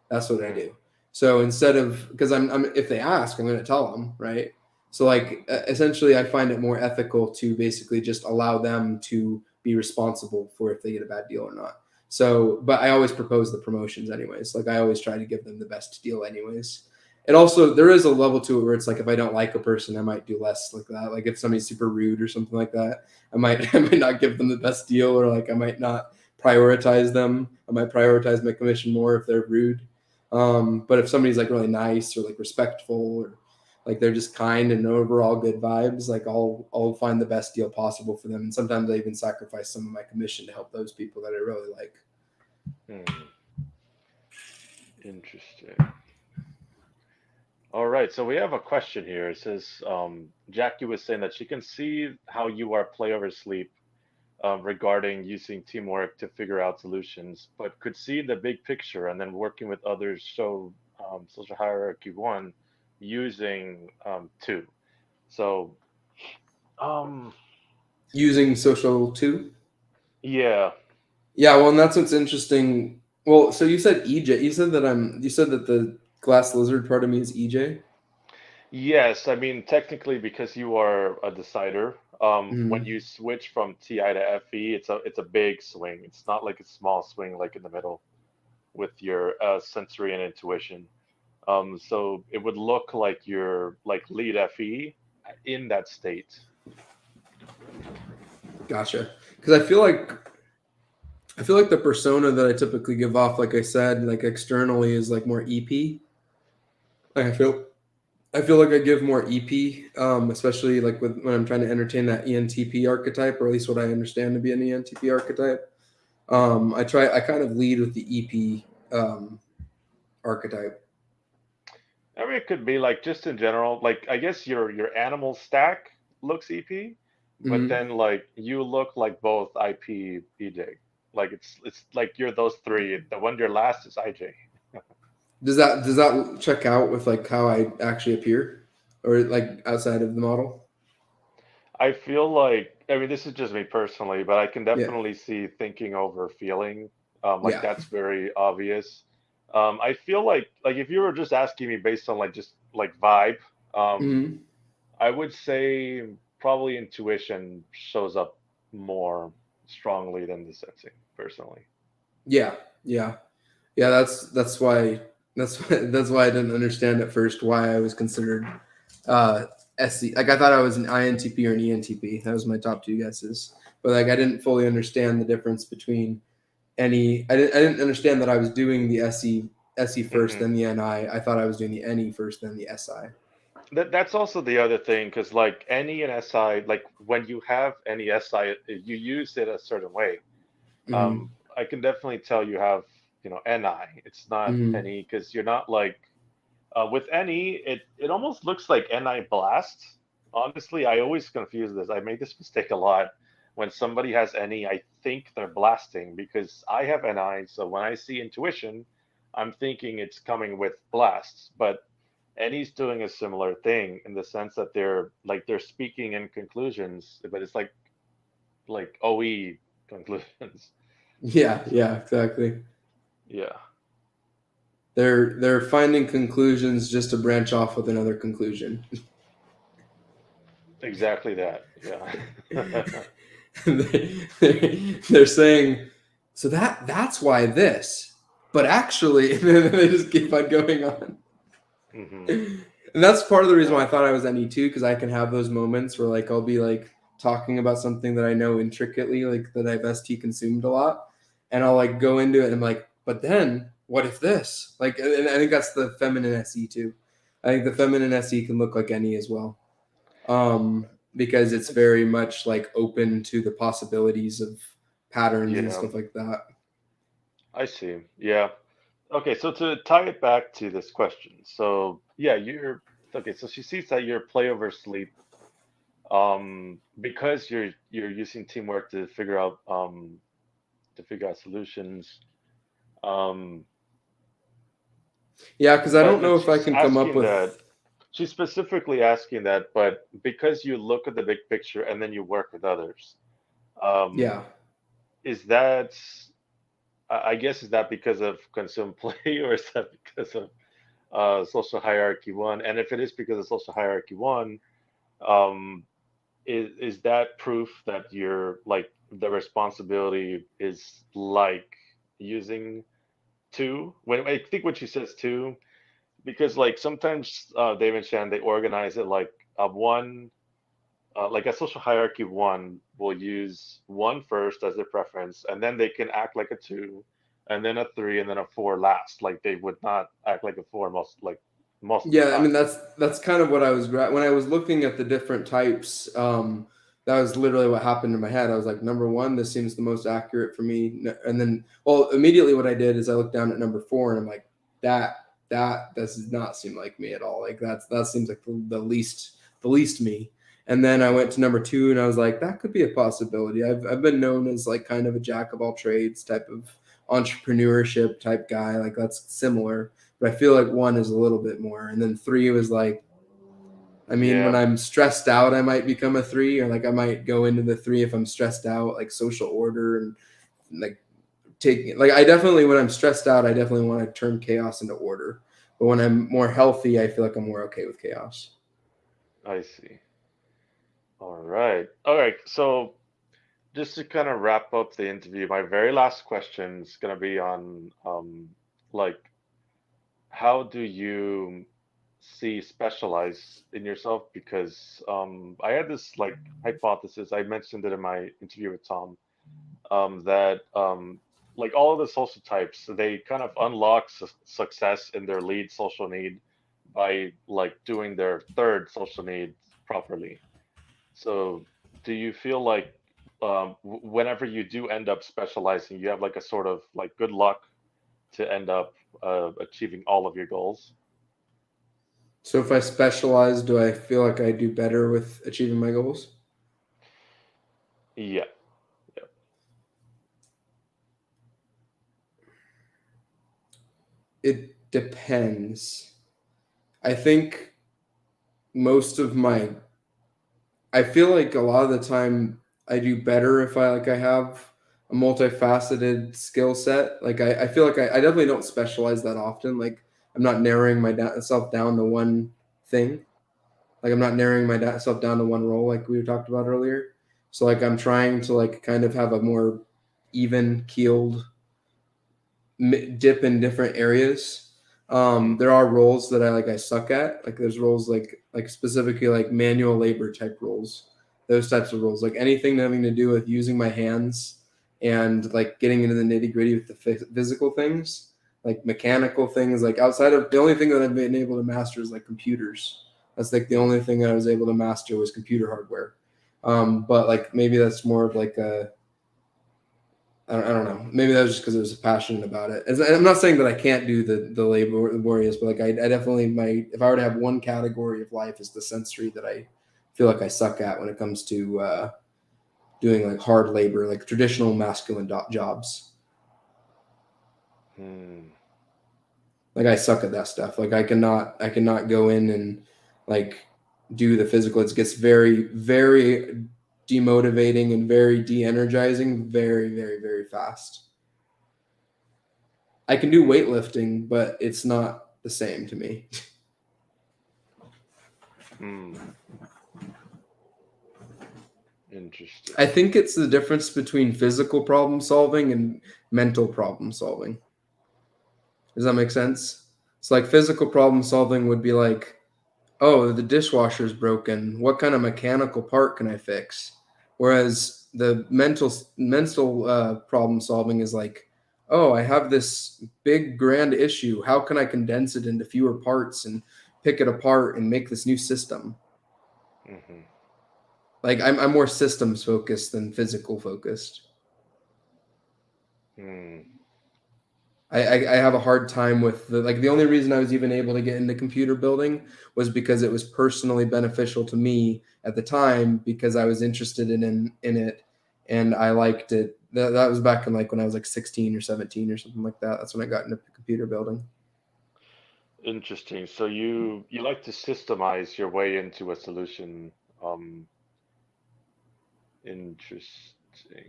That's what I Mm, do. So instead of, because I'm if they ask, I'm going to tell them, right? So like essentially, I find it more ethical to basically just allow them to be responsible for if they get a bad deal or not. So, but I always propose the promotions anyways. Like I always try to give them the best deal anyways. And also, there is a level to it where it's like if I don't like a person, I might do less like that. Like if somebody's super rude or something like that, I might I might not give them the best deal, or like I might not prioritize them. I might prioritize my commission more if they're rude. But if somebody's like really nice or like respectful or like they're just kind and overall good vibes, like I'll find the best deal possible for them. And sometimes I even sacrifice some of my commission to help those people that I really like. mm, interesting. All right, so we have a question here. It says, Jackie was saying that she can see how you are play over sleep regarding using teamwork to figure out solutions, but could see the big picture and then working with others show social hierarchy one using two. So, um, Using social too. yeah, Yeah, well, and that's what's interesting. Well, so you said EJ. You said that the glass lizard part of me is EJ. yes, I mean, technically, because you are a decider, when Mm-hmm. you switch from TI to FE, it's a big swing. It's not like a small swing like in the middle with your sensory and intuition. So it would look like you're like lead FE in that state. Gotcha. Because I feel like the persona that I typically give off, like I said, like externally is like more EP. Like I feel like I give more EP, especially like with when I'm trying to entertain that ENTP archetype, or at least what I understand to be an ENTP archetype. Hmm. I kind of lead with the EP archetype. I mean, it could be like just in general, like I guess your animal stack looks EP, but Hmm. then like you look like both IP EJ. Like it's like you're those three. The one you're last is IJ. Does that check out with like how I actually appear, or like outside of the model? I feel like, I mean, this is just me personally, but I can Yeah, definitely see thinking over feeling. Like yeah. that's very obvious. I feel like if you were just asking me based on like just like vibe, um, Hmm. I would say probably intuition shows up more strongly than the sensing, personally. Yeah, yeah, yeah. That's why I didn't understand at first why I was considered uh SC. Like I thought I was an INTP or an ENTP. That was my top two guesses. But like I didn't fully understand the difference between any. I didn't understand that I was doing the SE first, Hmm. then the NI. I thought I was doing the NE first, then the SI. That's also the other thing, because like any and SI, like when you have any SI, you use it a certain way. Mm-hmm. I can definitely tell you have, NI. It's not Mm-hmm. NE because you're not like with NE, it almost looks like NI blast. Honestly, I always confuse this. I make this mistake a lot. When somebody has NE, I think they're blasting because I have NI. So when I see intuition, I'm thinking it's coming with blasts. But NE's doing a similar thing in the sense that they're speaking in conclusions, but it's like OE conclusions. Yeah, So yeah, exactly. yeah. They're finding conclusions just to branch off with another conclusion. Exactly that. Yeah. They're saying, so that's why this, but actually, and then they just keep on going on. Hmm. And that's part of the reason Yeah. why I thought I was NE too, because I can have those moments where like I'll be like talking about something that I know intricately, like that I've ST consumed a lot, and I'll like go into it and I'm like, but then what if this? Like, and I think that's the feminine SE too. I think the feminine SE can look like NE as well, because it's It's very much like open to the possibilities of patterns and yeah, stuff like that. I see. Yeah. Okay, so to tie it back to this question. So yeah, you're okay, so she sees that you're play over sleep because you're using teamwork to figure out solutions. Um Yeah, because I don't but know if I she's can come up asking with. that she's specifically asking that, but because you look at the big picture and then you work with others. Yeah, Um is that I guess is that because of consume play, or is that because of social hierarchy one? And if it is because of social hierarchy one, um, is that proof that you're like the responsibility is like using two? When I think when she says two, because like sometimes Dave and Shan they organize it like a one, like a social hierarchy one will use one first as their preference, and then they can act like a two, and then a three, and then a four last. Like they would not act like a four most of the Yeah, I time. mean that's kind of what I was when I was looking at the different types. That was literally what happened in my head. I was like, number one, this seems the most accurate for me, and then, well, immediately what I did is I looked down at number four, and I'm like, that that does not seem like me at all. Like that seems like the least me. And then I went to number two, and I was like, that could be a possibility. I've been known as like kind of a jack of all trades type of entrepreneurship type guy. Like that's similar, but I feel like one is a little bit more. And then three was like, I mean, when Yeah, I'm stressed out, I might become a three, or like I might go into the three if I'm stressed out, like social order and like taking, like I definitely, when I'm stressed out, I definitely want to turn chaos into order. But when I'm more healthy, I feel like I'm more okay with chaos. I see. All right. All right. So just to kind of wrap up the interview, my very last question is gonna be on like how do you see specialize in yourself? Because I had this like hypothesis. I mentioned it in my interview with Tom, that like all of the social types, they kind of unlock success in their lead social need by like doing their third social need properly. So, do you feel like whenever you do end up specializing, you have like a sort of like good luck to end up achieving all of your goals? So if I specialize, do I feel like I do better with achieving my goals? Yeah. Yeah. It depends. I think most of my I feel like a lot of the time I do better if I have a multifaceted skill set. Like I feel like I definitely don't specialize that often. Like I'm not narrowing myself down to one thing. Like I'm not narrowing myself down to one role like we talked about earlier. So like I'm trying to like kind of have a more even keeled dip in different areas. Mm, There are roles that I suck at. Like there's roles like specifically like manual labor type roles, those types of roles. Like anything having to do with using my hands and like getting into the nitty gritty with the physical things, like mechanical things. Like outside of the only thing that I've been able to master is like computers. That's like the only mm, thing that I was able to master was computer hardware. But like maybe that's more of like a I don't know. Maybe that was just because I was passionate about it. I'm not saying that I can't do the laborious, but like I definitely my if I were to have one category of life is the sensory that I feel like I suck at when it comes to doing like hard labor, like traditional masculine jobs. mm. Like I suck at that stuff. Like I cannot go in and like do the physical. It gets very demotivating and very de-energizing very fast. I can do weightlifting, but it's not the same to me. Mm. Interesting. I think it's the difference between physical problem solving and mental problem solving. Does that make sense? It's like physical problem solving would be like, oh, the dishwasher's broken. What kind of mechanical part can I fix? Whereas the mental problem solving is like, oh, I have this big grand issue. How can I condense it into fewer parts and pick it apart and make this new system? Hmm. Like I'm more systems focused than physical focused. Mm. I have a hard time with the only reason I was even able to get into computer building was because it was personally beneficial to me at the time because I was interested in it and I liked it. That was back in like when I was like 16 or 17 or something like that. That's when I got into computer building. Interesting. So you like to systemize your way into a solution. Um, Interesting.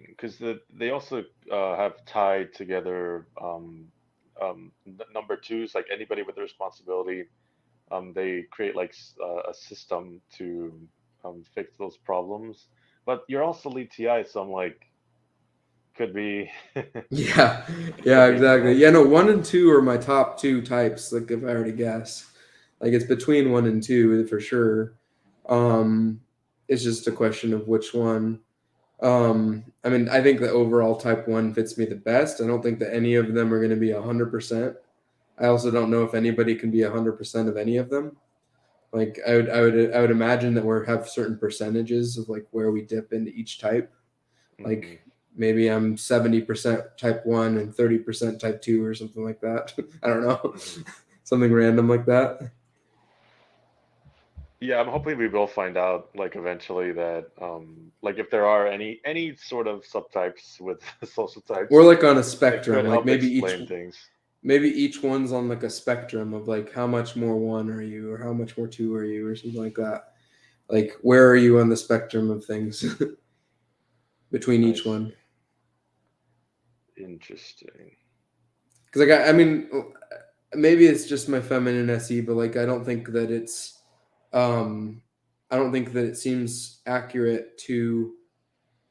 Because they also have tied together number twos, like anybody with a responsibility. They create like a system to fix those problems. But you're also lead TI, so I'm like, could be, Yeah, it yeah, could be exactly. anyone. Yeah, no, one and two are my top two types. Like if I were to guess, like it's between one and two for sure. Um, it's just a question of which one. I mean, I think the overall type one fits me the best. I don't think that any of them are going to be 100%. I also don't know if anybody can be 100% of any of them. Like I would imagine that we have certain percentages of like where we dip into each type. Like Hmm. maybe I'm 70% type one and 30% type two or something like that. I don't know. Hmm. Something random like that. Yeah, I'm hoping we will find out like eventually that like if there are any sort of subtypes with social Or types like on a that could spectrum. Like help explain things. maybe each one's on like a spectrum of like how much more one are you or how much more two are you or something like that. Like where are you on the spectrum of things between I each one? see. Interesting. Because like I mean, maybe it's just my feminine SE, but like um, I don't think that it seems accurate to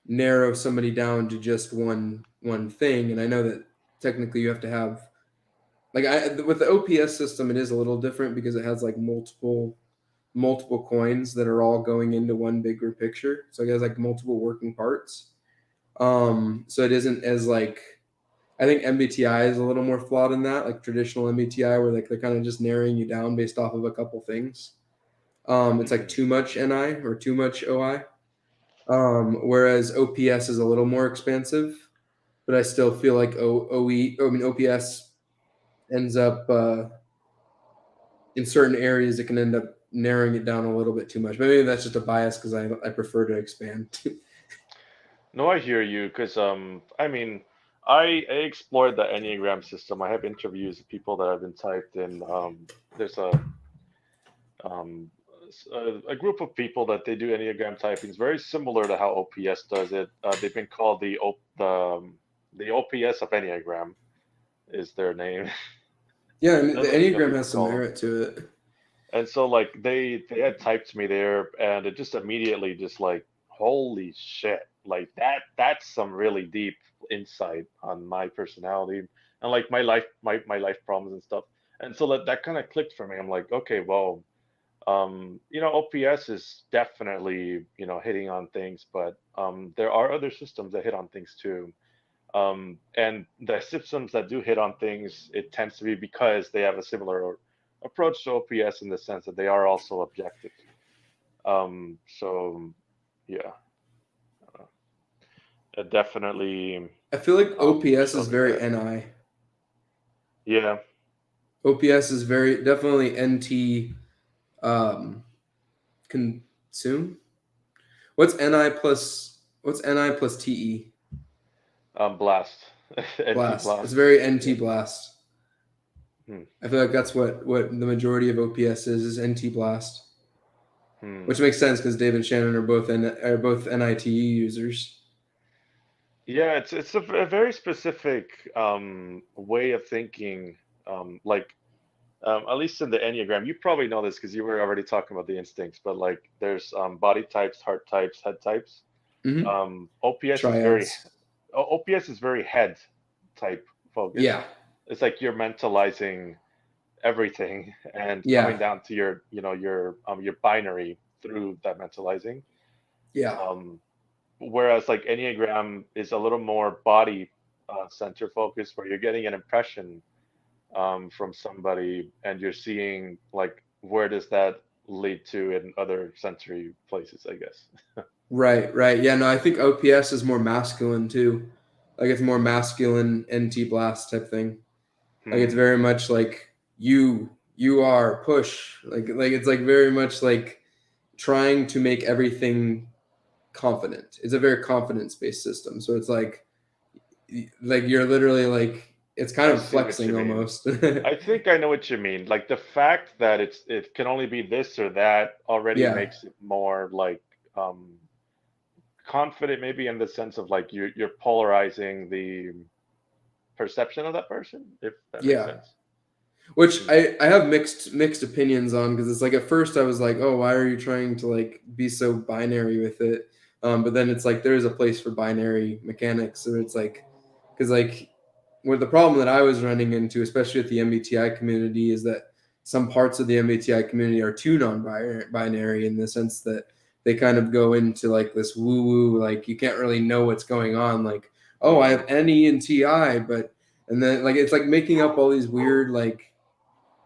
narrow somebody down to just one thing. And I know that technically you have to have like I with the OPS system, it is a little different because it has like multiple coins that are all going into one bigger picture. So it has like multiple working parts. So it isn't as like I think MBTI is a little more flawed in that, like traditional MBTI, where like they're kind of just narrowing you down based off of a couple things. It's like Hmm. too much NI or too much OI. Whereas OPS is a little more expansive, but I still feel like I mean OPS ends up in certain areas it can end up narrowing it down a little bit too much. But maybe that's just a bias because I prefer to expand. No, I hear you because I mean I explored the Enneagram system. I have interviews of people that have been typed in. There's um, a group of people that they do Enneagram typing. It's very similar to how OPS does it. They've been called the OPS of Enneagram is their name. Yeah, and the That's what you know Enneagram people has some call them. merit to it. And so like they had typed me there, and it just immediately just like holy shit, like that's some really deep insight on my personality and like my life problems and stuff. And so that kind of clicked for me. I'm like, okay, well, OPS is definitely, hitting on things, but there are other systems that hit on things too. And the systems that do hit on things, it tends to be because they have a similar approach to OPS in the sense that they are also objective. So yeah, uh, it definitely I feel like OPS is showed me very that. NI. Yeah. OPS is very definitely NT consume. What's Ni plus TE? Blast. NT Blast. It's blast. very Yeah. NT blast. Hmm. I feel like that's what the majority of OPS is NT blast, which Hmm. makes sense because Dave and Shannon are both NITE users. Yeah, it's a very specific way of thinking. Like at least in the Enneagram, you probably know this because you were already talking about the instincts. But like, there's body types, heart types, head types. Mm-hmm. OPS is very Triads. OPS is very head type focused. Yeah. It's like you're mentalizing everything and coming Yeah. down to your binary through that mentalizing. Yeah. Um, Whereas like Enneagram is a little more body center focused, where you're getting an impression from somebody and you're seeing like where does that lead to in other sensory places, I guess. Right. Right. Yeah. No, I think OPS is more masculine too. Like it's more masculine NT blast type thing. Like it's Hmm. very much like you are push. Like it's like very much like trying to make everything confident. It's a very confidence based system. So it's like you're literally like it's kind I of see what you flexing mean. almost. I think I know what you mean. Like the fact that it can only be this or that already Yeah. makes it more like um confident maybe in the sense of like you're polarizing the perception of that person, if that makes Yeah. sense. Which Hmm. I have mixed opinions on because it's like at first I was like, oh, why are you trying to like be so binary with it? But then it's like there is a place for binary mechanics. So it's like, because like where the problem that I was running into, especially with the MBTI community, is that some parts of the MBTI community are too non-binary in the sense that they kind of go into like this woo-woo, like you can't really know what's going on. Like, oh, I have Hmm. NE and TI, but and then like it's like making up all these weird like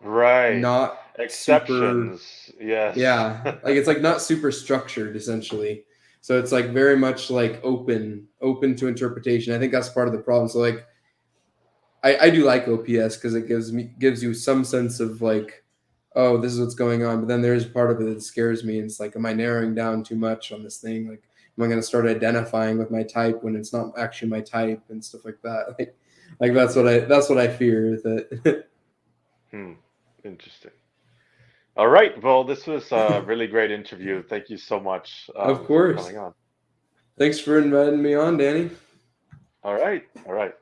Right. not super, Exceptions, yes. yeah, like it's like not super structured essentially. So it's like very much like open to interpretation. I think that's part of the problem. So like I do like OPS because it gives you some sense of like, oh, this is what's going on. But then there's part of it that scares me. And it's like, am I narrowing down too much on this thing? Like, am I going to start identifying with my type when it's not actually my type and stuff like that? Like Yeah. that's what I fear with it. Hmm. Interesting. All right. Well, this was a really great interview. Thank you so much Of for course. coming on. Thanks for inviting me on, Danny. All right. All right.